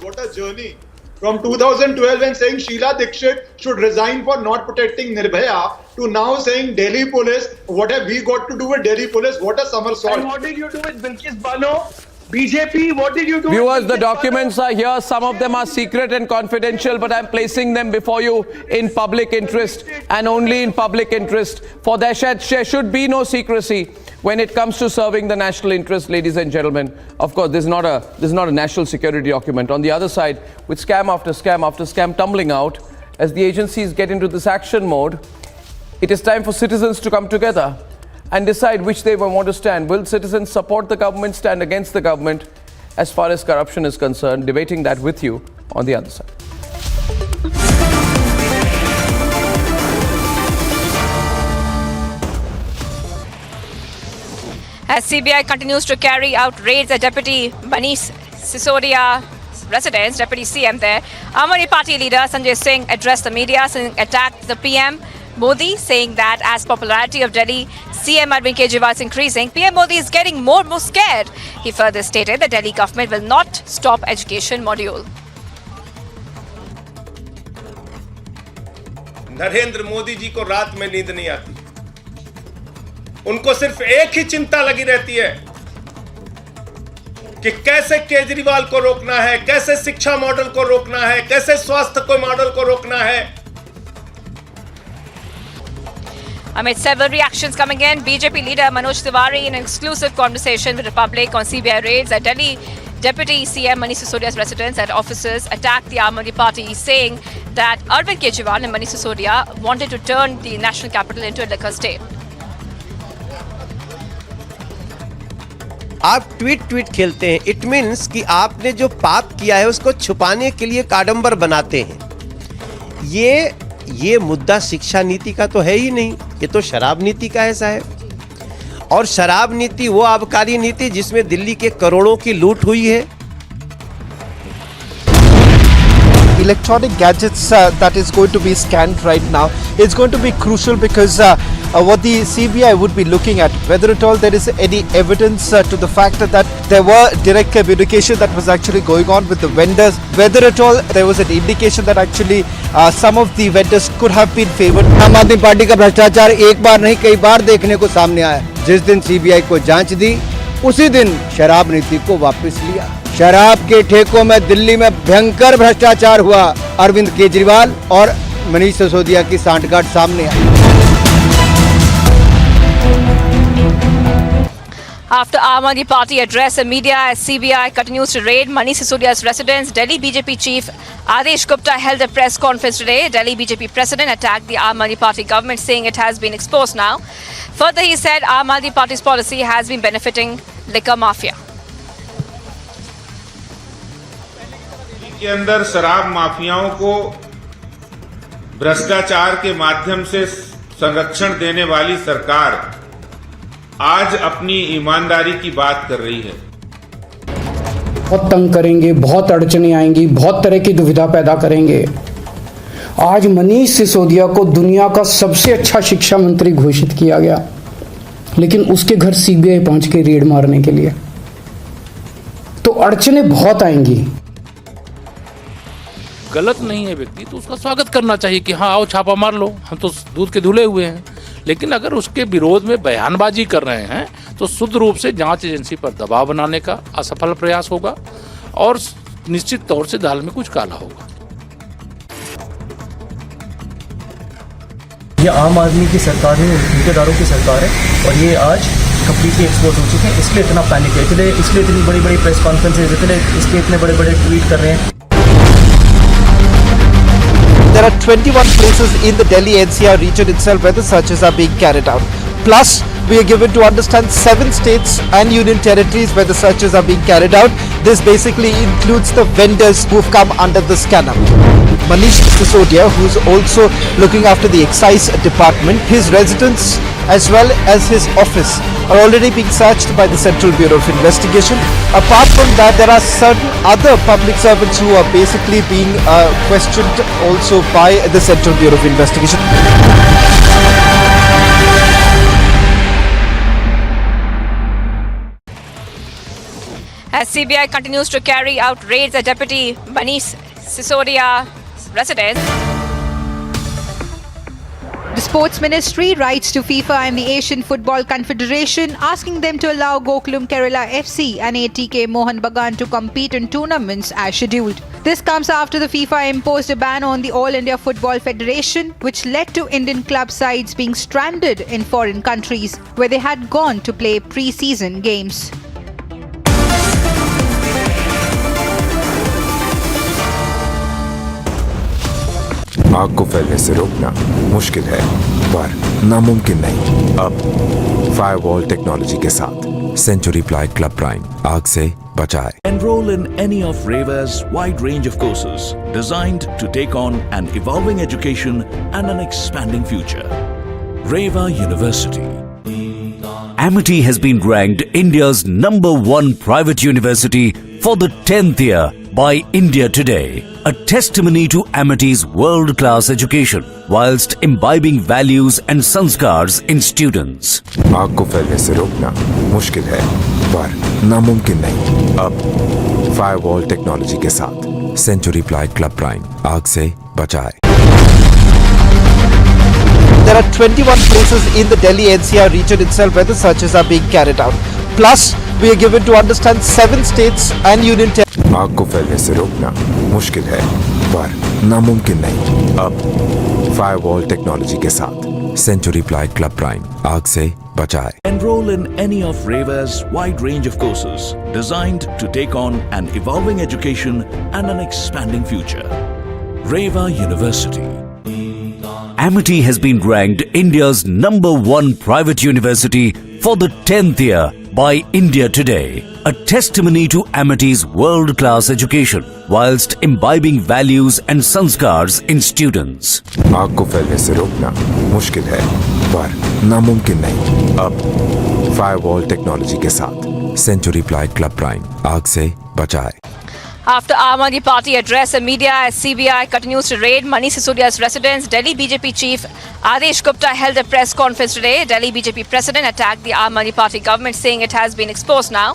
What a journey. From 2012 when saying Sheila Dikshit should resign for not protecting Nirbhaya to now saying Delhi police, what have we got to do with Delhi police? What a somersault.
And what did you do with Bilkis Bano? BJP, what did you do?
Viewers, the documents are here. Some of them are secret and confidential, but I'm placing them before you in public interest and only in public interest. For there should be no secrecy when it comes to serving the national interest, ladies and gentlemen. Of course, this is not a national security document. On the other side, with scam after scam after scam tumbling out, as the agencies get into this action mode, it is time for citizens to come together and decide which they want to stand. Will citizens support the government, stand against the government as far as corruption is concerned? Debating that with you on the other side.
As CBI continues to carry out raids at Deputy Manish Sisodia residence, Deputy CM there, Aam Aadmi Party leader Sanjay Singh addressed the media and attacked the PM Modi, saying that as popularity of Delhi CM Arvind Kejriwal is increasing, PM Modi is getting more and more scared. He further stated the Delhi government will not stop education module.
Narendra Modi ji को रात में नींद नहीं आती, उनको सिर्फ एक ही चिंता लगी रहती है कि कैसे केजरीवाल को रोकना है, कैसे शिक्षा मॉडल को रोकना है, कैसे स्वास्थ्य को मॉडल को रोकना है.
Amid several reactions coming in, BJP leader Manoj Tiwari in an exclusive conversation with Republic on CBI raids at Delhi Deputy CM Manish Sisodia's residence and offices attacked the Aam Aadmi Party, saying that Arvind Kejriwal and Manish Sisodia wanted to turn the national capital into a liquor state.
आप tweet खेलते हैं, it means कि आपने जो पाप किया है उसको छुपाने के लिए काडंबर बनाते हैं. ये मुद्दा शिक्षा नीति का तो है ही नहीं, ये तो शराब नीति का है साहब. और शराब नीति वो आबकारी नीति जिसमें दिल्ली के करोड़ों की लूट हुई है.
Electronic gadgets that is going to be scanned right now, it's going to be crucial because what the CBI would be looking at, whether at all there is any evidence to the fact that there were direct communication that was actually going on with the vendors, whether at all there was an indication that actually some of the vendors could have been favored.
आम आदमी party का भ्रष्टाचार एक बार नहीं कई बार देखने को सामने आया. जिस दिन सीबीआई को जांच दी उसी दिन शराब नीति को वापस लिया. शराब के ठेकों में दिल्ली में भयंकर भ्रष्टाचार हुआ. अरविंद केजरीवाल और मनीष सिसोदिया की सांठगांठ सामने आई.
After Aam Aadmi Party addressed the media as CBI continues to raid Manish Sisodia's residence, Delhi BJP chief Adesh Gupta held a press conference today. Delhi BJP president attacked the Aam Aadmi Party government, saying it has been exposed now. Further, he said Aam Aadmi Party's policy has been benefiting liquor mafia.
के अंदर शराब माफियाओं को भ्रष्टाचार के माध्यम से संरक्षण देने वाली सरकार आज अपनी ईमानदारी की बात कर रही है.
बहुत तंग करेंगे, बहुत अड़चने आएंगी, बहुत तरह की दुविधा पैदा करेंगे. आज मनीष सिसोदिया को दुनिया का सबसे अच्छा शिक्षा मंत्री घोषित किया गया, लेकिन उसके घर सीबीआई पहुंच के रेड मारने के लिए. तो अड़चने बहुत आएंगी.
गलत नहीं है व्यक्ति तो उसका स्वागत करना चाहिए कि हाँ आओ छापा मार लो, हम तो दूध के धुले हुए हैं. लेकिन अगर उसके विरोध में बयानबाजी कर रहे हैं तो शुद्ध रूप से जांच एजेंसी पर दबाव बनाने का असफल प्रयास होगा और निश्चित तौर से दाल में कुछ काला होगा.
ये आम आदमी की सरकार है, ठेकेदारों की सरकार है और ये आज कंप्लीटली एक्सपोज हो चुके हैं. इसलिए इतना पैनिक है, इसलिए इतनी बड़ी बड़ी प्रेस कॉन्फ्रेंसेज, इसलिए इतने बड़े बड़े ट्वीट कर रहे हैं.
There are 21 places in the Delhi NCR region itself where the searches are being carried out. Plus, we are given to understand 7 states and union territories where the searches are being carried out. This basically includes the vendors who've come under the scanner. Manish Sisodia, who's also looking after the excise department, his residence as well as his office are already being searched by the Central Bureau of Investigation. Apart from that, there are certain other public servants who are basically being questioned also by the Central Bureau of Investigation.
As CBI continues to carry out raids at Deputy Manish Sisodia residence.
The Sports Ministry writes to FIFA and the Asian Football Confederation asking them to allow Gokulum Kerala FC and ATK Mohan Bagan to compete in tournaments as scheduled. This comes after the FIFA imposed a ban on the All India Football Federation, which led to Indian club sides being stranded in foreign countries where they had gone to play pre-season games.
आग को फैलने से रोकना मुश्किल है पर नामुमकिन नहीं. अब फायरवॉल टेक्नोलॉजी के साथ सेंचुरी प्लाई क्लब प्राइम आग से बचाए.
Enroll in any of REVA's wide range of courses designed to take on an evolving education and an expanding future. REVA University. Amity has been ranked India's #1 private university for the 10th year by India Today, a testimony to Amity's world-class education whilst imbibing values and sanskars in students.
आग को फैलने से रोकना मुश्किल है, पर नामुमकिन नहीं। अब फायरवॉल टेक्नोलॉजी के साथ सेंचुरी प्लाई क्लब प्राइम आग से बचाए।
There are 21 places in the Delhi NCR region itself where the searches are being carried out. Plus, we are given to understand 7 states and union territories.
आग को फैलने से रोकना मुश्किल है, पर नामुमकिन नहीं। अब फायरवॉल टेक्नोलॉजी के साथ सेंचुरी प्लाई क्लब प्राइम आग से बचाए।
Enroll in any of REVA's wide range of courses designed to take on an evolving education and an expanding future. REVA University. Amity has been ranked India's #1 private university for the 10th year by India Today, a testimony to Amity's world-class education whilst imbibing values and sanskars in students.
आग को फैलने से रोकना मुश्किल है, पर नामुमकिन नहीं। अब फायरवॉल टेक्नोलॉजी के साथ सेंचुरी प्लाई क्लब प्राइम आग से बचाए।
After Aam Aadmi Party addressed the media as CBI continues to raid Manish Sisodia's residence, Delhi BJP chief Adesh Gupta held a press conference today. Delhi BJP president attacked the Aam Aadmi Party government, saying it has been exposed now.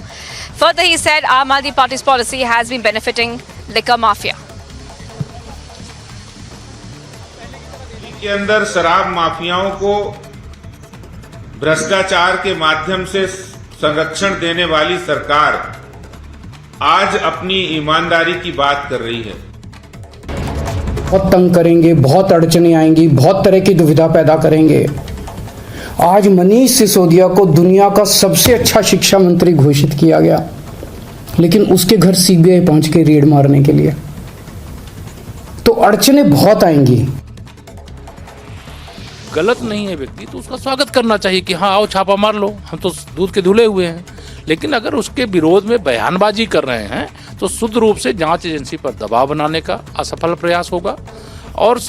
Further, he said Aam Aadmi Party's policy has been benefiting liquor mafia.
के अंदर शराब माफियाओं को भ्रष्टाचार के माध्यम से संरक्षण देने वाली सरकार आज अपनी ईमानदारी की बात कर रही है।
बहुत तंग करेंगे, बहुत अड़चने आएंगी, बहुत तरह की दुविधा पैदा करेंगे। आज मनीष सिसोदिया को दुनिया का सबसे अच्छा शिक्षा मंत्री घोषित किया गया, लेकिन उसके घर सीबीआई पहुंच के रेड मारने के लिए। तो अड़चने बहुत आएंगी।
गलत नहीं है व्यक्ति तो उसका स्वागत करना चाहिए कि हाँ आओ छापा मार लो, हम तो दूध के धुले हुए हैं। लेकिन अगर उसके विरोध में बयानबाजी कर रहे हैं तो शुद्ध रूप से जांच एजेंसी पर दबाव बनाने का असफल प्रयास होगा और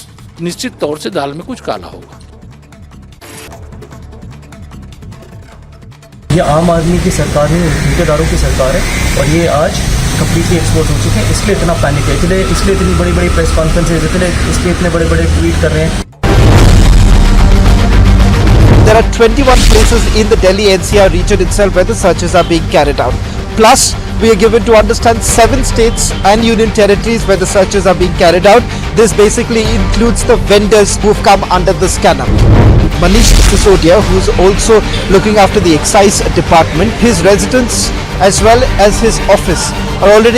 निश्चित तौर से दाल में कुछ काला होगा।
ये आम आदमी की सरकार है, ठेकेदारों की सरकार है और ये आज कंप्लीटली एक्सपोज हो चुके हैं। इसलिए इतना पैनिक है, इसलिए इतनी बड़ी बड़ी प्रेस कॉन्फ्रेंसेज, इसलिए इतने बड़े बड़े ट्वीट कर रहे हैं।
There are 21 places in the Delhi NCR region itself where the searches are being carried out. Plus, we are given to understand 7 states and union territories where the searches are being carried out. This basically includes the vendors who've come under the scanner. Manish Sisodia, who's also looking after the excise department, his residence as well as his office are already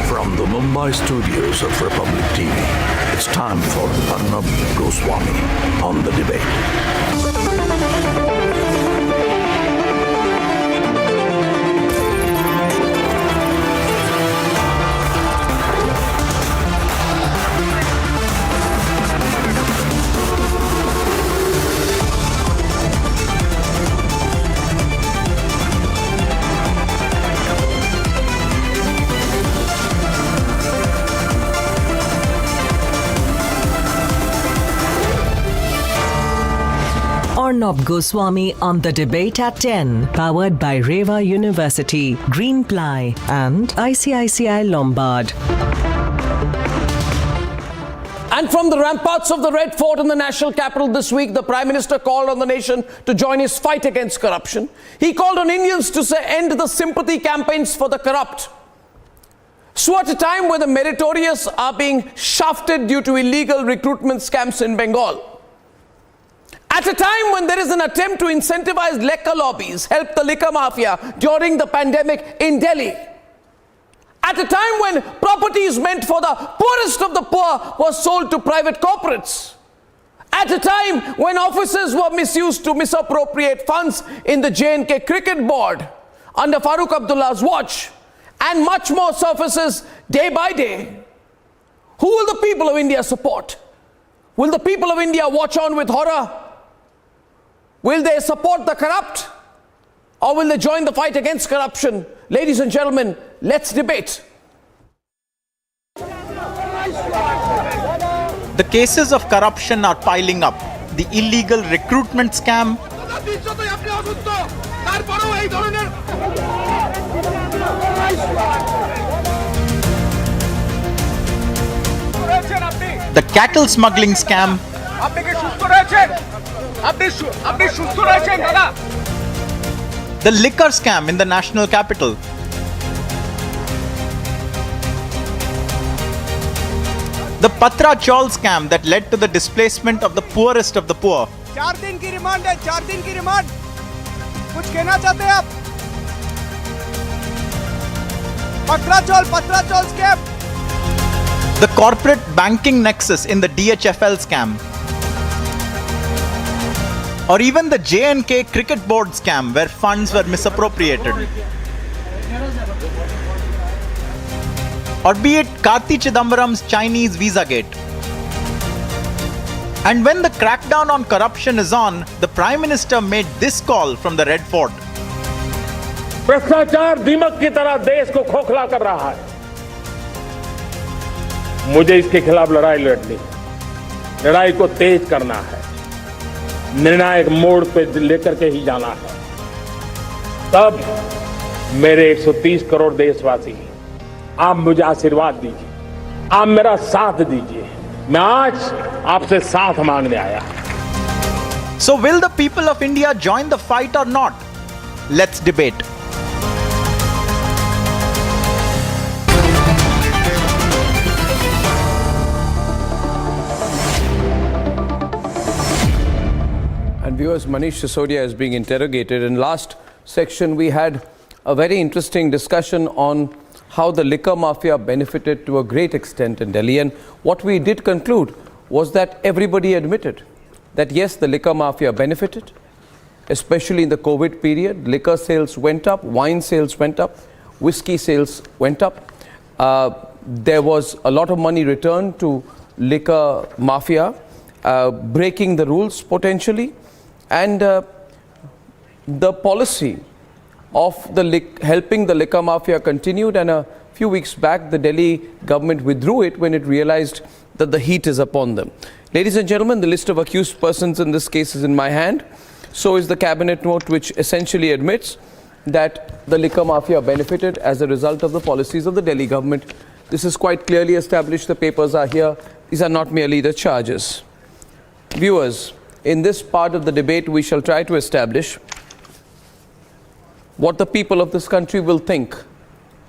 From the Mumbai studios of Republic TV, it's time for Arnab Goswami on The Debate.
Arnab Goswami on The Debate at 10, powered by REVA University, Greenply and ICICI Lombard.
And from the ramparts of the Red Fort in the national capital this week, the Prime Minister called on the nation to join his fight against corruption. He called on Indians to end the sympathy campaigns for the corrupt. So at a time where the meritorious are being shafted due to illegal recruitment scams in Bengal, at a time when there is an attempt to incentivize liquor lobbies, help the liquor mafia during the pandemic in Delhi, at a time when properties meant for the poorest of the poor was sold to private corporates, at a time when officers were misused to misappropriate funds in the J&K cricket board under Farooq Abdullah's watch, and much more surfaces day by day, who will the people of India support? Will the people of India watch on with horror? Will they support the corrupt? Or will they join the fight against corruption? Ladies and gentlemen, let's debate.
The cases of corruption are piling up. The illegal recruitment scam, the cattle smuggling scam, the liquor scam in the national capital, the Patra Chawl scam that led to the displacement of the poorest of the poor.
4 दिन की remand है, 4 दिन की remand. कुछ कहना चाहते हैं आप? पत्रा चौल scam.
The corporate banking nexus in the DHFL scam. Or even the J&K cricket board scam where funds were misappropriated. Or be it Karti Chidambaram's Chinese visa gate. And when the crackdown on corruption is on, the Prime Minister made this call from the Red Fort.
भ्रष्टाचार दीमक की तरह देश को खोखला कर रहा है। मुझे इसके खिलाफ लड़ाई लड़नी है, लड़ाई को तेज करना है, निर्णायक मोड़ पे लेकर के ही जाना है। तब मेरे 130 करोड़ देशवासी, आप मुझे आशीर्वाद दीजिए, आप मेरा साथ दीजिए। मैं आज आपसे साथ मांगने आया।
So will the people of India join the fight or not? Let's debate.
And viewers, Manish Sisodia is being interrogated. In last section, we had a very interesting discussion on how the liquor mafia benefited to a great extent in Delhi. And what we did conclude was that everybody admitted that yes, the liquor mafia benefited, especially in the COVID period. Liquor sales went up, wine sales went up, whiskey sales went up. There was a lot of money returned to liquor mafia, breaking the rules potentially. And the policy of helping the liquor mafia continued, and a few weeks back the Delhi government withdrew it when it realized that the heat is upon them. Ladies and gentlemen, the list of accused persons in this case is in my hand. So is the cabinet note, which essentially admits that the liquor mafia benefited as a result of the policies of the Delhi government. This is quite clearly established. The papers are here. These are not merely the charges. Viewers, in this part of the debate, we shall try to establish what the people of this country will think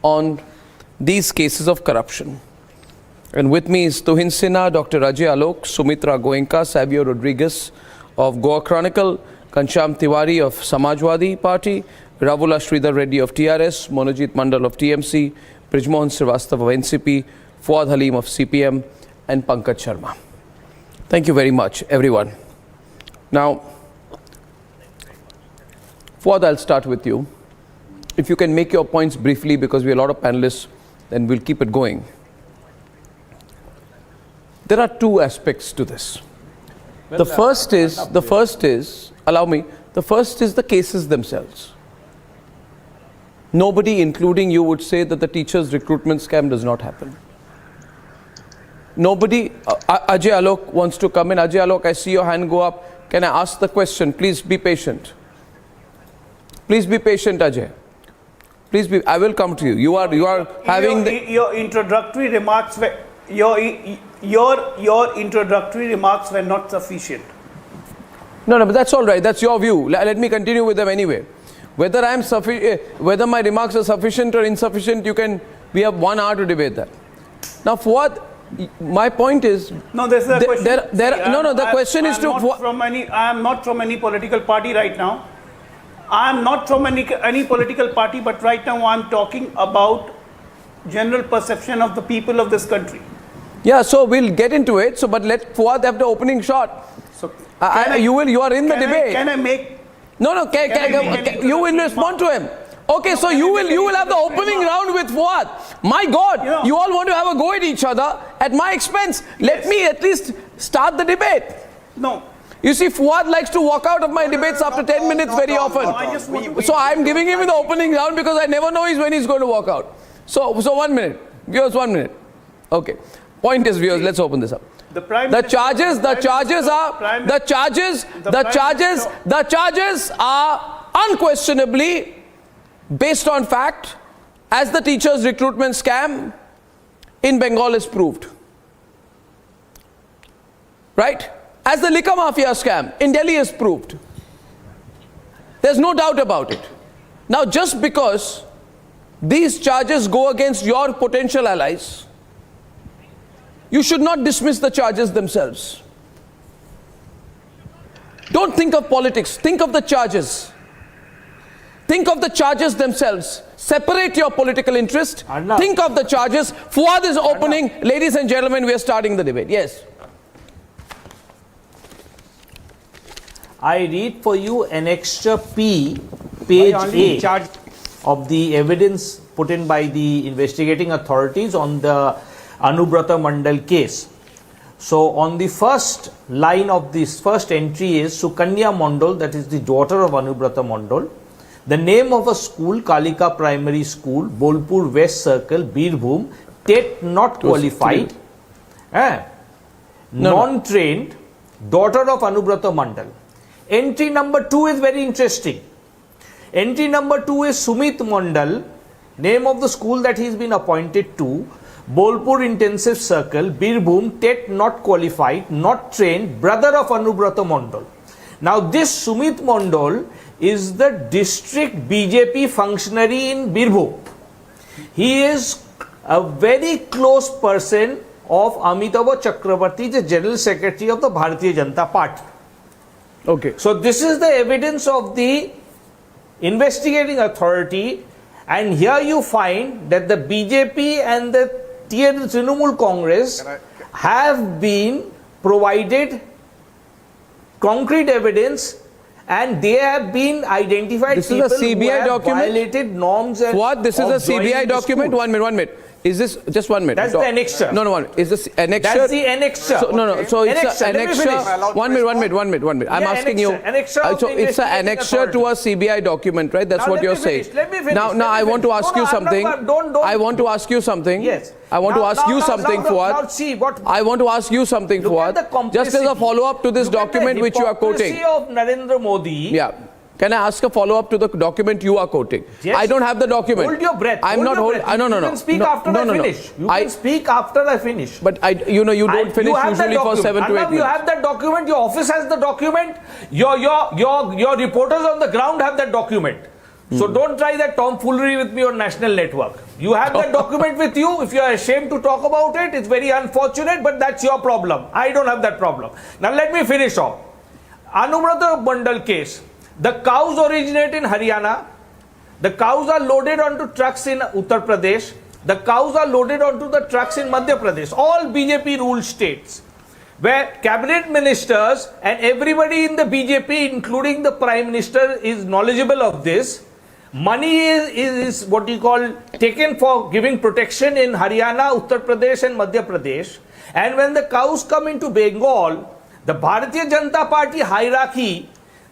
on these cases of corruption. And with me is Tuhin Sinha, Dr. Ajay Alok, Sumitra Goenka, Savio Rodriguez of Goa Chronicle, Kancham Tiwari of Samajwadi Party, Ravula Sridhar Reddy of TRS, Monojit Mandal of TMC, Brijmohan Srivastava of NCP, Fuad Halim of CPM, and Pankaj Sharma. Thank you very much, everyone. Now, Fuad, I'll start with you. If you can make your points briefly, because we have a lot of panelists, then we'll keep it going. There are two aspects to this. The first is, allow me, the first is the cases themselves. Nobody, including you, would say that the teachers' recruitment scam does not happen. Nobody, Ajay Alok wants to come in. Ajay Alok, I see your hand go up. Can I ask the question? Please be patient. Please be patient, Ajay. Please be, I will come to you. You are having
your introductory remarks were, your introductory remarks were not sufficient.
No, but that's all right. That's your view. Let me continue with them anyway. Whether whether my remarks are sufficient or insufficient, we have 1 hour to debate that. Now, Fuad, my point is,
no, this is a question.
The question is to.
I am not from any political party right now. I am not from any political party, but right now I am talking about general perception of the people of this country.
Yeah, so we'll get into it. So, but let Fuad have the opening shot. So, you are in the debate.
Can I make?
No. You will respond to him. Okay, so you will have the opening round with Fuad. My God, you all want to have a go at each other at my expense. Let me at least start the debate.
No.
You see, Fuad likes to walk out of my debates after 10 minutes very often. So I'm giving him the opening round because I never know when he's going to walk out. So 1 minute. Viewers, 1 minute. Okay. Point is, viewers, let's open this up. The charges are unquestionably based on fact, as the teachers' recruitment scam in Bengal is proved. Right? As the liquor mafia scam in Delhi is proved. There's no doubt about it. Now, just because these charges go against your potential allies, you should not dismiss the charges themselves. Don't think of politics, think of the charges. Think of the charges themselves. Separate your political interest. Think of the charges. Fuad is opening. Ladies and gentlemen, we are starting the debate. Yes.
I read for you an extra P, page A of the evidence put in by the investigating authorities on the Anubrata Mandal case. So on the first line of this first entry is Sukanya Mandal, that is the daughter of Anubrata Mandal. The name of a school, Kalika Primary School, Bolpur West Circle, Birbhum, TET not qualified, non-trained, daughter of Anubrata Mandal. Entry number 2 is very interesting. Entry number 2 is Sumit Mandal, name of the school that he's been appointed to, Bolpur Intensive Circle, Birbhum, TET not qualified, not trained, brother of Anubrata Mandal. Now this Sumit Mandal is the district BJP functionary in Birbhum. He is a very close person of Amitabh Chakrabarti, the General Secretary of the Bharatiya Janata Party.
Okay.
So this is the evidence of the investigating authority, and here you find that the BJP and the Trinamool Congress have been provided concrete evidence, and they have been identified.
This is a CBI document.
Violated norms. And
what? This is a CBI document. 1 minute. 1 minute. Is this just 1 minute?
That's the annexure.
No, 1 minute. Is this annexure?
That's the annexure.
So, no. So it's an annexure. 1 minute. I'm asking you. So it's an annexure to a CBI document, right? That's what you're saying.
Let me finish.
Now I want to ask you something. I want to ask you something.
Yes.
I want to ask you something, Fuad.
Now see what
I want to ask you something, Fuad. Just as a follow-up to this document which you are quoting.
The hypocrisy of Narendra Modi.
Yeah. Can I ask a follow-up to the document you are quoting?
Yes.
I don't have the document.
Hold your breath.
I'm not holding. No.
You can speak after I finish. You can speak after I finish.
But you don't finish usually for 7 to 8 minutes.
You have that document. Your office has the document. Your reporters on the ground have that document. So don't try that tomfoolery with me on national network. You have that document with you. If you are ashamed to talk about it, it's very unfortunate, but that's your problem. I don't have that problem. Now let me finish off. Anubrata Mandal case. The cows originate in Haryana. The cows are loaded onto trucks in Uttar Pradesh. The cows are loaded onto the trucks in Madhya Pradesh. All BJP ruled states, where cabinet ministers and everybody in the BJP, including the Prime Minister, is knowledgeable of this. Money is what you call taken for giving protection in Haryana, Uttar Pradesh and Madhya Pradesh. And when the cows come into Bengal, the Bharatiya Janata Party hierarchy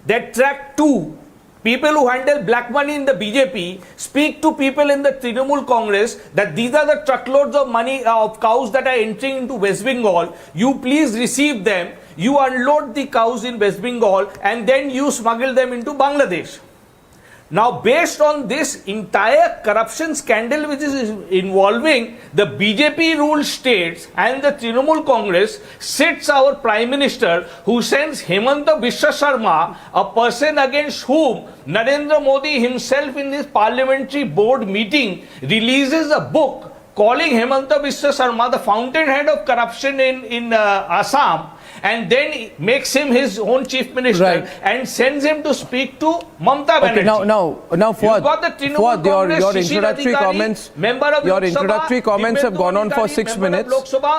that track to people who handle black money in the BJP, speak to people in the Trinamool Congress that these are the truckloads of money of cows that are entering into West Bengal. You please receive them. You unload the cows in West Bengal and then you smuggle them into Bangladesh. Now, based on this entire corruption scandal which is involving the BJP ruled states and the Trinamool Congress, sits our Prime Minister who sends Hemanta Biswa Sharma, a person against whom Narendra Modi himself in this parliamentary board meeting releases a book calling Hemanta Biswa Sharma the fountainhead of corruption in Assam, and then makes him his own chief minister and sends him to speak to Mamata Banerjee.
Okay, now Fuad, your introductory comments, have gone on for 6 minutes.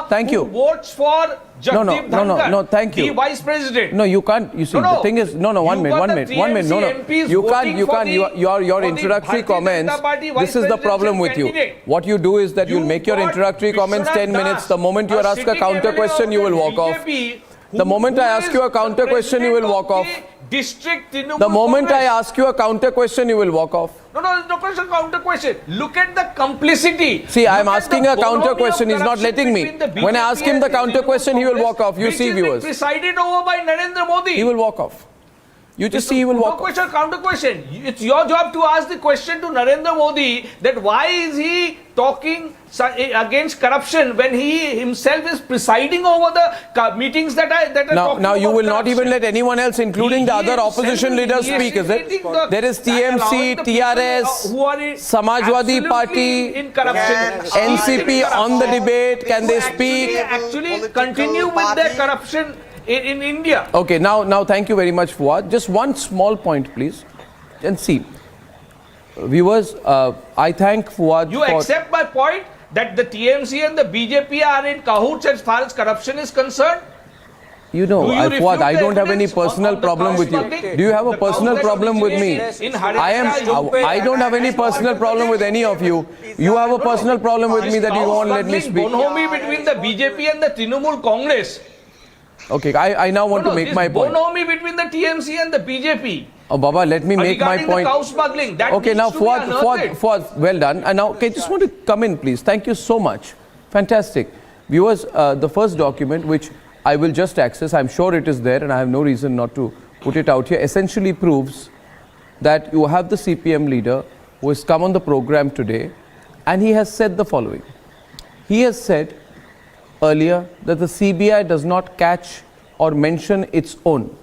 Thank you.
Who votes for Jagdeep Dhankar,
no, thank you.
the vice president.
No, you can't. You see, the thing is, 1 minute. You can't. Your introductory comments. This is the problem with you. What you do is that you'll make your introductory comments 10 minutes. The moment you are asked a counter question, you will walk off.
The moment I ask you a counter question, you will walk off.
District Trinamool
The moment I
Congress.
ask you a counter question, you will walk off.
No, no question, counter question. Look at the complicity.
See, I'm
Look at
asking
the
a counter
bonhomie of
question. He's not
corruption
letting me.
between the
When I
BJP
ask him the
and
counter
Trinamool
question, he will walk off. You
Congress,
see,
which is being
viewers.
presided over by Narendra Modi.
He will walk off. You just see, he will walk
No
off.
question, counter question. It's your job to ask the question to Narendra Modi that why is he talking against corruption when he himself is presiding over the meetings that are talking
Now you
about
will not
corruption.
even let anyone else, including the other opposition leaders, speak, is it? There is TMC, TRS, Samajwadi Party,
in corruption.
NCP on the debate. Can they speak?
Actually continue with their corruption in India.
Okay, now thank you very much, Fuad. Just one small point, please. And see, viewers, I thank Fuad
You
for...
accept my point that the TMC and the BJP are in cahoots as far as corruption is concerned?
You know,
Do you
Fuad,
refute
I
the
don't have any
evidence
personal
on the
problem with you.
counter-smuggling?
Do you have a
The
personal problem with me?
In Haryana,
I don't have any personal problem with any of you. You have a personal problem with me that you won't let me speak.
Bonhomie between the BJP and the Trinamool Congress.
Okay, I now want to make my point.
Bonhomie between the TMC and the BJP.
Oh, Baba, let me make my
regarding
point.
the cow smuggling. That
Okay,
needs
now
to be unearthed.
Fuad, well done. And now, okay, just want to come in, please. Thank you so much. Fantastic. Viewers, the first document, which I will just access, I'm sure it is there and I have no reason not to put it out here, essentially proves that you have the CPM leader who has come on the program today and he has said the following. He has said earlier that the CBI does not catch or mention its own.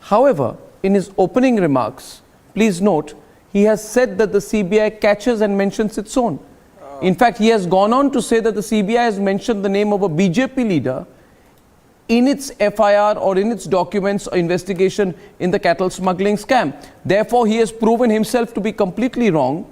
However, in his opening remarks, please note, he has said that the CBI catches and mentions its own. In fact, he has gone on to say that the CBI has mentioned the name of a BJP leader in its FIR or in its documents or investigation in the cattle smuggling scam. Therefore, he has proven himself to be completely wrong.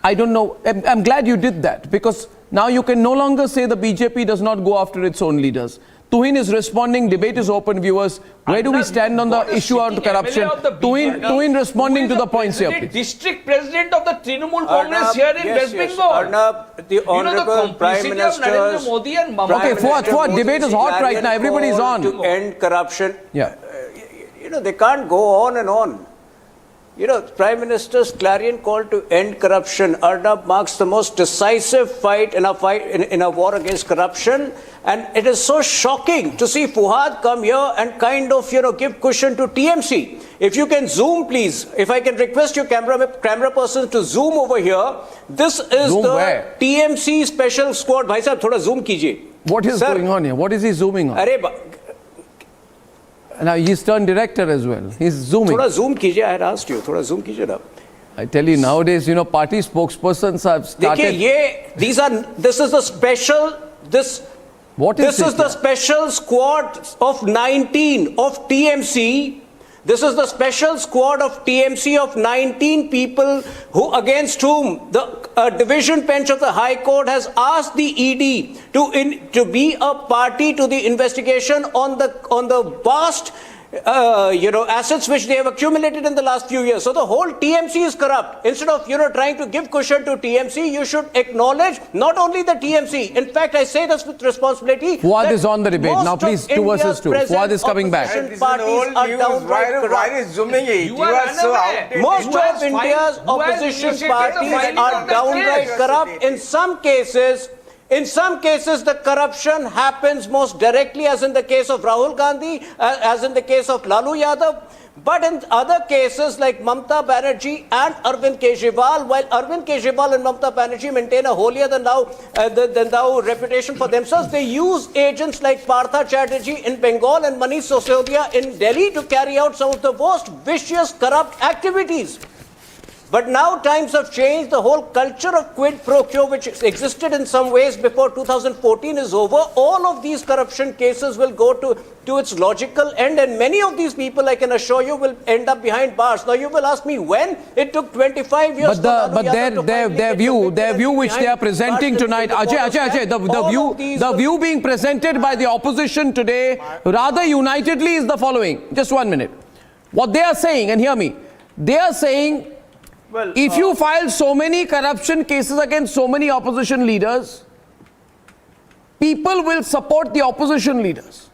I don't know, I'm glad you did that, because now you can no longer say the BJP does not go after its own leaders. Tuhin is responding, debate is open, viewers. Where do we stand on the issue on corruption? Tuhin responding to the points here, please.
District President of the Trinamool Congress here in West Bengal.
The Honorable Prime Minister's
Modi and
Okay, Fuad, debate is hot right now, everybody is on.
To end corruption.
Yeah.
They can't go on and on. Prime Minister's clarion call to end corruption. Arnab marks the most decisive fight in a war against corruption. And it is so shocking to see Fuad come here and kind of, give cushion to TMC. If you can zoom, please. If I can request your camera person to zoom over here. This is
Zoom
the
where?
TMC special squad. Bhai sahab, thoda zoom kijiye.
What is going on here? What is he zooming on? Now he's turned director as well. He's zooming.
Thoda zoom kijiye, I had asked you. Thoda zoom kijiye na.
I tell you, nowadays, party spokespersons have started.
This is the special. This is the special squad of 19 of TMC. This is the special squad of TMC of 19 people against whom the division bench of the High Court has asked the ED to be a party to the investigation on the vast assets which they have accumulated in the last few years. So the whole TMC is corrupt. Instead of, trying to give cushion to TMC, you should acknowledge not only the TMC. In fact, I say this with responsibility.
Fuad is on the debate. Now please, 2 versus 2. Fuad is coming back.
Why is zooming it? You are so outdated. Most of India's opposition parties are downright corrupt. In some cases, the corruption happens most directly, as in the case of Rahul Gandhi, as in the case of Lalu Yadav. But in other cases like Mamta Banerjee and Arvind Kejriwal, while Arvind Kejriwal and Mamta Banerjee maintain a holier than thou reputation for themselves, they use agents like Partha Chatterjee in Bengal and Manish Sisodia in Delhi to carry out some of the most vicious, corrupt activities. But now times have changed. The whole culture of quid pro quo, which existed in some ways before 2014, is over. All of these corruption cases will go to its logical end, and many of these people, I can assure you, will end up behind bars. Now, you will ask me when? It took 25 years.
But their view which they are presenting tonight, Ajay, the view being presented by the opposition today, rather unitedly, is the following. Just 1 minute. What they are saying, and hear me, they are saying, if you file so many corruption cases against so many opposition leaders, people will support the opposition leaders.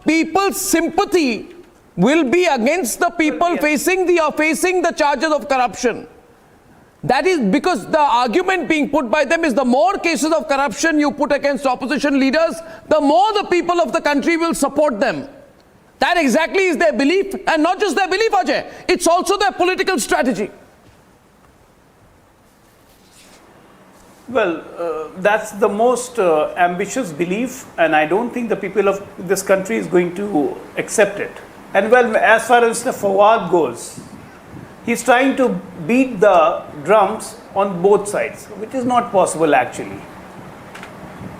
people's sympathy will be against the people facing the charges of corruption. That is because the argument being put by them is the more cases of corruption you put against opposition leaders, the more the people of the country will support them. That exactly is their belief, and not just their belief, Ajay. It's also their political strategy.
Well, that's the most ambitious belief, and I don't think the people of this country is going to accept it. And well, as far as the Fawad goes, he's trying to beat the drums on both sides, which is not possible actually.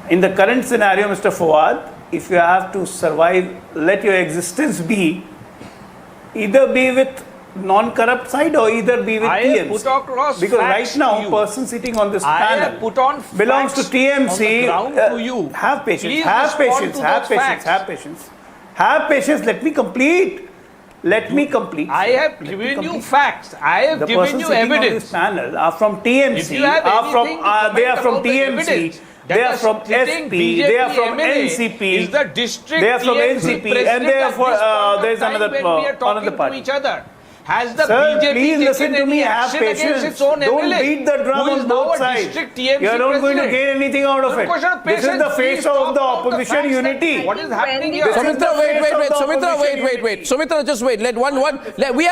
In the current scenario, Mr. Fawad, if you have to survive, let your existence be, either be with non-corrupt side or either be with TMC.
Put across
because
facts
right now,
to you.
person sitting on this
I
panel
have put on
belongs to
facts
TMC.
on the ground to you.
Have patience.
Please
Have
respond
patience.
to
Have
those
patience.
facts.
Have patience. Have patience. Let me complete. Let me complete.
I have given you facts. I have
The
given
person
you
sitting on
evidence.
this panel are from TMC.
If you have
are from
anything to comment
they are from
about the
TMC.
evidence
They
that
are from
sitting
SP. They are
BJP
from
MLA
NCP.
is the district
They are from
TMC
NCP, and
president
they are
at
for
this point of
there is
time
another
when we are talking
another
to
party.
each other. Has the
Sir,
BJP
please
taken
listen to
any
me. Have
action against
patience.
its own
Don't
MLA,
beat the drum
who is
on
now
both
a
sides.
district TMC
You are not going to
president?
gain anything out of
It's a
it.
question of
This is
patience.
the face
Please
of
talk
the
about the
opposition
facts.
unity.
What is happening here?
This is
Sumitra,
the
wait.
face of the
Sumitra,
opposition
wait.
unity.
Sumitra, just wait. We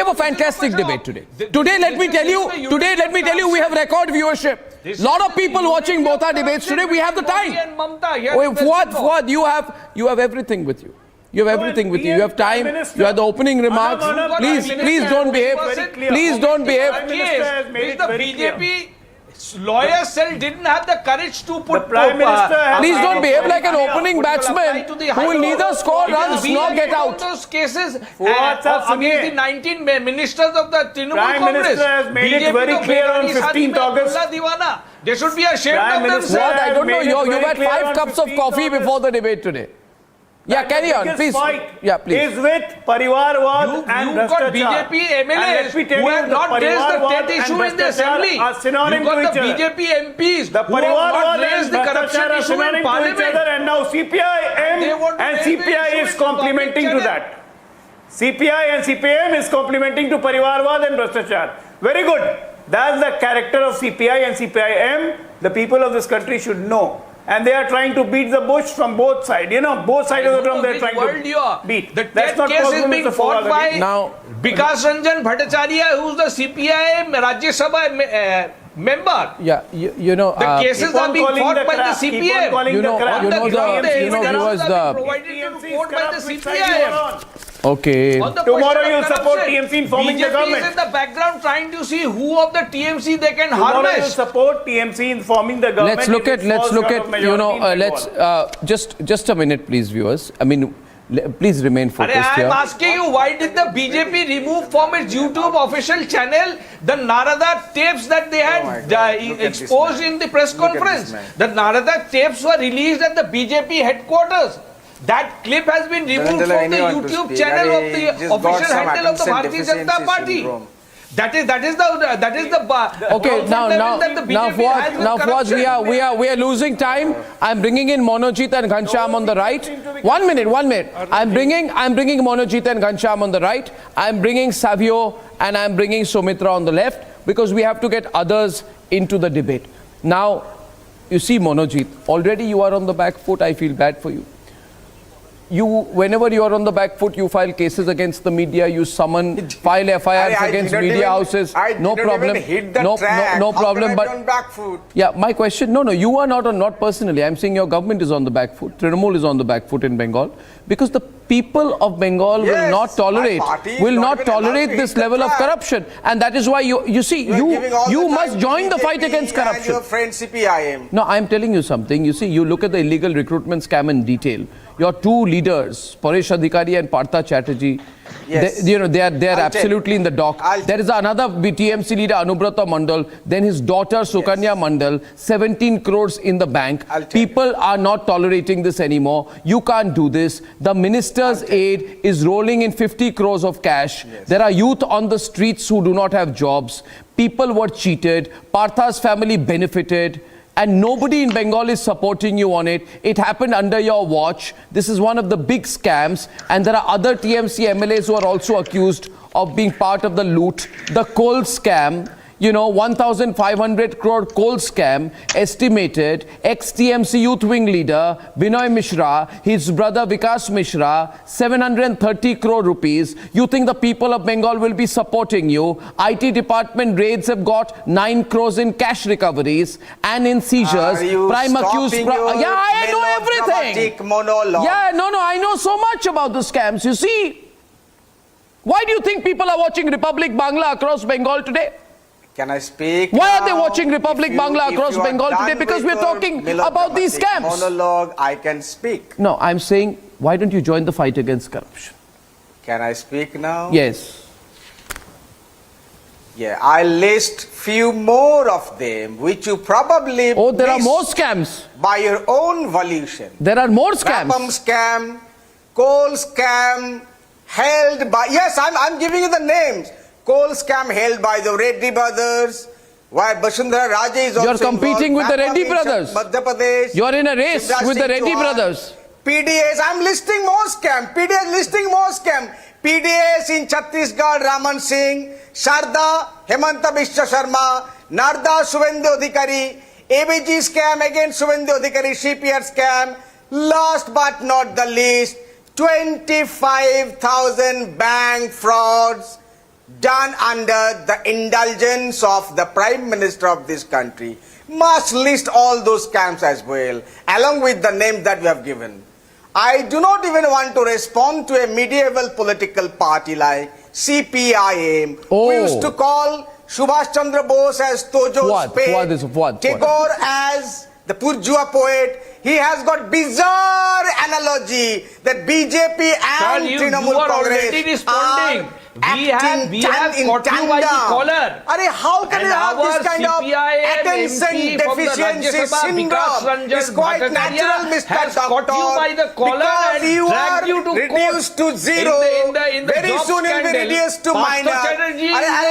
have a fantastic debate today. Today, let me tell you, we have record viewership. Lot of people watching both our debates today. We have the time. Wait, Fuad, you have everything with you. You have everything with you. You have time. You have the opening remarks. Please don't behave. Please don't behave.
The BJP lawyer cell didn't have the courage to put.
Prime Minister has-
Please don't behave like an opening batsman who will neither score runs nor get out.
Those cases
Fuad sir,
against the 19 ministers of the Trinamool
Prime
Congress.
Minister has made it very clear on 15th August.
They should be ashamed
Prime
of
Minister
themselves.
Fuad, I don't know.
made it
You
very
had
clear
5
on
cups of
15th
coffee
August.
before the debate today. Yeah, carry on, please. Yeah, please.
Is with Parivarwad and
You've got
Bhrashtachar.
BJP
And let
MLAs
me tell
who
you,
have
the
not raised the
Parivarwad
debt issue
and
in the
Bhrashtachar
assembly.
are synonym
You've got
to
the
each other.
BJP MPs
The
who have not
Parivarwad
raised
and
the corruption
Bhrashtachar are
issue in
synonym to each other,
parliament.
and now CPIM
They want to
and
raise the
CPI
issue
is
in the
complementing to
public
that. CPI and CPIM is complementing to Parivarwad and Bhrashtachar. Very good. That's the character of CPI and CPIM. The people of this country should know. And they are trying to beat the bush from both sides. You know, both sides of the drum they're trying to beat.
The
That's
death
not
case is
possible,
being
Mr.
fought
Fawad.
by
Now,
Vikas Ranjan Bhattacharya, who's the CPI Rajya Sabha member.
Yeah, you know.
The cases are being fought by the CPM.
You know viewers,
provided to report by the CPIM.
Okay.
On the
Tomorrow
question of
you'll support
corruption,
TMC informing the
BJP
government.
is in the background trying to see who of the TMC they can
Tomorrow you
harvest.
support TMC informing the government.
Let's look at, you know,
let's.
just a minute, please, viewers. I mean, please remain focused
I
here.
am asking you, why did the BJP remove from its YouTube official channel the Narada tapes that they had exposed in the press conference? The Narada tapes were released at the BJP headquarters. That clip has been removed from the YouTube channel of the official handle of the Bharatiya Janata Party. That is the
Okay, now Fuad, we are losing time. I'm bringing in Monojit and Ghanshyam on the right. 1 minute. I'm bringing Monojit and Ghanshyam on the right. I'm bringing Savio and I'm bringing Sumitra on the left because we have to get others into the debate. Now, you see, Monojit, already you are on the back foot. I feel bad for you. Whenever you are on the back foot, you file cases against the media, you file FIRs against media houses. No problem. No problem. But
back foot.
Yeah, my question, no, you are not personally. I'm saying your government is on the back foot. Trinamool is on the back foot in Bengal because the people of Bengal will not tolerate this level of corruption, and that is why you must join the fight against corruption.
Your friend CPIM.
No, I'm telling you something. You see, you look at the illegal recruitment scam in detail. Your two leaders, Paresh Adhikari and Partha Chatterjee, they are absolutely in the dock. There is another TMC leader, Anubrata Mandal, then his daughter Sukanya Mandal, 17 crores in the bank. People are not tolerating this anymore. You can't do this. The minister's aide is rolling in 50 crores of cash. There are youth on the streets who do not have jobs. People were cheated. Partha's family benefited. and nobody in Bengal is supporting you on it. It happened under your watch. This is one of the big scams, and there are other TMC MLAs who are also accused of being part of the loot. The coal scam, 1,500 crore coal scam, estimated ex-TMC youth wing leader Binoy Mishra, his brother Vikas Mishra, 730 crore rupees. You think the people of Bengal will be supporting you? IT department raids have got 9 crores in cash recoveries and in seizures. Prime accused. Yeah, I know everything.
Monologue.
Yeah, no, I know so much about the scams. You see, why do you think people are watching Republic Bangla across Bengal today?
Can I speak?
Why are they watching Republic Bangla across Bengal today? Because we're talking about these scams.
Monologue, I can speak.
No, I'm saying, why don't you join the fight against corruption?
Can I speak now?
Yes.
Yeah, I'll list few more of them, which you probably
there are more scams.
By your own volition.
There are more scams.
Rapam scam, coal scam, held by... Yes, I'm giving you the names. Coal scam held by the Reddy brothers, where Basundhara Raje is also
You're competing with the Reddy brothers.
Madhya Pradesh.
You're in a race with the Reddy brothers.
PDAs, I'm listing more scam. PDAs listing more scam. PDAs in Chhattisgarh, Raman Singh, Sharda, Hemanta Biswa Sharma, Narda, Suvendu Adhikari, ABG scam against Suvendu Adhikari, CPR scam. Last but not the least, 25,000 bank frauds done under the indulgence of the Prime Minister of this country. Must list all those scams as well, along with the names that we have given. I do not even want to respond to a medieval political party like CPIM, who used to call Subhash Chandra Bose as Tojo's Spade, Tagore as the Purjua poet. He has got bizarre analogy that BJP and Trinamool Congress are
We have caught you by the collar.
How can you have this kind of attention deficiency syndrome? It's quite natural, Mr. Doctor, because you are reduced to zero. Very soon you'll be reduced to minor.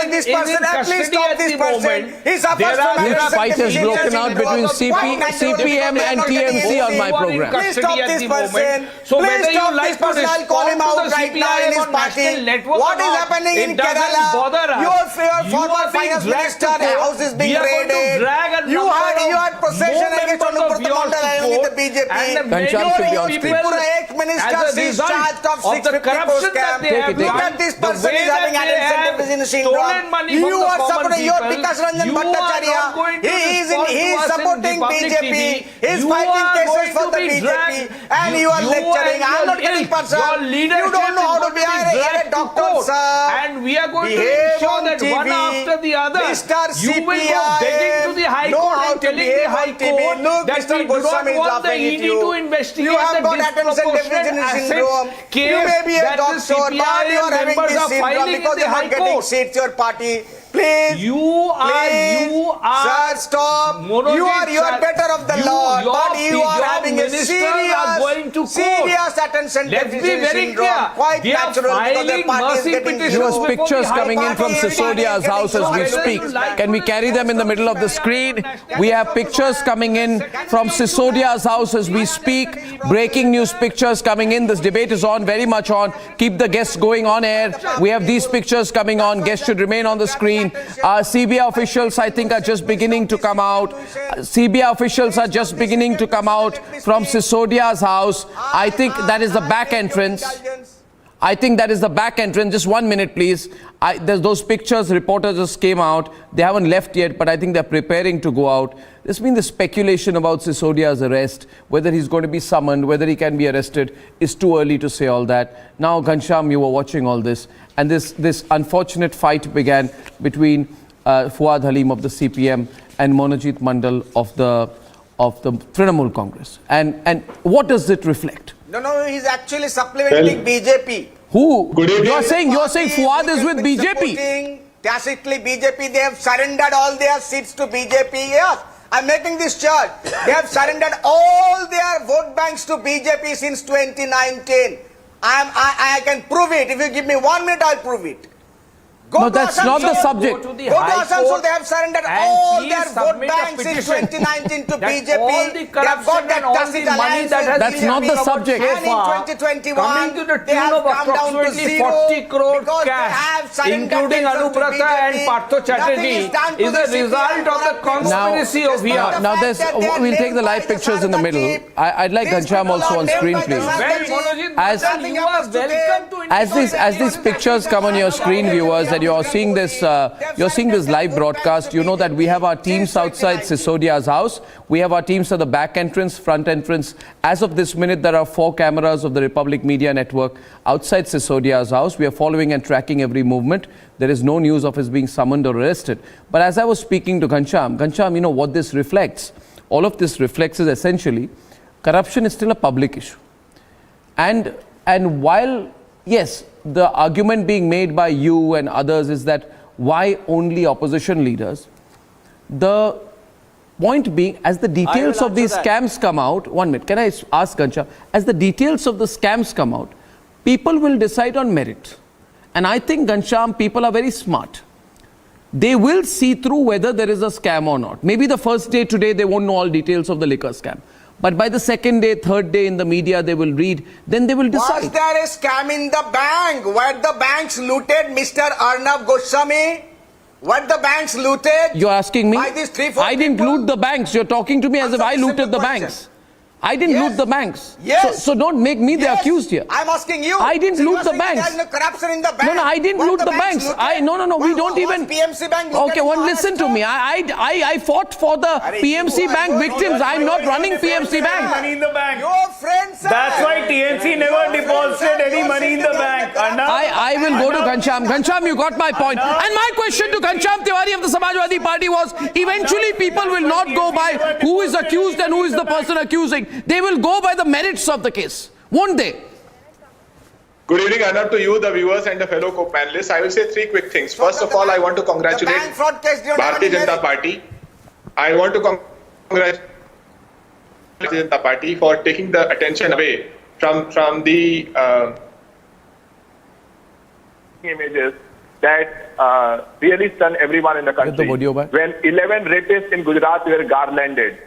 This person, at least stop this person. He suffers from
this fight has broken out between CPM and TMC on my program.
Please stop this person. Please stop this person. I'll call him out right now in his party. What is happening in Kerala? Your former finance minister house is being raided. You had procession against Anubrata Mandal along with the BJP. Your Tripura ex-minister is charged of 650 crore scam. Look at this person is having attention deficiency syndrome. You are supporting your Vikas Ranjan Bhattacharya. He is supporting BJP. He is fighting cases for the BJP. And you are lecturing. I'm not getting personal. You don't know how to be a doctor, sir.
And we are going to ensure that one after the other, you will go begging to the High Court and telling the High Court that we do not want the ED to investigate the disproportionate assets case that the CPI members are filing in the High Court.
Your party. Please, sir, stop. You are better of the law, but you are having a serious attention deficiency syndrome. Quite natural because the party is getting
There was pictures coming in from Sisodia's house as we speak. Can we carry them in the middle of the screen? We have pictures coming in from Sisodia's house as we speak. Breaking news pictures coming in. This debate is on, very much on. Keep the guests going on air. We have these pictures coming on. Guests should remain on the screen. CBI officials, I think, are just beginning to come out. CBI officials are just beginning to come out from Sisodia's house. I think that is the back entrance. Just 1 minute, please. There's those pictures, reporters just came out. They haven't left yet, but I think they're preparing to go out. There's been the speculation about Sisodia's arrest, whether he's going to be summoned, whether he can be arrested. It's too early to say all that. Now, Ghanshyam, you were watching all this, and this unfortunate fight began between Fuad Halim of the CPM and Monojit Mandal of the Trinamool Congress. And what does it reflect?
No, he's actually supplementing BJP.
Who? You're saying Fuad is with BJP?
Tacitly BJP, they have surrendered all their seats to BJP. Yes, I'm making this charge. They have surrendered all their vote banks to BJP since 2019. I can prove it. If you give me 1 minute, I'll prove it. Go
No,
to
that's not the
Asansol.
subject.
Go to Asansol. They have surrendered all their vote banks in 2019 to BJP.
All the
They have
corruption
got that
and all
tacit
the money
alliance
that
with
has
That's
BJP.
not the subject.
And in 2021,
coming to the
they
tune
have
of
come down to
approximately
zero
40 crore
because they have
cash,
surrendered
including
themselves to
Anubrata and
BJP.
Partho
Nothing
Chatterjee,
is done to
is
the
a result of the conspiracy of here.
Now there's, we'll take the live pictures in the middle. I'd like Ghanshyam also on screen, please.
Well, Monojit,
As-
you are welcome to
As these pictures come on your screen, viewers, and you're seeing this live broadcast, you know that we have our teams outside Sisodia's house. We have our teams at the back entrance, front entrance. As of this minute, there are 4 cameras of the Republic Media Network outside Sisodia's house. We are following and tracking every movement. There is no news of his being summoned or arrested. But as I was speaking to Ghanshyam, you know what this reflects? All of this reflects is essentially corruption is still a public issue. And while, yes, the argument being made by you and others is that why only opposition leaders, the point being, as the details of these scams come out, 1 minute, can I ask Ghanshyam, as the details of the scams come out, people will decide on merit. And I think, Ghanshyam, people are very smart. They will see through whether there is a scam or not. Maybe the first day today, they won't know all details of the liquor scam. But by the second day, third day in the media, they will read, then they will decide.
Was there a scam in the bank? Were the banks looted, Mr. Arnab Goswami? Were the banks looted?
You're asking me?
By these 3-4
I didn't
people?
loot the banks. You're talking to me as if I looted the banks. I didn't loot the banks.
Yes.
So don't make me the accused here.
I'm asking you.
I didn't
So
loot
you're
the
saying that
banks.
There's no corruption in the bank.
No, I didn't
Were
loot the
banks
banks.
looted?
We don't even.
Was PMC Bank looted
Okay,
in
one, listen to me. I fought for the PMC Bank victims. I'm not running PMC Bank.
Money in the bank.
Your friends.
That's why TNC never deposited any money in the bank.
I will go to Ghanshyam. Ghanshyam, you got my point. And my question to Ghanshyam Tiwari of the Samajwadi Party was, eventually people will not go by who is accused and who is the person accusing. They will go by the merits of the case, won't they?
Good evening, Arnab, to you, the viewers, and the fellow co-panelists. I will say 3 quick things. First of all, I want to congratulate Bharatiya Janata Party. I want to congratulate Bharatiya Janata Party for taking the attention away from the images that really stun everyone in the country. When 11 rapists in Gujarat were garlanded.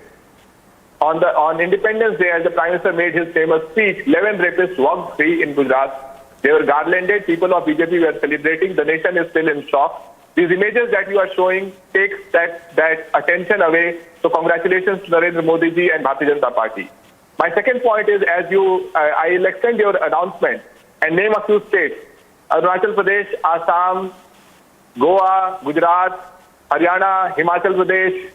On Independence Day, as the Prime Minister made his famous speech, 11 rapists walked free in Gujarat. They were garlanded. People of BJP were celebrating. The nation is still in shock. These images that you are showing takes that attention away. So congratulations to Narendra Modi ji and Bharatiya Janata Party. My second point is, as I will extend your announcement and name a few states: Arunachal Pradesh, Assam, Goa, Gujarat, Haryana, Himachal Pradesh,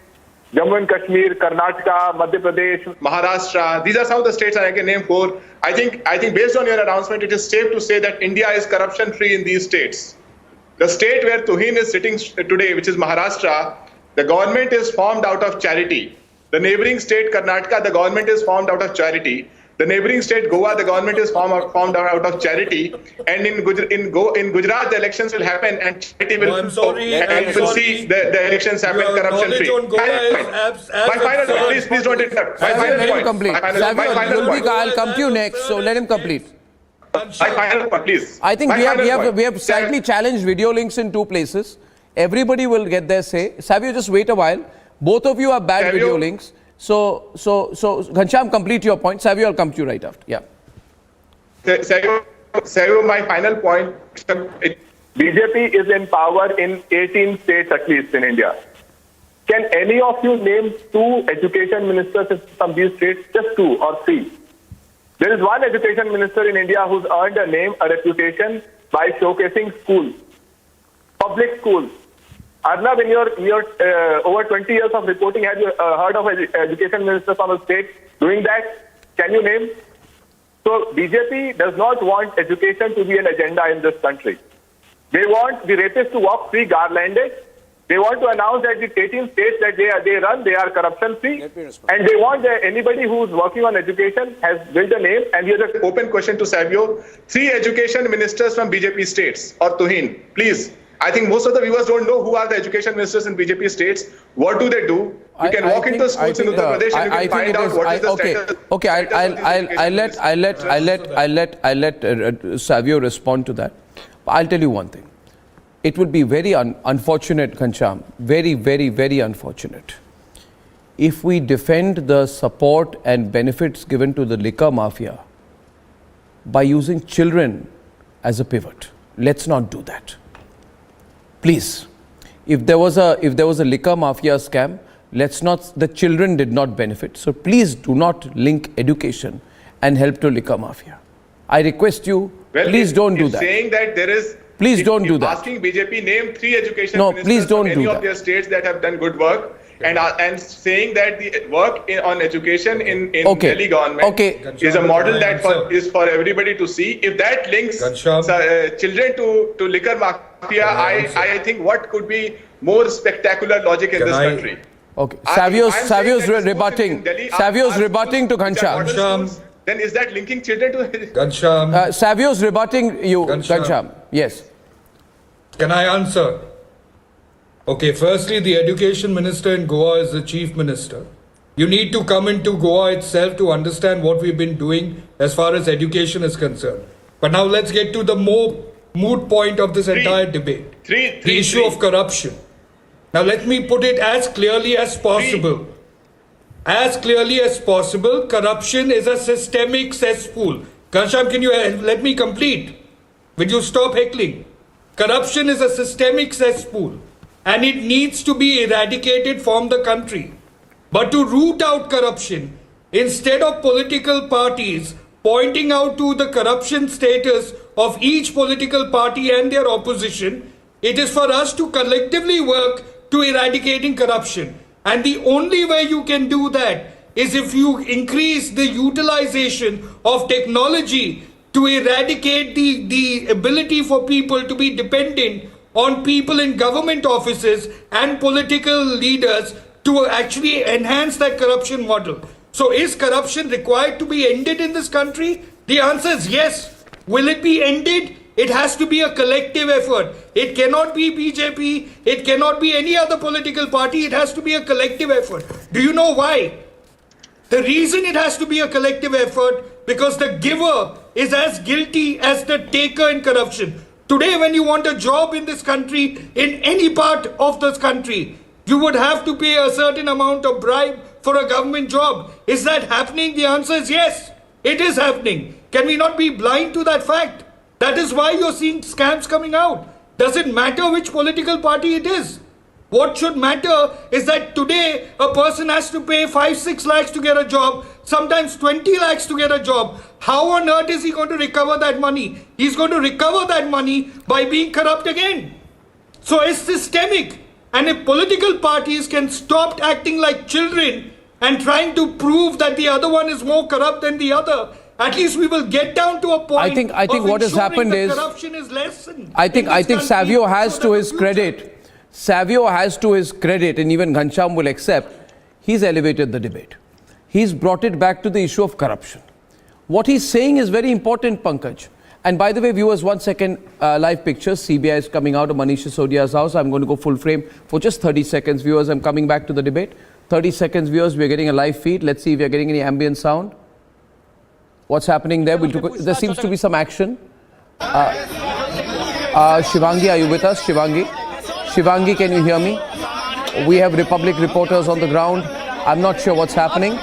Jammu and Kashmir, Karnataka, Madhya Pradesh, Maharashtra. These are some of the states, and I can name 4. I think based on your announcement, it is safe to say that India is corruption-free in these states. The state where Tuhin is sitting today, which is Maharashtra, the government is formed out of charity. The neighboring state, Karnataka, the government is formed out of charity. The neighboring state, Goa, the government is formed out of charity. And in Gujarat, the elections will happen and charity will will see the elections happen corruption-free. My final point, please don't interrupt. My final point.
Complete. I'll come to you next, so let him complete.
My final point, please.
I think we have slightly challenged video links in 2 places. Everybody will get their say. Savio, just wait a while. Both of you have bad video links. So Ghanshyam, complete your point. Savio, I'll come to you right after. Yeah.
Savio, my final point.
BJP is in power in 18 states at least in India. Can any of you name 2 education ministers from these states? Just 2 or 3. There is one education minister in India who's earned a name, a reputation by showcasing schools, public schools. Arnab, in your over 20 years of reporting, have you heard of an education minister from a state doing that? Can you name? So BJP does not want education to be an agenda in this country. They want the rapists to walk free garlanded. They want to announce that the 18 states that they run, they are corruption-free. And they want that anybody who's working on education has built a name.
And here's an open question to Savio. 3 education ministers from BJP states or Tuhin, please. I think most of the viewers don't know who are the education ministers in BJP states. What do they do? You can walk into schools in Uttar Pradesh and you can find out what is the status.
Okay, I'll let Savio respond to that. I'll tell you one thing.
it would be very unfortunate, Ghanshyam, very, very, very unfortunate, if we defend the support and benefits given to the liquor mafia by using children as a pivot. Let's not do that. Please. If there was a liquor mafia scam, the children did not benefit. So please do not link education and help to liquor mafia. I request you, please don't do that.
Saying that there is...
Please don't do that.
Asking BJP name 3 education
ministers
please don't
from
any
do
of
that.
their states that have done good work, and saying that the work on education in Delhi government is a model that is for everybody to see. If that links children to liquor mafia, I think what could be more spectacular logic in this country?
Okay, Savio's rebutting. Savio's rebutting to Ghanshyam.
Then is that linking children to
Ghanshyam?
Savio's rebutting you, Ghanshyam. Yes.
Can I answer? Okay, firstly, the education minister in Goa is the chief minister. You need to come into Goa itself to understand what we've been doing as far as education is concerned. But now let's get to the more moot point of this entire debate. The issue of corruption. Now let me put it as clearly as possible. As clearly as possible, corruption is a systemic cesspool. Ghanshyam, can you let me complete? Will you stop heckling? Corruption is a systemic cesspool and it needs to be eradicated from the country. But to root out corruption, instead of political parties pointing out to the corruption status of each political party and their opposition, it is for us to collectively work to eradicating corruption. And the only way you can do that is if you increase the utilization of technology to eradicate the ability for people to be dependent on people in government offices and political leaders to actually enhance that corruption model. So is corruption required to be ended in this country? The answer is yes. Will it be ended? It has to be a collective effort. It cannot be BJP. It cannot be any other political party. It has to be a collective effort. Do you know why? The reason it has to be a collective effort, because the giver is as guilty as the taker in corruption. Today, when you want a job in this country, in any part of this country, you would have to pay a certain amount of bribe for a government job. Is that happening? The answer is yes. It is happening. Can we not be blind to that fact? That is why you're seeing scams coming out. Does it matter which political party it is? What should matter is that today a person has to pay 5-6 lakhs to get a job, sometimes 20 lakhs to get a job. How on earth is he going to recover that money? He's going to recover that money by being corrupt again. So it's systemic. And if political parties can stop acting like children and trying to prove that the other one is more corrupt than the other, at least we will get down to a point.
I think what has happened is
corruption is lessened.
I think Savio has to his credit. Savio has to his credit, and even Ghanshyam will accept, he's elevated the debate. He's brought it back to the issue of corruption. What he's saying is very important, Pankaj. And by the way, viewers, 1 second, live pictures. CBI is coming out of Manish Sisodia's house. I'm going to go full frame for just 30 seconds. Viewers, I'm coming back to the debate. 30 seconds, viewers, we're getting a live feed. Let's see if we're getting any ambient sound. What's happening there? There seems to be some action. Shivangi, are you with us? Shivangi, can you hear me? We have Republic reporters on the ground. I'm not sure what's happening.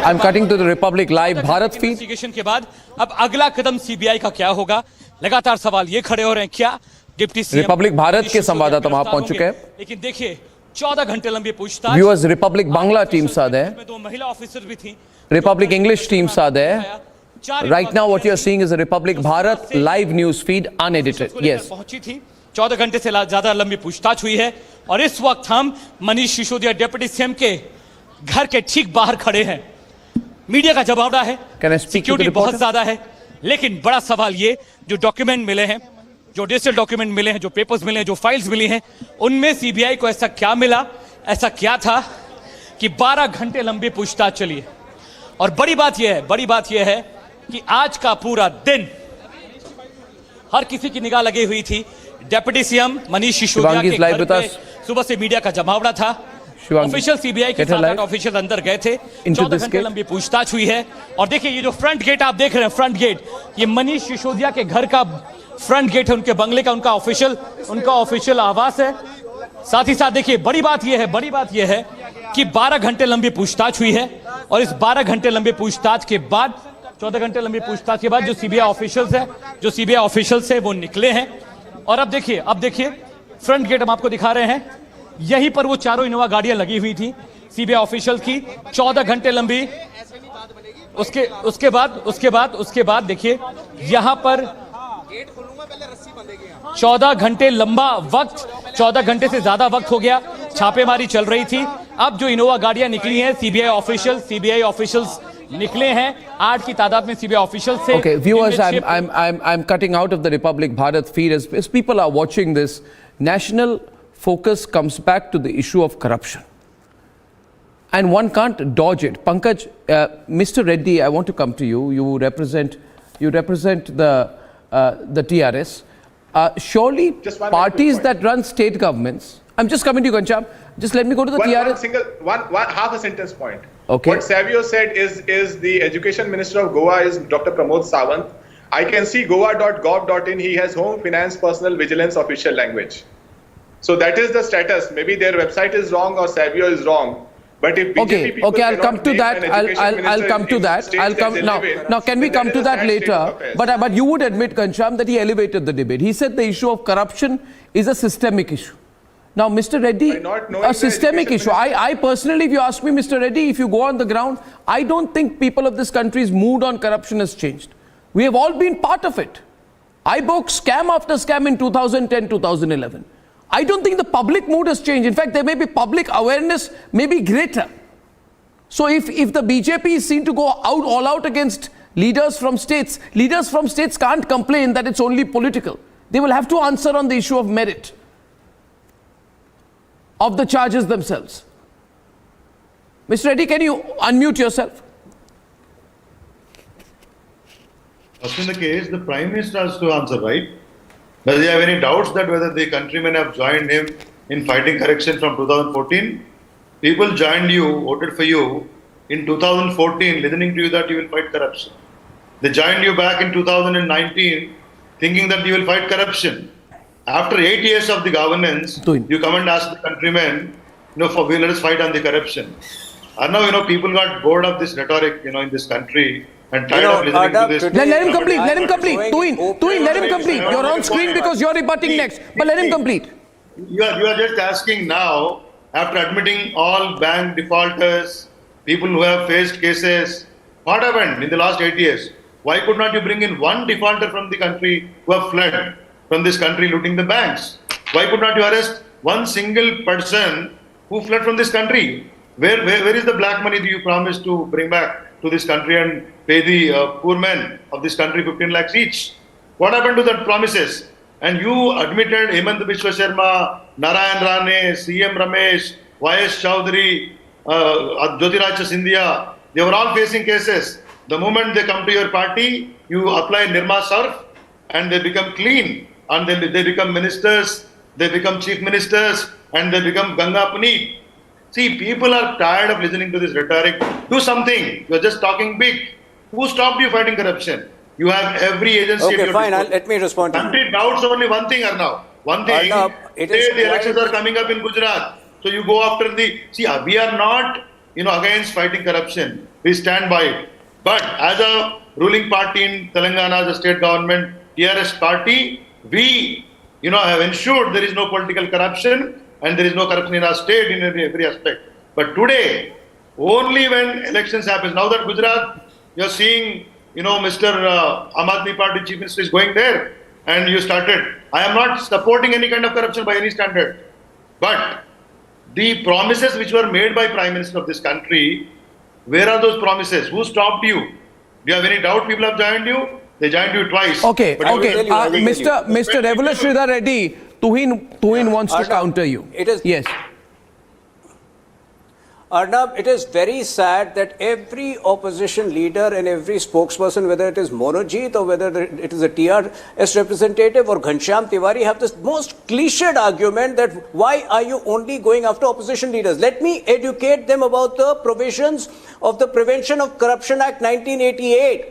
I'm cutting to the Republic Live Bharat feed.
Investigation के बाद अब अगला कदम CBI का क्या होगा? लगातार सवाल ये खड़े हो रहे हैं, क्या डिप्टी सीएम
रिपब्लिक भारत के संवाददाता वहां पहुंच चुके हैं.
लेकिन देखिए 14 घंटे लंबी पूछताछ.
Viewers, Republic Bangla teams are there.
दो महिला ऑफिसर भी थी.
Republic English teams are there. Right now what you're seeing is a Republic Bharat live news feed unedited. Yes.
पहुंची थी. 14 घंटे से ज्यादा लंबी पूछताछ हुई है और इस वक्त हम मनीष सिसोदिया डिप्टी सीएम के घर के ठीक बाहर खड़े हैं. मीडिया का जवाब है, सिक्योरिटी बहुत ज्यादा है, लेकिन बड़ा सवाल ये जो डॉक्यूमेंट मिले हैं, जो डिजिटल डॉक्यूमेंट मिले हैं, जो पेपर्स मिले हैं, जो फाइल्स मिली हैं, उनमें सीबीआई को ऐसा क्या मिला, ऐसा क्या था कि 12 घंटे लंबी पूछताछ चली है. और बड़ी बात यह है कि आज का पूरा दिन हर किसी की निगाह लगी हुई थी डिप्टी सीएम मनीष सिसोदिया के घर पे. सुबह से मीडिया का जमावड़ा था. ऑफिशियल सीबीआई के 7-8 ऑफिशियल अंदर गए थे. 14 घंटे लंबी पूछताछ हुई है. और देखिए ये जो फ्रंट गेट आप देख रहे हैं, फ्रंट गेट, ये मनीष सिसोदिया के घर का फ्रंट गेट है उनके बंगले का, उनका ऑफिशियल आवास है। साथ ही साथ देखिए बड़ी बात यह है कि 12 घंटे लंबी पूछताछ हुई है और इस 12 घंटे लंबी पूछताछ के बाद 14 घंटे लंबी पूछताछ के बाद जो सीबीआई ऑफिशियल्स है वो निकले हैं। और अब देखिए फ्रंट गेट हम आपको दिखा रहे हैं, यहीं पर वो चारों इनोवा गाड़ियां लगी हुई थी सीबीआई ऑफिशियल की, 14 घंटे लंबी। उसके बाद देखिए यहां पर 14 घंटे लंबा वक्त, 14 घंटे से ज्यादा वक्त हो गया, छापेमारी चल रही थी। अब जो इनोवा गाड़ियां निकली हैं, सीबीआई ऑफिशियल्स निकले हैं, 8 की तादाद में सीबीआई ऑफिशियल से।
Okay, viewers, I'm cutting out of the Republic Bharat feed as people are watching this. National focus comes back to the issue of corruption, and one can't dodge it. Pankaj, Mr. Reddy, I want to come to you. You represent the TRS. Surely, parties that run state governments. I'm just coming to you, Gancham. Just let me go to the TRS.
One half a sentence point.
Okay.
What Savio said is the Education Minister of Goa is Dr. Pramod Sawant. I can see goa.gov.in. He has Home Finance Personal Vigilance official language. So that is the status. Maybe their website is wrong or Savio is wrong. But if BJP people
Okay, I'll come to
name
that.
an education
I'll come to that. I'll come now. Now, can we come to that later? But you would admit, Kancham, that he elevated the debate. He said the issue of corruption is a systemic issue. Now, Mr. Reddy, a systemic issue. I personally, if you ask me, Mr. Reddy, if you go on the ground, I don't think people of this country's mood on corruption has changed. We have all been part of it. I broke scam after scam in 2010, 2011. I don't think the public mood has changed. In fact, there may be public awareness may be greater. So if the BJP is seen to go all out against leaders from states can't complain that it's only political. They will have to answer on the issue of merit of the charges themselves. Mr. Reddy, can you unmute yourself?
First in the case, the Prime Minister has to answer, right? Does he have any doubts that whether the countrymen have joined him in fighting corruption from 2014? People joined you, voted for you in 2014, listening to you that you will fight corruption. They joined you back in 2019, thinking that you will fight corruption. After 8 years of the governance, you come and ask the countrymen, let us fight on the corruption. And now, people got bored of this rhetoric, in this country and tired of listening to this.
Let him complete. Tuin, let him complete. You're on screen because you're rebutting next. But let him complete.
You are just asking now, after admitting all bank defaulters, people who have faced cases, what happened in the last 8 years? Why could not you bring in one defaulter from the country who have fled from this country looting the banks? Why could not you arrest one single person who fled from this country? Where is the black money that you promised to bring back to this country and pay the poor men of this country 15 lakhs each? What happened to that promises? And you admitted Hemant Biswa Sharma, Narayan Rane, CM Ramesh, YS Chowdhury, Jyotiraj Scindia, they were all facing cases. The moment they come to your party, you apply Nirma Surf and they become clean. And they become ministers, they become chief ministers, and they become Ganga Puneet. See, people are tired of listening to this rhetoric. Do something. You're just talking big. Who stopped you fighting corruption? You have every agency.
Okay, fine. Let me respond to you.
Country doubts only one thing, Arnav. One thing, the elections are coming up in Gujarat. So you go after see, we are not, against fighting corruption. We stand by it. But as a ruling party in Telangana, as a state government, TRS party, we, have ensured there is no political corruption and there is no corruption in our state in every aspect. But today, only when elections happen, now that Gujarat, you're seeing, Mr. Aam Aadmi Party Chief Minister is going there and you started. I am not supporting any kind of corruption by any standard. But the promises which were made by Prime Minister of this country, where are those promises? Who stopped you? Do you have any doubt people have joined you? They joined you twice.
Okay. Mr. Regular Sridhar Reddy, Tuhin wants to counter you. Yes.
Arnab, it is very sad that every opposition leader and every spokesperson, whether it is Monojit or whether it is a TRS representative or Ghanshyam Tiwari, have this most cliched argument that why are you only going after opposition leaders? Let me educate them about the provisions of the Prevention of Corruption Act 1988.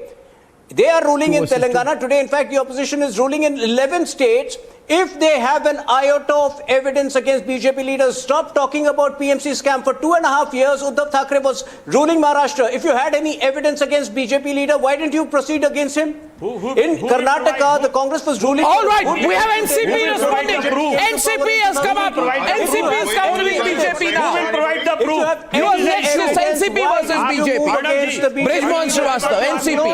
They are ruling in Telangana today. In fact, the opposition is ruling in 11 states. If they have an iota of evidence against BJP leaders, stop talking about PMC scam. For 2.5 years, Uddhav Thackeray was ruling Maharashtra. If you had any evidence against BJP leader, why didn't you proceed against him? In Karnataka, the Congress was ruling.
All right, we have NCP responding. NCP has come up. NCP has come to BJP now.
Who will provide the proof?
You are next list NCP versus BJP. Brejmohan Srivastava, NCP.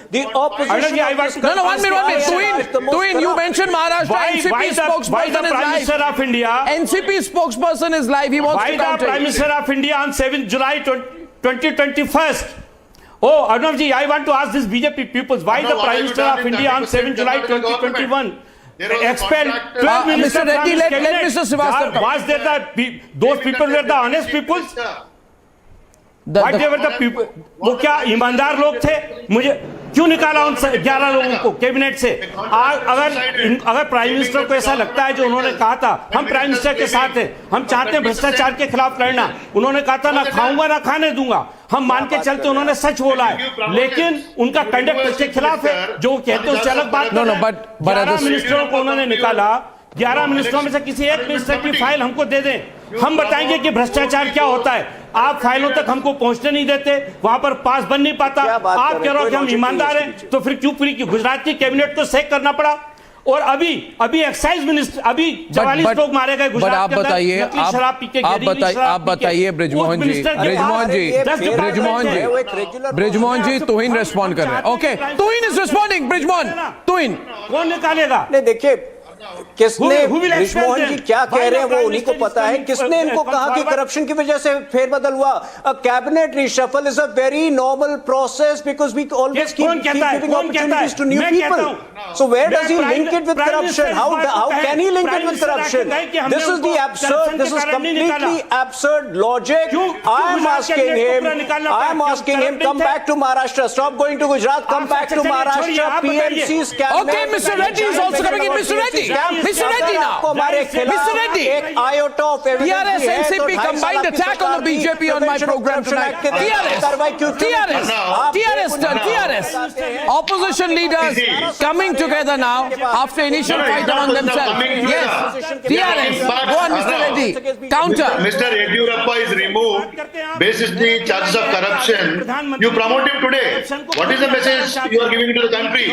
The opposition.
No, 1 minute. Tuin, you mentioned Maharashtra. NCP spokesperson is
Prime Minister
live.
of India.
NCP spokesperson is live. He wants to
Why the
counter.
Prime Minister of India on 7th July 2021? Oh, Arnavji, I want to ask this BJP peoples. Why the Prime Minister of India on 7th July 2021? Expelled 12 ministers
Mr. Reddy,
from his
let
cabinet.
Mr. Srivastava come.
Was there those people were the honest peoples? What they were the people? वो क्या ईमानदार लोग थे? मुझे क्यों निकाला उन 11 लोगों को कैबिनेट से? अगर प्राइम मिनिस्टर को ऐसा लगता है जो उन्होंने कहा था, हम प्राइम मिनिस्टर के साथ हैं, हम चाहते हैं भ्रष्टाचार के खिलाफ लड़ना, उन्होंने कहा था ना खाऊंगा ना खाने दूंगा, हम मान के चलते उन्होंने सच बोला है, लेकिन उनका कंडक्ट उसके खिलाफ है, जो कहते हैं उससे अलग बात। 11 मिनिस्टरों को उन्होंने निकाला, 11 मिनिस्टरों में से किसी एक मिनिस्टर की फाइल हमको दे दें, हम बताएंगे कि भ्रष्टाचार क्या होता है। आप फाइलों तक हमको पहुंचने नहीं देते, वहां पर पास बन नहीं पाता। आप कह रहे हो कि हम ईमानदार हैं, तो फिर क्यों पूरी की गुजरात की कैबिनेट को सैक करना पड़ा? और अभी एक्साइज मिनिस्टर, अभी 44 लोग मारे गए गुजरात के अंदर, नकली शराब पी के,
आप बताइए ब्रिजमोहन जी, तुहिन रिस्पॉन्ड कर रहे हैं। Okay, Tuhin is responding. Brijmohan, Tuhin
कौन निकालेगा?
नहीं, देखिए किसने ब्रिजमोहन जी क्या कह रहे हैं वो उन्हीं को पता है। किसने इनको कहा कि करप्शन की वजह से फेरबदल हुआ? A cabinet reshuffle is a very normal process because we always keep giving opportunities to new people. So where does he link it with corruption? How can he link it with corruption? This is the absurd, this is completely absurd logic. I am asking him come back to Maharashtra, stop going to Gujarat, come back to Maharashtra. PMC scam.
Okay, Mr. Reddy is also coming in. Mr. Reddy now. Mr. Reddy. TRS NCP combined attack on the BJP on my program tonight. TRS. Opposition leaders coming together now after initial fight among themselves. Yes. TRS. Go on, Mr. Reddy. Counter.
Mr. Yediyurappa is removed based on the charges of corruption. You promote him today. What is the message you are giving to the country?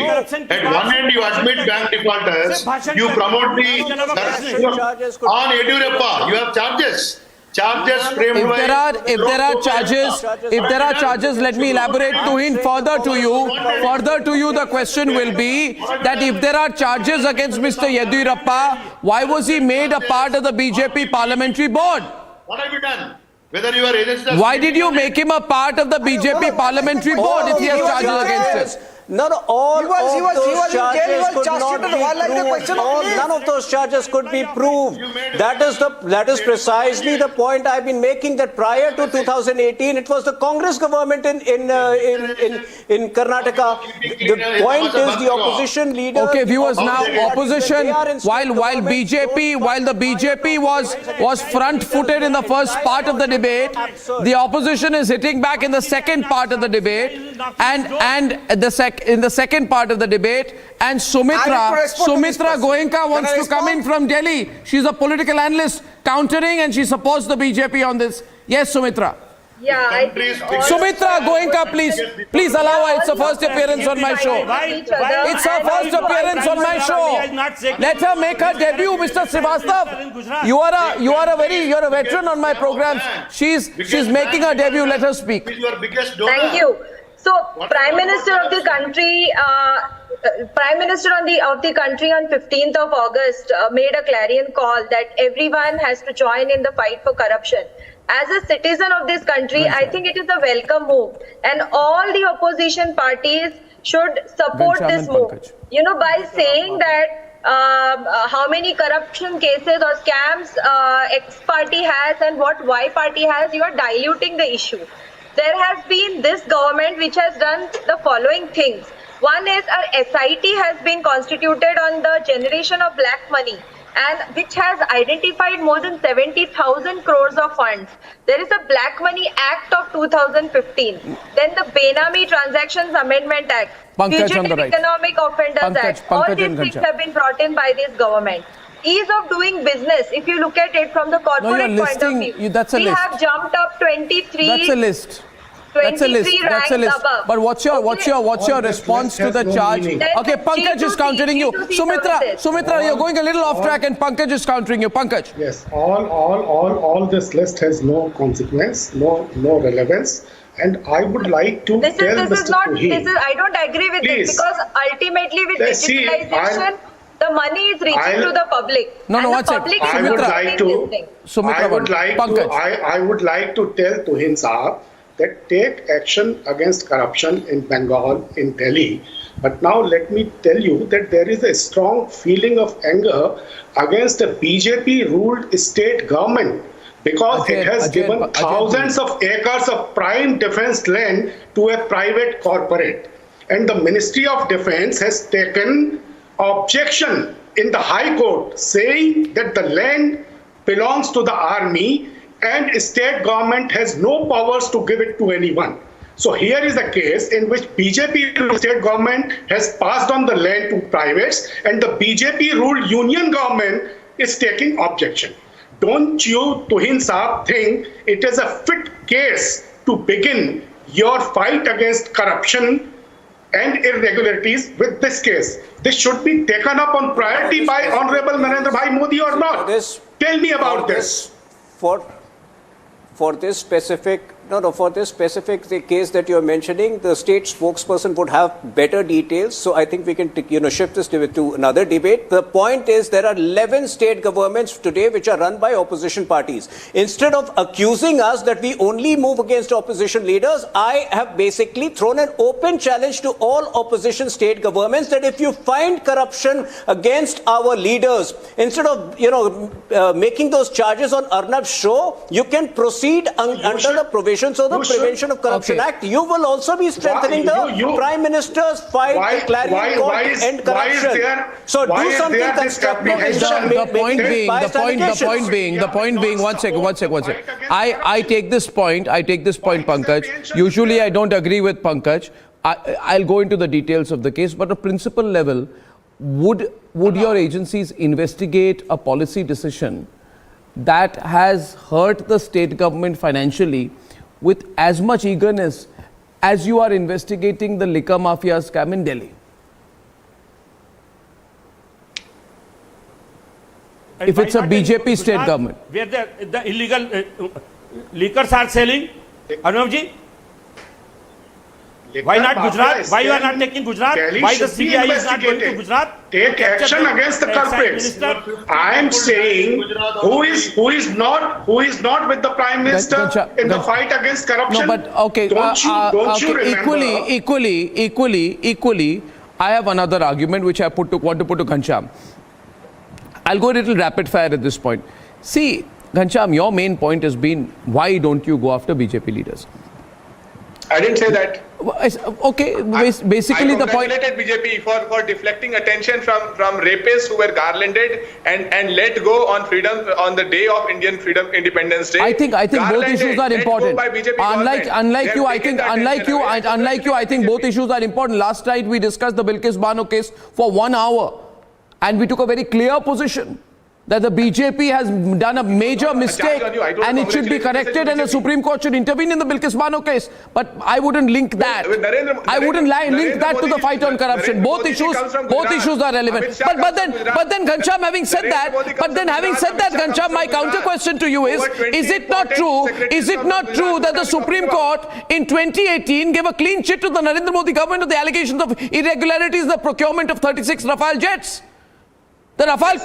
At one end, you admit bank defaulters. You promote the corruption. On Yediyurappa, you have charges. Charges framed
if there are charges, let me elaborate further to you. The question will be that if there are charges against Mr. Yediyurappa, why was he made a part of the BJP parliamentary board?
What have you done? Whether you are against
Why did you make him a part of the BJP parliamentary board if he has charges against him?
None of those charges could be proved. That is precisely the point I've been making, that prior to 2018 it was the Congress government in Karnataka. The point is the opposition leader.
Okay, viewers, now opposition, while the BJP was front-footed in the first part of the debate, the opposition is hitting back in the second part of the debate, and in the second part of the debate, and Sumitra Goenka wants to come in from Delhi. She's a political analyst countering, and she supports the BJP on this. Yes, Sumitra.
Yeah, I think
Sumitra Goenka, please allow her. It's her first appearance on my show. It's her first appearance on my show. Let her make her debut, Mr. Srivastava. You're a veteran on my programs. She's making her debut. Let her speak.
Thank you. So, Prime Minister of the country, on 15th of August made a clarion call that everyone has to join in the fight for corruption. As a citizen of this country, I think it is a welcome move, and all the opposition parties should support this move. You know, by saying that how many corruption cases or scams X party has and what Y party has, you are diluting the issue. There has been this government which has done the following things. One is a SIT has been constituted on the generation of black money. and which has identified more than 70,000 crores of funds. There is a Black Money Act of 2015. Then the Benami Transactions Amendment Act, Fugitive Economic Offenders Act. All these things have been brought in by this government. Ease of doing business, if you look at it from the corporate point of view, we have jumped up 23.
That's a list. That's a list.
Above.
But what's your response to the charge? Okay, Pankaj is countering you. Sumitra, you're going a little off track, and Pankaj is countering you. Pankaj.
Yes, all this list has no consequence, no relevance. And I would like to
this
tell
is not. I don't agree with it, because ultimately with digitalization, the money is reaching to the public.
No, one second.
I would like to tell Tuhin Saab that take action against corruption in Bengal, in Delhi. But now let me tell you that there is a strong feeling of anger against a BJP-ruled state government, because it has given thousands of acres of prime defense land to a private corporate. And the Ministry of Defense has taken objection in the High Court, saying that the land belongs to the army and state government has no powers to give it to anyone. So here is a case in which BJP state government has passed on the land to privates, and the BJP ruled union government is taking objection. Don't you, Tuhin Saab, think it is a fit case to begin your fight against corruption and irregularities with this case? This should be taken up on priority by Honorable Narendra Bhai Modi or not? Tell me about this.
For this specific the case that you're mentioning, the state spokesperson would have better details. So I think we can shift this to another debate. The point is, there are 11 state governments today which are run by opposition parties. Instead of accusing us that we only move against opposition leaders, I have basically thrown an open challenge to all opposition state governments that if you find corruption against our leaders, instead of making those charges on Arnab's show, you can proceed under the provisions of the Prevention of Corruption Act. You will also be strengthening the Prime Minister's fight, clarion call to end corruption. So do something constructive.
The point being, one second. I take this point, Pankaj. Usually I don't agree with Pankaj. I'll go into the details of the case, but at a principal level, would your agencies investigate a policy decision that has hurt the state government financially with as much eagerness as you are investigating the liquor mafia scam in Delhi? If it's a BJP state government.
Where the illegal liquors are selling, Arnabji? Why not Gujarat? Why you are not taking Gujarat? Why the CBI is not going to Gujarat?
Take action against the culprits. I am saying who is not with the Prime Minister in the fight against corruption.
No, but okay.
Don't you remember?
Equally, I have another argument which I want to put to Ghanshyam. I'll go a little rapid fire at this point. See, Ghanshyam, your main point has been, why don't you go after BJP leaders?
I didn't say that.
Okay, basically the point.
I congratulated BJP for deflecting attention from rapists who were garlanded and let go on the day of Indian Independence Day.
I think both issues are important. Unlike you, I think both issues are important. Last night we discussed the Bilkis Bano case for 1 hour, and we took a very clear position that the BJP has done a major mistake and it should be corrected, and the Supreme Court should intervene in the Bilkis Bano case. But I wouldn't link that. I wouldn't link that to the fight on corruption. Both issues are relevant. But then Ghanshyam, having said that, Ghanshyam, my counter question to you is it not true that the Supreme Court in 2018 gave a clean chit to the Narendra Modi government of the allegations of irregularities in the procurement of 36 Rafale jets? The Rafale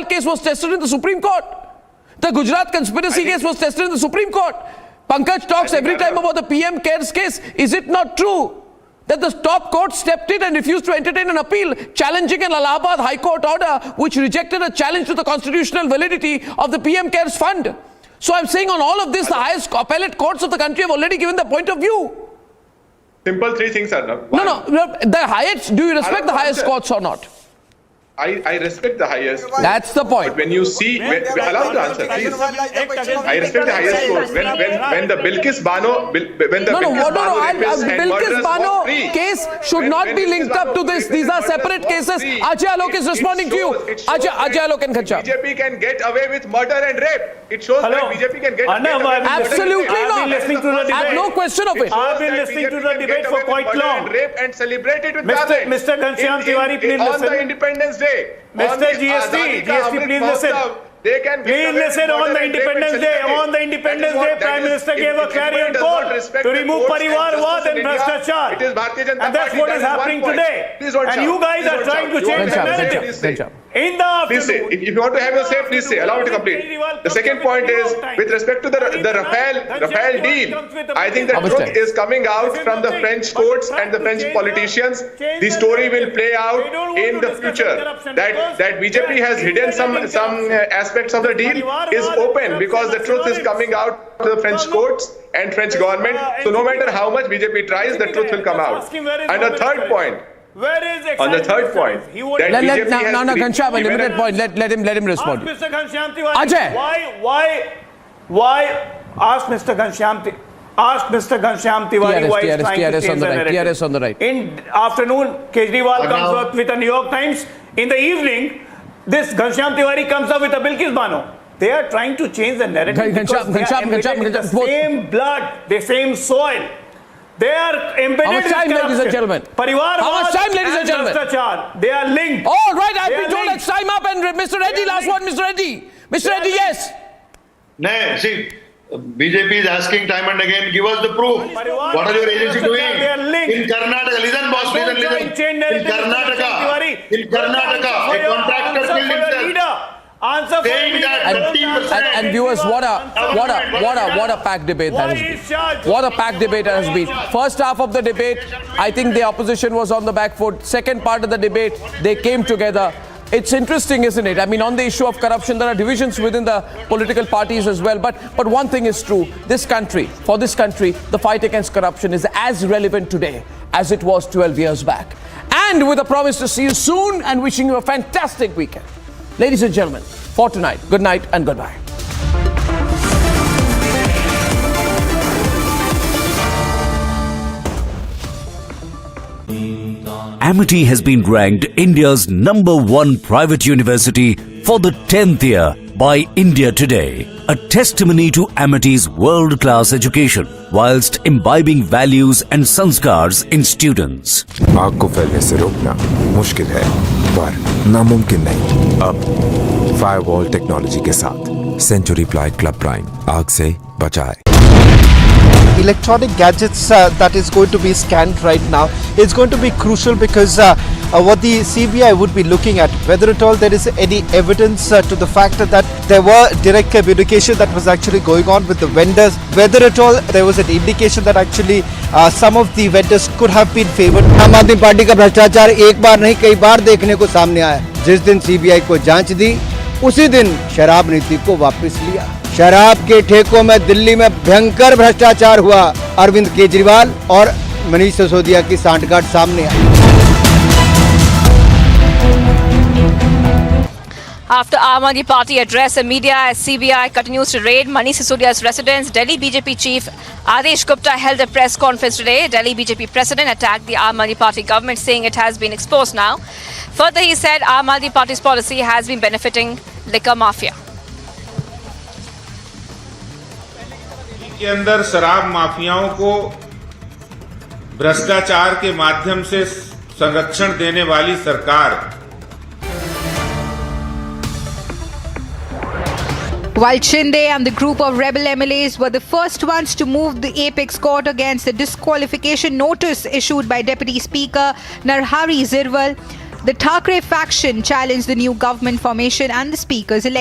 case was tested in the Supreme Court. The Gujarat conspiracy case was tested in the Supreme Court. Pankaj talks every time about the PM Cares case. Is it not true that the top court stepped in and refused to entertain an appeal challenging an Allahabad High Court order which rejected a challenge to the constitutional validity of the PM Cares fund? So I'm saying on all of this, the highest appellate courts of the country have already given their point of view.
Simple three things, Arnab.
No. The highest. Do you respect the highest courts or not?
I respect the highest court.
That's the point.
But when you see, allow the answer, please. I respect the highest court. When the Bilkis Bano,
Bilkis Bano case should not be linked up to this. These are separate cases. Ajay Alok is responding to you. Ajay Alok and Khancham.
BJP can get away with murder and rape. It shows that BJP can get away with murder.
Absolutely not. I have no question of it.
I've been listening to the debate for quite long.
And rape and celebrate it with
Mr. Ghanshyam Tiwari, please listen.
On the Independence Day.
Mr. GST, please listen.
They can
please listen on the Independence Day. On the Independence Day, Prime Minister gave a clarion call to remove Parivarwad and Bhrashtachar.
It is Bharatiya Janata
and that's what is happening today. And you guys are trying to change the narrative. In the afternoon,
please say, if you want to have your say, please say. Allow me to complete. The second point is, with respect to the Rafale deal, I think the truth is coming out from the French courts and the French politicians. The story will play out in the future. That BJP has hidden some aspects of the deal is open because the truth is coming out to the French courts and French government. So no matter how much BJP tries, the truth will come out. And the third point. On the third point,
Ghanshyam, a limited point. Let him respond.
Ask Mr. Ghanshyam Tiwari.
Ajay,
why? Ask Mr. Ghanshyam Tiwari why he's trying to change the narrative.
TRS on the right.
In afternoon, Kejriwal comes up with a New York Times. In the evening, this Ghanshyam Tiwari comes up with a Bilkis Bano. They are trying to change the narrative because they are embedded in the same blood, the same soil. They are embedded in corruption.
Ladies and gentlemen? How much time, ladies and gentlemen?
They are linked.
All right, I've been told it's time up. And Mr. Reddy, last one, Mr. Reddy. Mr. Reddy, yes.
No, see, BJP is asking time and again, give us the proof. What are your agency doing? In Karnataka, listen boss, listen. In Karnataka, a contractor killed himself.
Answer
saying that 50%.
And viewers, what a packed debate that has been. What a packed debate that has been. First half of the debate, I think the opposition was on the back foot. Second part of the debate, they came together. It's interesting, isn't it? I mean, on the issue of corruption, there are divisions within the political parties as well. But one thing is true. For this country, the fight against corruption is as relevant today as it was 12 years back. And with a promise to see you soon and wishing you a fantastic weekend. Ladies and gentlemen, for tonight, good night and goodbye.
Amity has been ranked India's #1 private university for the 10th year by India Today, a testimony to Amity's world-class education whilst imbibing values and sanskars in students.
आग को फैलने से रोकना मुश्किल है, पर नामुमकिन नहीं। अब फायरवॉल टेक्नोलॉजी के साथ सेंचुरी प्लाई क्लब प्राइम आग से बचाए।
Electronic gadgets that is going to be scanned right now is going to be crucial because what the CBI would be looking at, whether at all there is any evidence to the fact that there were direct communication that was actually going on with the vendors, whether at all there was an indication that actually some of the vendors could have been favored.
आम आदमी party का भ्रष्टाचार एक बार नहीं कई बार देखने को सामने आया। जिस दिन CBI को जांच दी उसी दिन शराब नीति को वापस लिया। शराब के ठेकों में दिल्ली में भयंकर भ्रष्टाचार हुआ। अरविंद केजरीवाल और मनीष सिसोदिया की सांठगांठ सामने आई।
After Aam Aadmi Party address the media as CBI continues to raid Manish Sisodia's residence, Delhi BJP chief Adesh Gupta held a press conference today. Delhi BJP president attacked the Aam Aadmi Party government, saying it has been exposed now. Further, he said Aam Aadmi Party's policy has been benefiting liquor mafia.
के अंदर शराब माफियाओं को भ्रष्टाचार के माध्यम से संरक्षण देने वाली सरकार।
While Shinde and the group of rebel MLAs were the first ones to move the apex court against the disqualification notice issued by Deputy Speaker Narhari Zirwal, the Thackeray faction challenged the new government formation and the Speaker's election.